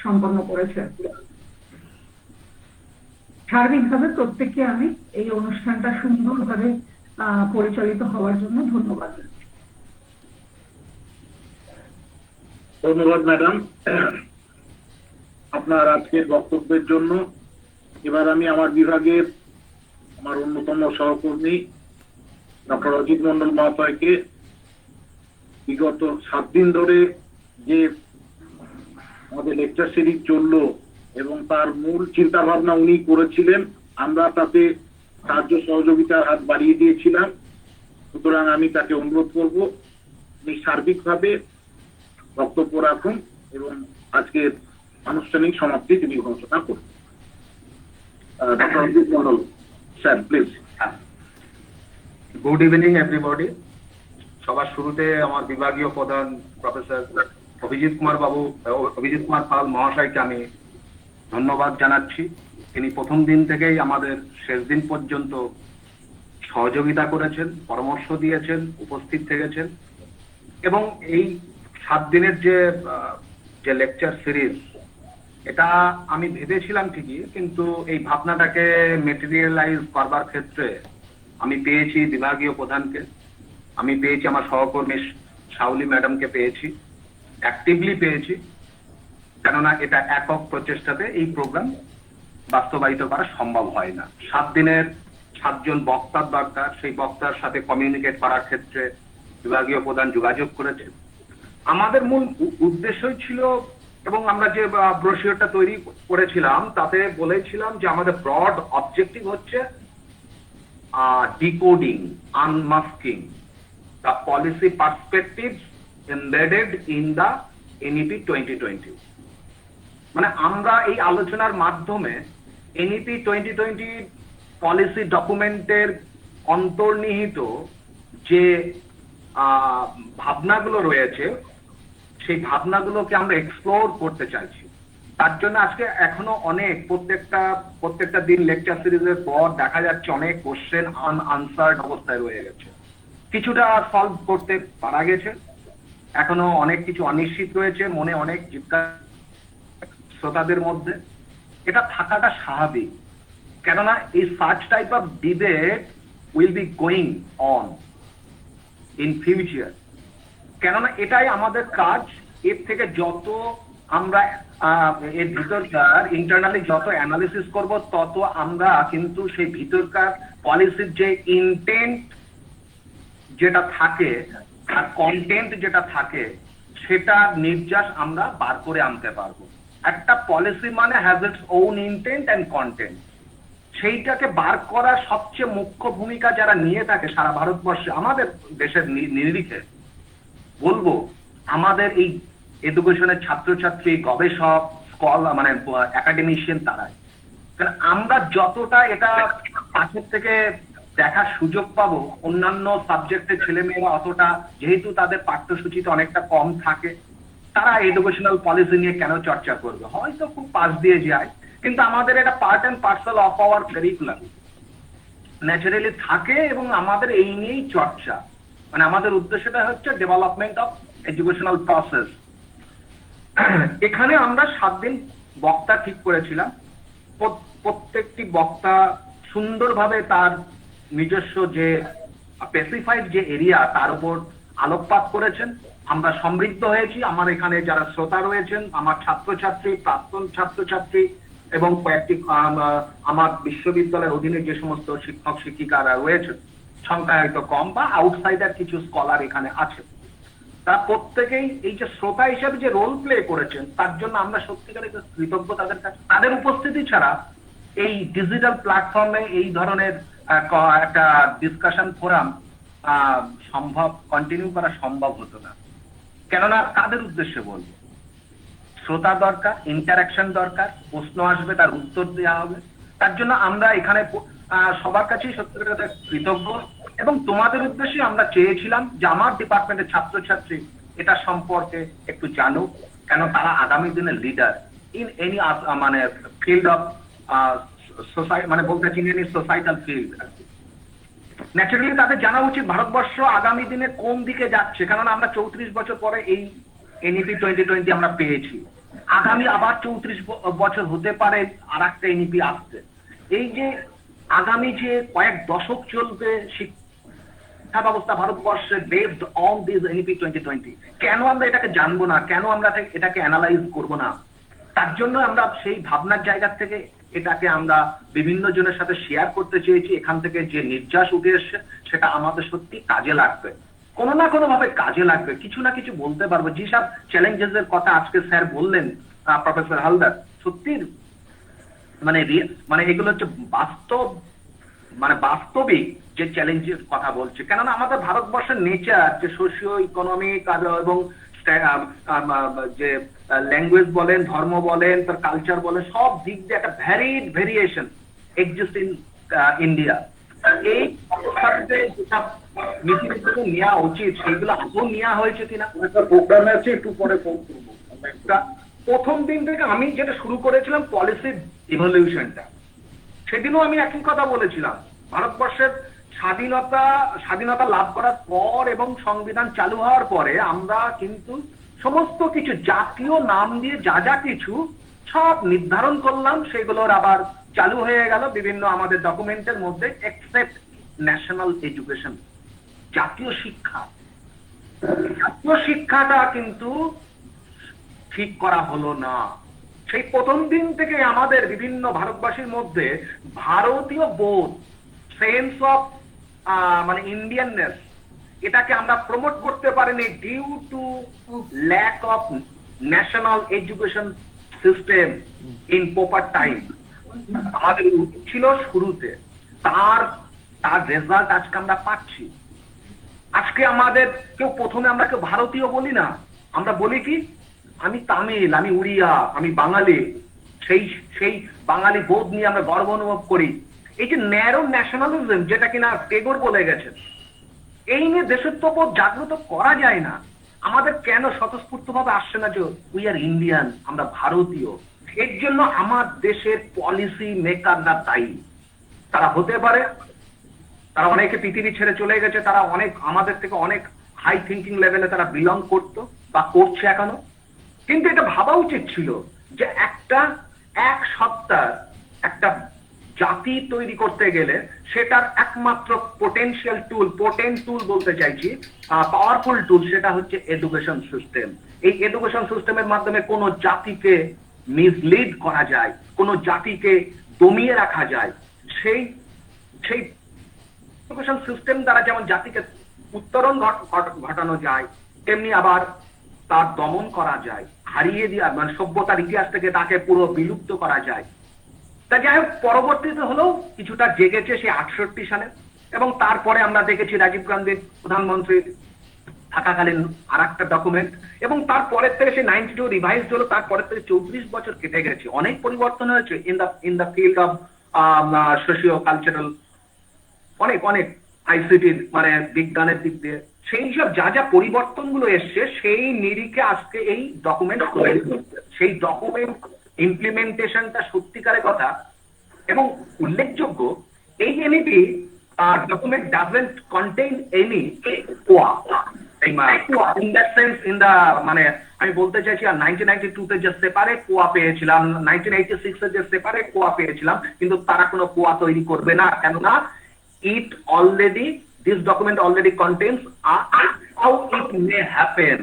সম্পন্ন করেছে। সার্বিকভাবে প্রত্যেককে আমি এই অনুষ্ঠানটা সুন্দরভাবে পরিচালিত হওয়ার জন্য ধন্যবাদ। ধন্যবাদ ম্যাডাম আপনার আজকের বক্তব্যের জন্য। এবার আমি আমার বিভাগের আমার অন্যতম সহকর্মী ডক্টর অজিত মন্ডল মহাশয়কে বিগত 7 দিন ধরে যে আমাদের লেকচার সিরিজ চললো এবং তার মূল চিন্তা ভাবনা উনি করেছিলেন, আমরা তাতে সাহায্য সহযোগিতার হাত বাড়িয়ে দিয়েছিলাম। সুতরাং আমি তাকে অনুরোধ করব উনি সার্বিকভাবে বক্তব্য রাখুন এবং আজকের আনুষ্ঠানিক সমাপ্তি তিনি ঘোষণা করুন। Doctor Ajit Mondal sir, please. Good evening everybody. সবার শুরুতে আমার বিভাগীয় প্রধান প্রফেসর অভিজিৎ কুমার পাল মহাশয়কে আমি ধন্যবাদ জানাচ্ছি। তিনি প্রথম দিন থেকেই আমাদের শেষ দিন পর্যন্ত সহযোগিতা করেছেন, পরামর্শ দিয়েছেন, উপস্থিত থেকেছেন এবং এই 7 দিনের যে লেকচার সিরিজ, এটা আমি ভেবেছিলাম ঠিকই, কিন্তু এই ভাবনাটাকে মেটেরিয়ালাইজ করবার ক্ষেত্রে আমি পেয়েছি বিভাগীয় প্রধানকে, আমি পেয়েছি আমার সহকর্মী শাওলি ম্যাডামকে পেয়েছি, অ্যাক্টিভলি পেয়েছি, কেননা এটা একক প্রচেষ্টাতে এই প্রোগ্রাম বাস্তবায়িত করা সম্ভব হয় না। 7 দিনের 7 জন বক্তার দরকার, সেই বক্তার সাথে কমিউনিকেট করার ক্ষেত্রে বিভাগীয় প্রধান যোগাযোগ করেছে। আমাদের মূল উদ্দেশ্যই ছিল, এবং আমরা যে ব্রোশিওরটা তৈরি করেছিলাম তাতে বলেছিলাম যে আমাদের ব্রড অবজেক্টিভ হচ্ছে decoding, unmasking the policy perspectives embedded in the NEP 2020। মানে আমরা এই আলোচনার মাধ্যমে এনইপি 2020 পলিসি ডকুমেন্টের অন্তর্নিহিত যে ভাবনাগুলো রয়েছে সেই ভাবনাগুলোকে আমরা এক্সপ্লোর করতে চাইছি। তার জন্য আজকে এখনো অনেক প্রত্যেকটা দিন লেকচার সিরিজের পর দেখা যাচ্ছে অনেক কোশ্চেন আনআনসার্ড অবস্থায় রয়ে গেছে। কিছুটা সলভ করতে পারা গেছে, এখনো অনেক কিছু অনিশ্চিত রয়েছে, মনে অনেক জিজ্ঞাসা শ্রোতাদের মধ্যে। এটা থাকাটা স্বাভাবিক, কেননা এই search type of debate will be going on in future. কেননা এটাই আমাদের কাজ। এর থেকে যত আমরা এর ভিতরকার ইন্টারনালি যত অ্যানালিসিস করব, তত আমরা কিন্তু সেই ভিতরকার পলিসির যে ইনটেন্ট যেটা থাকে আর কন্টেন্ট যেটা থাকে সেটার নির্যাস আমরা বার করে আনতে পারবো। একটা পলিসি মানে has its own intent and content. সেইটাকে বার করার সবচেয়ে মুখ্য ভূমিকা যারা নিয়ে থাকে সারা ভারতবর্ষে, আমাদের দেশের নিরিখে বলবো আমাদের এই এডুকেশনের ছাত্রছাত্রী, গবেষক, মানে একাডেমিশিয়ান তারাই। কারণ আমরা যতটা এটা পাশের থেকে দেখার সুযোগ পাবো, অন্যান্য সাবজেক্টের ছেলেমেয়েরা অতটা, যেহেতু তাদের পাঠ্যসূচিতে অনেকটা কম থাকে, তারা এডুকেশনাল পলিসি নিয়ে কেন চর্চা করবে? হয়তো খুব পাশ দিয়ে যায়, কিন্তু আমাদের এটা part and parcel of our curriculum naturally থাকে, এবং আমাদের এই নিয়েই চর্চা। মানে আমাদের উদ্দেশ্যটা হচ্ছে ডেভেলপমেন্ট অফ এডুকেশনাল প্রসেস। এখানে আমরা 7 দিন বক্তা ঠিক করেছিলাম। প্রত্যেকটি বক্তা সুন্দরভাবে তার নিজস্ব যে স্পেসিফাইড যে এরিয়া তার উপর আলোকপাত করেছেন। আমরা সমৃদ্ধ হয়েছি। আমার এখানে যারা শ্রোতা রয়েছেন, আমার ছাত্রছাত্রী, প্রাক্তন ছাত্রছাত্রী এবং কয়েকটি আমার বিশ্ববিদ্যালয়ের অধীনে যে সমস্ত শিক্ষক শিক্ষিকারা রয়েছেন, সংখ্যা হয়তো কম, বা আউটসাইডার কিছু স্কলার এখানে আছে, তারা প্রত্যেকেই এই যে শ্রোতা হিসেবে যে রোল প্লে করেছেন তার জন্য আমরা সত্যিকারের কৃতজ্ঞ তাদের কাছে। তাদের উপস্থিতি ছাড়া এই ডিজিটাল প্ল্যাটফর্মে এই ধরনের একটা ডিসকাশন ফোরাম কন্টিনিউ করা সম্ভব হতো না। কেননা তাদের উদ্দেশ্যে বলবো, শ্রোতা দরকার, ইন্টারাকশন দরকার, প্রশ্ন আসবে তার উত্তর দেওয়া হবে। তার জন্য আমরা এখানে সবার কাছেই সত্যিকারের কৃতজ্ঞ, এবং তোমাদের উদ্দেশ্যে আমরা চেয়েছিলাম যে আমার ডিপার্টমেন্টের ছাত্রছাত্রী এটা সম্পর্কে একটু জানুক, কেন তারা আগামী দিনের লিডার ইন এনি মানে ফিল্ড অফ সোসাইটি, মানে বলতে চাই এনি সোসাইটাল ফিল্ড। ন্যাচারালি তাদের জানা উচিত ভারতবর্ষ আগামী দিনে কোন দিকে যাচ্ছে, কারণ আমরা 34 বছর পরে এই এনইপি 2020 আমরা পেয়েছি। আগামী আবার 34 বছর হতে পারে আর একটা এনইপি আসছে। এই যে আগামী যে কয়েক দশক চলবে শিক্ষা ব্যবস্থা ভারতবর্ষে বেসড অন দিস এনইপি 2020, কেন আমরা এটাকে জানবো না? কেন আমরা এটাকে অ্যানালাইজ করবো না? তার জন্য আমরা সেই ভাবনার জায়গা থেকে এটাকে আমরা বিভিন্ন জনের সাথে শেয়ার করতে চেয়েছি। এখান থেকে যে নির্যাস উঠে এসছে সেটা আমাদের সত্যি কাজে লাগবে, কোনো না কোনো ভাবে কাজে লাগবে, কিছু না কিছু বলতে পারবো। যেসব চ্যালেঞ্জেস এর কথা আজকে স্যার বললেন, প্রফেসর হালদার, সত্যি মানে এগুলো হচ্ছে বাস্তবিক যে চ্যালেঞ্জের কথা বলছে। কেননা আমাদের ভারতবর্ষের নেচার যে সোশিও ইকোনমিক এবং যে ল্যাঙ্গুয়েজ বলেন, ধর্ম বলেন, তার কালচার বলেন, সব দিক দিয়ে একটা ভেরিয়েশন এক্সিস্ট ইন ইন্ডিয়া। এই অবস্থাতে যেসব নীতিগুলো নেওয়া উচিত সেইগুলো আদৌ নেওয়া হয়েছে কিনা প্রোগ্রামে আছে, একটু পরে ফোন করবো। প্রথম দিন থেকে আমি যেটা শুরু করেছিলাম পলিসির ইভলিউশনটা, সেদিনও আমি একই কথা বলেছিলাম। ভারতবর্ষের স্বাধীনতা লাভ করার পর এবং সংবিধান চালু হওয়ার পরে আমরা কিন্তু সমস্ত কিছু জাতীয় নাম দিয়ে যা যা কিছু সব নির্ধারণ করলাম, সেগুলোর আবার চালু হয়ে গেল বিভিন্ন আমাদের ডকুমেন্টের মধ্যে, এক্সেপ্ট ন্যাশনাল এডুকেশন, জাতীয় শিক্ষা। জাতীয় শিক্ষাটা কিন্তু ঠিক করা হলো না। সেই প্রথম দিন থেকে আমাদের বিভিন্ন ভারতবাসীর মধ্যে ভারতীয় বোধ, সেন্স অফ মানে ইন্ডিয়াননেস, এটাকে আমরা প্রমোট করতে পারিনি due to lack of national education system in proper time. আমাদের উচিত ছিল শুরুতে, তার রেজাল্ট আজকে আমরা পাচ্ছি। আজকে আমাদের প্রথমে আমরা কেউ ভারতীয় বলি না, আমরা বলি কি আমি তামিল, আমি উড়িয়া, আমি বাঙালি। সেই বাঙালি বোধ নিয়ে আমরা গর্ব অনুভব করি। এই যে ন্যারো ন্যাশনালিজম, যেটা কিনা টেগোর বলে গেছেন, এই নিয়ে দেশত্ববোধ জাগ্রত করা যায় না। আমাদের কেন স্বতঃস্ফূর্ত ভাবে আসছে না যে উই আর ইন্ডিয়ান, আমরা ভারতীয়? এর জন্য আমার দেশের পলিসি মেকাররা দায়ী। তারা হতে পারে, তারা অনেকে পৃথিবী ছেড়ে চলে গেছে, তারা অনেক আমাদের থেকে অনেক হাই থিঙ্কিং লেভেলে তারা বিলং করতো বা করছে এখনো। কিন্তু এটা ভাবা উচিত ছিল যে এক সপ্তাহ একটা জাতি তৈরি করতে গেলে সেটার একমাত্র পোটেন্ট টুল বলতে চাইছি, পাওয়ারফুল টুল, সেটা হচ্ছে এডুকেশন সিস্টেম। এই এডুকেশন সিস্টেমের মাধ্যমে কোনো জাতিকে মিসলিড করা যায়, কোনো জাতিকে দমিয়ে রাখা যায়। সেই এডুকেশন সিস্টেম দ্বারা যেমন জাতিকে উত্তরণ ঘটানো যায়, তেমনি আবার তার দমন করা যায়, হারিয়ে দেওয়া, মানে সভ্যতার ইতিহাস থেকে তাকে পুরো বিলুপ্ত করা যায়। তা যাই হোক, পরবর্তীতে হলেও কিছুটা জেগেছে সেই 68 সালে, এবং তারপরে আমরা দেখেছি রাজীব গান্ধীর প্রধানমন্ত্রী থাকাকালীন আর একটা ডকুমেন্ট, এবং তারপরের থেকে সেই 92 রিভাইজ হলো, তারপরের থেকে 34 বছর কেটে গেছে। অনেক পরিবর্তন হয়েছে in the field of socio cultural, অনেক আইসিটির মানে বিজ্ঞানের দিক দিয়ে সেই সব যা পরিবর্তন গুলো এসছে, সেই নিরিখে আজকে এই ডকুমেন্ট তৈরি করছে। সেই ডকুমেন্ট ইমপ্লিমেন্টেশনটা সত্যিকারের কথা এবং উল্লেখযোগ্য। এই NEP document doesn't contain any qua in that sense, in the মানে আমি বলতে চাইছি, আর 1992 যে সেপারেট কোয়া পেয়েছিলাম, 1986 যে সেপারেট কোয়া পেয়েছিলাম, কিন্তু তারা কোনো কোয়া তৈরি করবে না, কেননা this document already contains how it may happen,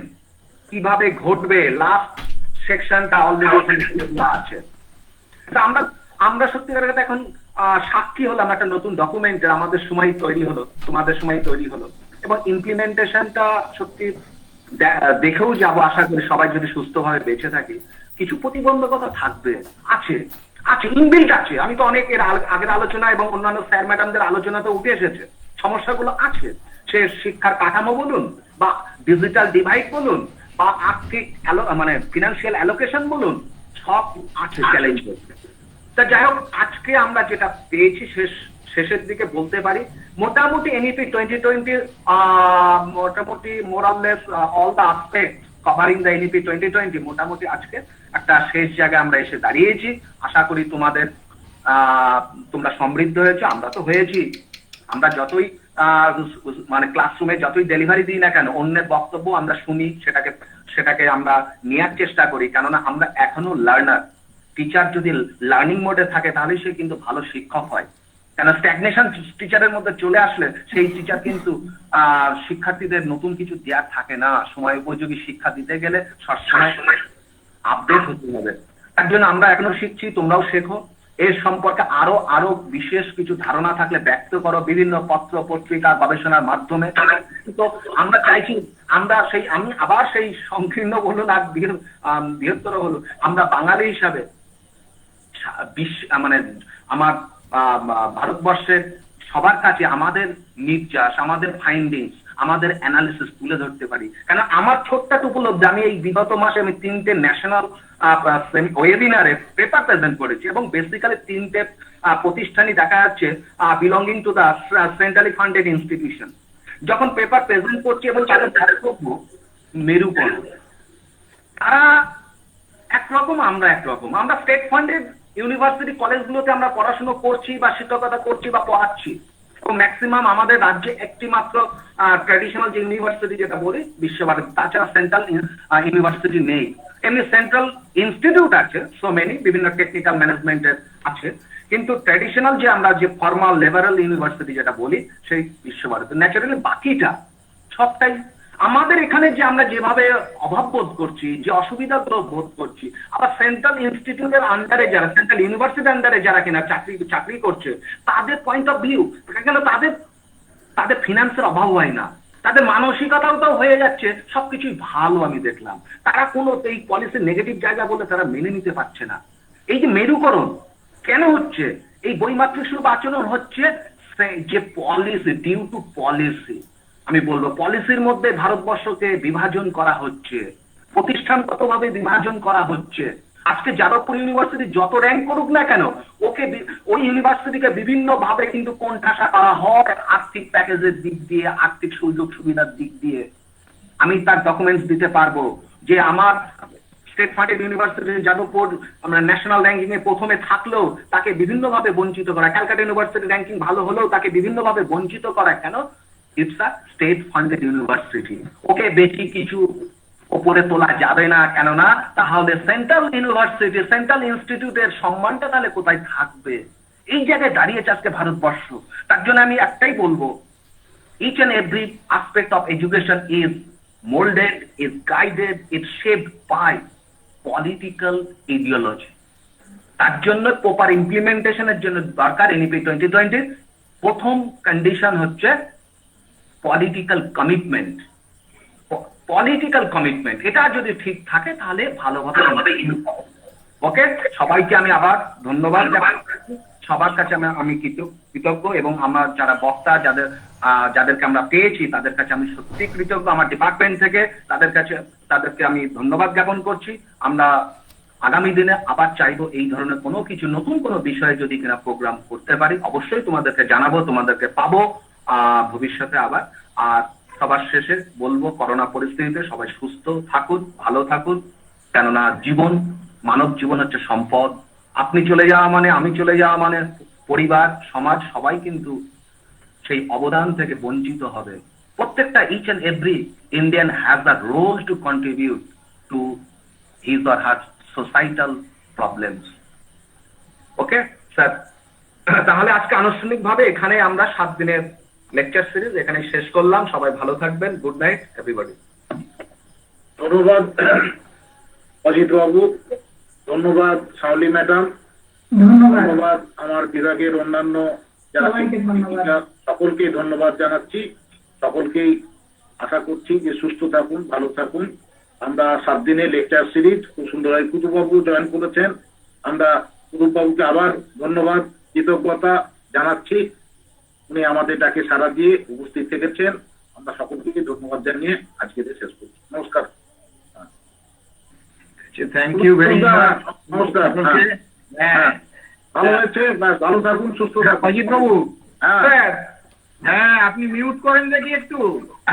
কিভাবে ঘটবে, লাস্ট সেকশনটা অলরেডি আছে। আমরা সত্যিকার কথা এখন সাক্ষী হলাম একটা নতুন ডকুমেন্টের, আমাদের সময় তৈরি হলো, তোমাদের সময় তৈরি হলো, এবং ইমপ্লিমেন্টেশনটা সত্যি দেখেও যাবো আশা করি, সবাই যদি সুস্থভাবে বেঁচে থাকি। কিছু প্রতিবন্ধকতা থাকবে, আছে ইনবিল্ট আছে। আমি তো অনেক এর আগের আলোচনা এবং অন্যান্য স্যার ম্যাডামদের আলোচনাতে উঠে এসেছে, সমস্যাগুলো আছে। সে শিক্ষার কাঠামো বলুন, বা ডিজিটাল ডিভাইড বলুন, বা আর্থিক মানে ফিনান্সিয়াল অ্যালোকেশন বলুন, সব আছে চ্যালেঞ্জ। তা যাই হোক, আজকে আমরা যেটা পেয়েছি শেষের দিকে বলতে পারি মোটামুটি এনইপি 2020 মোটামুটি more or less all the aspect covering the NEP 2020 মোটামুটি আজকে একটা শেষ জায়গায় আমরা এসে দাঁড়িয়েছি। আশা করি তোমরা সমৃদ্ধ হয়েছে, আমরা তো হয়েছি। আমরা যতই মানে ক্লাসরুমে যতই ডেলিভারি দিই না কেন, অন্যের বক্তব্য আমরা শুনি, সেটাকে আমরা নেওয়ার চেষ্টা করি, কেননা আমরা এখনো লার্নার। টিচার যদি লার্নিং মোডে থাকে তাহলে সে কিন্তু ভালো শিক্ষক হয়, কেন স্ট্যাগনেশন টিচারের মধ্যে চলে আসলে সেই টিচার কিন্তু শিক্ষার্থীদের নতুন কিছু দেওয়ার থাকে না। সময় উপযোগী শিক্ষা দিতে গেলে সবসময় আপডেট হতে হবে। তার জন্য আমরা এখনো শিখছি, তোমরাও শেখো। এর সম্পর্কে আরো বিশেষ কিছু ধারণা থাকলে ব্যক্ত করো বিভিন্ন পত্র পত্রিকা গবেষণার মাধ্যমে। তো আমরা চাইছি আমি আবার সেই সংকীর্ণ বলুন আর বৃহত্তর হলো, আমরা বাঙালি হিসাবে মানে আমার ভারতবর্ষের সবার কাছে আমাদের নির্যাস, আমাদের ফাইন্ডিংস, আমাদের অ্যানালিসিস তুলে ধরতে পারি। কেন আমার ছোট্ট উপলব্ধি, আমি এই বিগত মাসে আমি 3টে ন্যাশনাল ওয়েবিনারে পেপার প্রেজেন্ট করেছি, এবং বেসিক্যালি 3টে প্রতিষ্ঠানই দেখা যাচ্ছে belonging to the centrally funded institution. যখন পেপার প্রেজেন্ট করছি এবং তাদের বক্তব্য মেরুকরণ, তারা একরকম, আমরা একরকম। আমরা স্টেট ফান্ডেড ইউনিভার্সিটি কলেজগুলোতে আমরা পড়াশোনা করছি বা শিক্ষকতা করছি বা পড়াচ্ছি, এবং ম্যাক্সিমাম আমাদের রাজ্যে একটি মাত্র ট্র্যাডিশনাল যে ইউনিভার্সিটি যেটা বলি বিশ্বভারতী, তাছাড়া সেন্ট্রাল ইউনিভার্সিটি নেই। এমনি সেন্ট্রাল ইনস্টিটিউট আছে সো মেনি, বিভিন্ন টেকনিক্যাল ম্যানেজমেন্টের আছে, কিন্তু ট্র্যাডিশনাল যে আমরা যে ফর্মাল লিবারাল ইউনিভার্সিটি যেটা বলি সেই বিশ্বভারতী। ন্যাচারালি বাকিটা সবটাই আমাদের এখানে যে আমরা যেভাবে অভাব বোধ করছি, যে অসুবিধাগুলো বোধ করছি, আবার সেন্ট্রাল ইনস্টিটিউটের আন্ডারে যারা, সেন্ট্রাল ইউনিভার্সিটির আন্ডারে যারা কিনা চাকরি করছে, তাদের পয়েন্ট অফ ভিউ কেন তাদের ফিনান্সের অভাব হয় না, তাদের মানসিকতাও হয়ে যাচ্ছে সবকিছুই ভালো। আমি দেখলাম তারা কোনো এই পলিসির নেগেটিভ জায়গা বলে তারা মেনে নিতে পারছে না। এই যে মেরুকরণ কেন হচ্ছে, এই বৈমাত্রিক সুলভ আচরণ হচ্ছে যে পলিসি, ডিউ টু পলিসি। আমি বলবো পলিসির মধ্যে ভারতবর্ষকে বিভাজন করা হচ্ছে, প্রতিষ্ঠানগতভাবে বিভাজন করা হচ্ছে। আজকে যাদবপুর ইউনিভার্সিটি যত র্যাঙ্ক করুক না কেন, ওই ইউনিভার্সিটিকে বিভিন্ন ভাবে কিন্তু কোণঠাসা করা হয় আর্থিক প্যাকেজের দিক দিয়ে, আর্থিক সুযোগ সুবিধার দিক দিয়ে। আমি তার ডকুমেন্টস দিতে পারবো যে আমার স্টেট ফান্ডেড ইউনিভার্সিটি যাদবপুর আমরা ন্যাশনাল র্যাঙ্কিং এ প্রথমে থাকলেও তাকে বিভিন্ন ভাবে বঞ্চিত করা, ক্যালকাটা ইউনিভার্সিটি র্যাঙ্কিং ভালো হলেও তাকে বিভিন্ন ভাবে বঞ্চিত করা। কেন? It's a state funded university, okay বেশি কিছু উপরে তোলা যাবে না। কেননা তাহলে সেন্ট্রাল ইউনিভার্সিটি, সেন্ট্রাল ইনস্টিটিউটের সম্মানটা তাহলে কোথায় থাকবে? এই জায়গায় দাঁড়িয়েছে আজকে ভারতবর্ষ। তার জন্য আমি একটাই বলবো, each and every aspect of education is molded, is guided, is shaped by political ideology. তার জন্য প্রপার ইমপ্লিমেন্টেশনের জন্য দরকার এনইপি 2020 প্রথম কন্ডিশন হচ্ছে পলিটিক্যাল কমিটমেন্ট। পলিটিক্যাল কমিটমেন্ট এটা যদি ঠিক থাকে তাহলে ভালোভাবে ওকে। সবাইকে আমি আবার ধন্যবাদ জানাই, সবার কাছে আমি কৃতজ্ঞ, এবং আমার যারা বক্তা যাদেরকে আমরা পেয়েছি তাদের কাছে আমি সত্যি কৃতজ্ঞ। আমার ডিপার্টমেন্ট থেকে তাদেরকে আমি ধন্যবাদ জ্ঞাপন করছি। আমরা আগামী দিনে আবার চাইবো এই ধরনের কোনো কিছু নতুন কোনো বিষয়ে যদি কিনা প্রোগ্রাম করতে পারি, অবশ্যই তোমাদেরকে জানাবো, তোমাদেরকে পাবো ভবিষ্যতে আবার। আর সবার শেষে বলবো, করোনা পরিস্থিতিতে সবাই সুস্থ থাকুন, ভালো থাকুন, কেননা জীবন, মানব জীবন হচ্ছে সম্পদ। আপনি চলে যাওয়া মানে, আমি চলে যাওয়া মানে পরিবার, সমাজ সবাই কিন্তু সেই অবদান থেকে বঞ্চিত হবে। প্রত্যেকটা each and every Indian has a role to contribute to his or her societal problems. Okay sir, তাহলে আজকে আনুষ্ঠানিকভাবে এখানে আমরা 7 দিনের লেকচার সিরিজ এখানে শেষ করলাম। সবাই ভালো থাকবেন। Good night everybody. ধন্যবাদ অজিত বাবু, ধন্যবাদ শাওলি ম্যাডাম, ধন্যবাদ আমার বিভাগের অন্যান্য যারা সকলকেই ধন্যবাদ জানাচ্ছি। সকলকেই আশা করছি যে সুস্থ থাকুন, ভালো থাকুন। আমরা 7 দিনের লেকচার সিরিজ খুব সুন্দরভাবে কুতুববাবু জয়েন করেছেন। আমরা কুতুববাবুকে আবার ধন্যবাদ, কৃতজ্ঞতা জানাচ্ছি। উনি আমাদের ডাকে সাড়া দিয়ে উপস্থিত থেকেছেন। আমরা সকলকে ধন্যবাদ জানিয়ে আজকে শেষ করছি। নমস্কার। Thank you very much. নমস্কার। ভালো হয়েছে, ভালো থাকুন, সুস্থ থাকুন। অজিত বাবু, হ্যাঁ আপনি মিউট করেন দেখি একটু।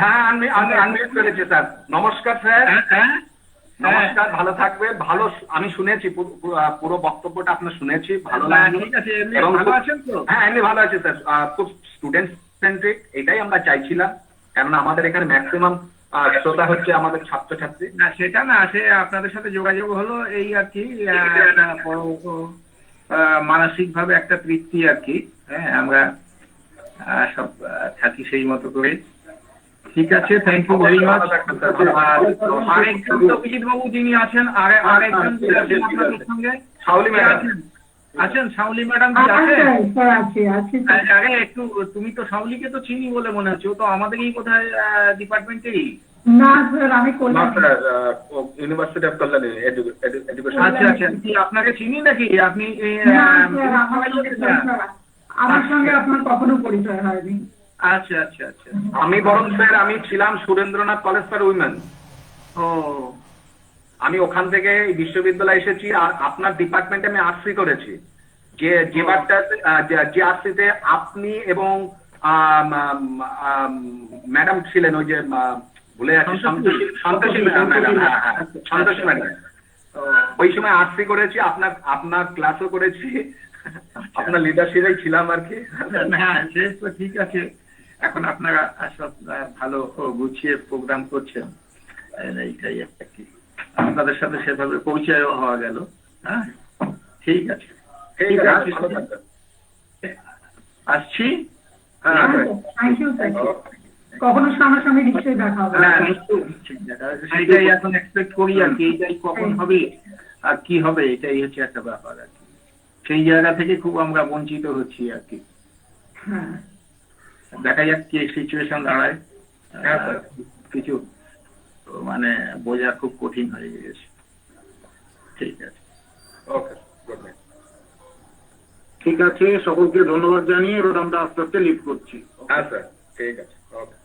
হ্যাঁ আমি আনমিউট করেছি স্যার। নমস্কার স্যার। নমস্কার, ভালো থাকবেন। ভালো, আমি শুনেছি পুরো বক্তব্যটা আপনার শুনেছি, ভালো লাগলো। ঠিক আছে, ভালো আছেন তো? হ্যাঁ এমনি ভালো আছি স্যার। খুব স্টুডেন্ট সেন্ট্রিক, এটাই আমরা চাইছিলাম, কেননা আমাদের এখানে ম্যাক্সিমাম শ্রোতা হচ্ছে আমাদের ছাত্রছাত্রী। না সেটা না, সে আপনাদের সাথে যোগাযোগ হলো এই আর কি, মানসিক ভাবে একটা তৃপ্তি আর কি। হ্যাঁ আমরা সব থাকি সেই মতো করে। ঠিক আছে, থ্যাংক ইউ ভেরি মাচ। আরেকজন অভিজিৎ বাবু যিনি আছেন, আরেকজন আপনাদের সঙ্গে শাওলি ম্যাডাম আছেন। শাওলি ম্যাডাম কি আছেন? আরে একটু, তুমি তো শাওলিকে তো চিনি বলে মনে হচ্ছে, ও তো আমাদেরই কোথায় ডিপার্টমেন্টেরই। না স্যার, আমি ইউনিভার্সিটি অফ কল্যাণী এডুকেশন। আচ্ছা আচ্ছা, কি আপনাকে চিনি নাকি? আপনি আমার সঙ্গে আপনার কখনো পরিচয় হয়নি। আচ্ছা আচ্ছা আচ্ছা। আমি বরং স্যার আমি ছিলাম সুরেন্দ্রনাথ কলেজ ফর উইমেন। ও, আমি ওখান থেকে বিশ্ববিদ্যালয়ে এসেছি। আর আপনার ডিপার্টমেন্টে আমি আরসি করেছি। যে বারটা যে আরসিতে আপনি এবং ম্যাডাম ছিলেন, ওই যে ভুলে যাচ্ছি, সন্তোষী ম্যাডাম। হ্যাঁ সন্তোষী ম্যাডাম। ওই সময় আরসি করেছি, আপনার ক্লাসও করেছি, আপনার লিডারশিপেই ছিলাম আর কি। হ্যাঁ সে তো ঠিক আছে। এখন আপনারা সব ভালো গুছিয়ে প্রোগ্রাম করছেন, এইটাই একটা কি, আপনাদের সাথে সেভাবে পরিচয় হওয়া গেল। হ্যাঁ ঠিক আছে, ঠিক আছে, আসছি। Thank you sir. কখনো সামনাসামনি নিশ্চয়ই দেখা হবে। হ্যাঁ নিশ্চয়ই নিশ্চয়ই সেটাই এখন এক্সপেক্ট করি আর কি, এইটাই কখন হবে আর কি হবে, এটাই হচ্ছে একটা ব্যাপার আর কি। সেই জায়গা থেকে খুব আমরা বঞ্চিত হচ্ছি আর কি। হ্যাঁ দেখা যাক কি সিচুয়েশন দাঁড়ায়। কিছু মানে বোঝা খুব কঠিন হয়ে গেছে। ঠিক আছে, ওকে, গুড নাইট। ঠিক আছে, সকলকে ধন্যবাদ জানিয়ে এবার আমরা আস্তে আস্তে লিভ করছি। হ্যাঁ স্যার, ঠিক আছে, ওকে।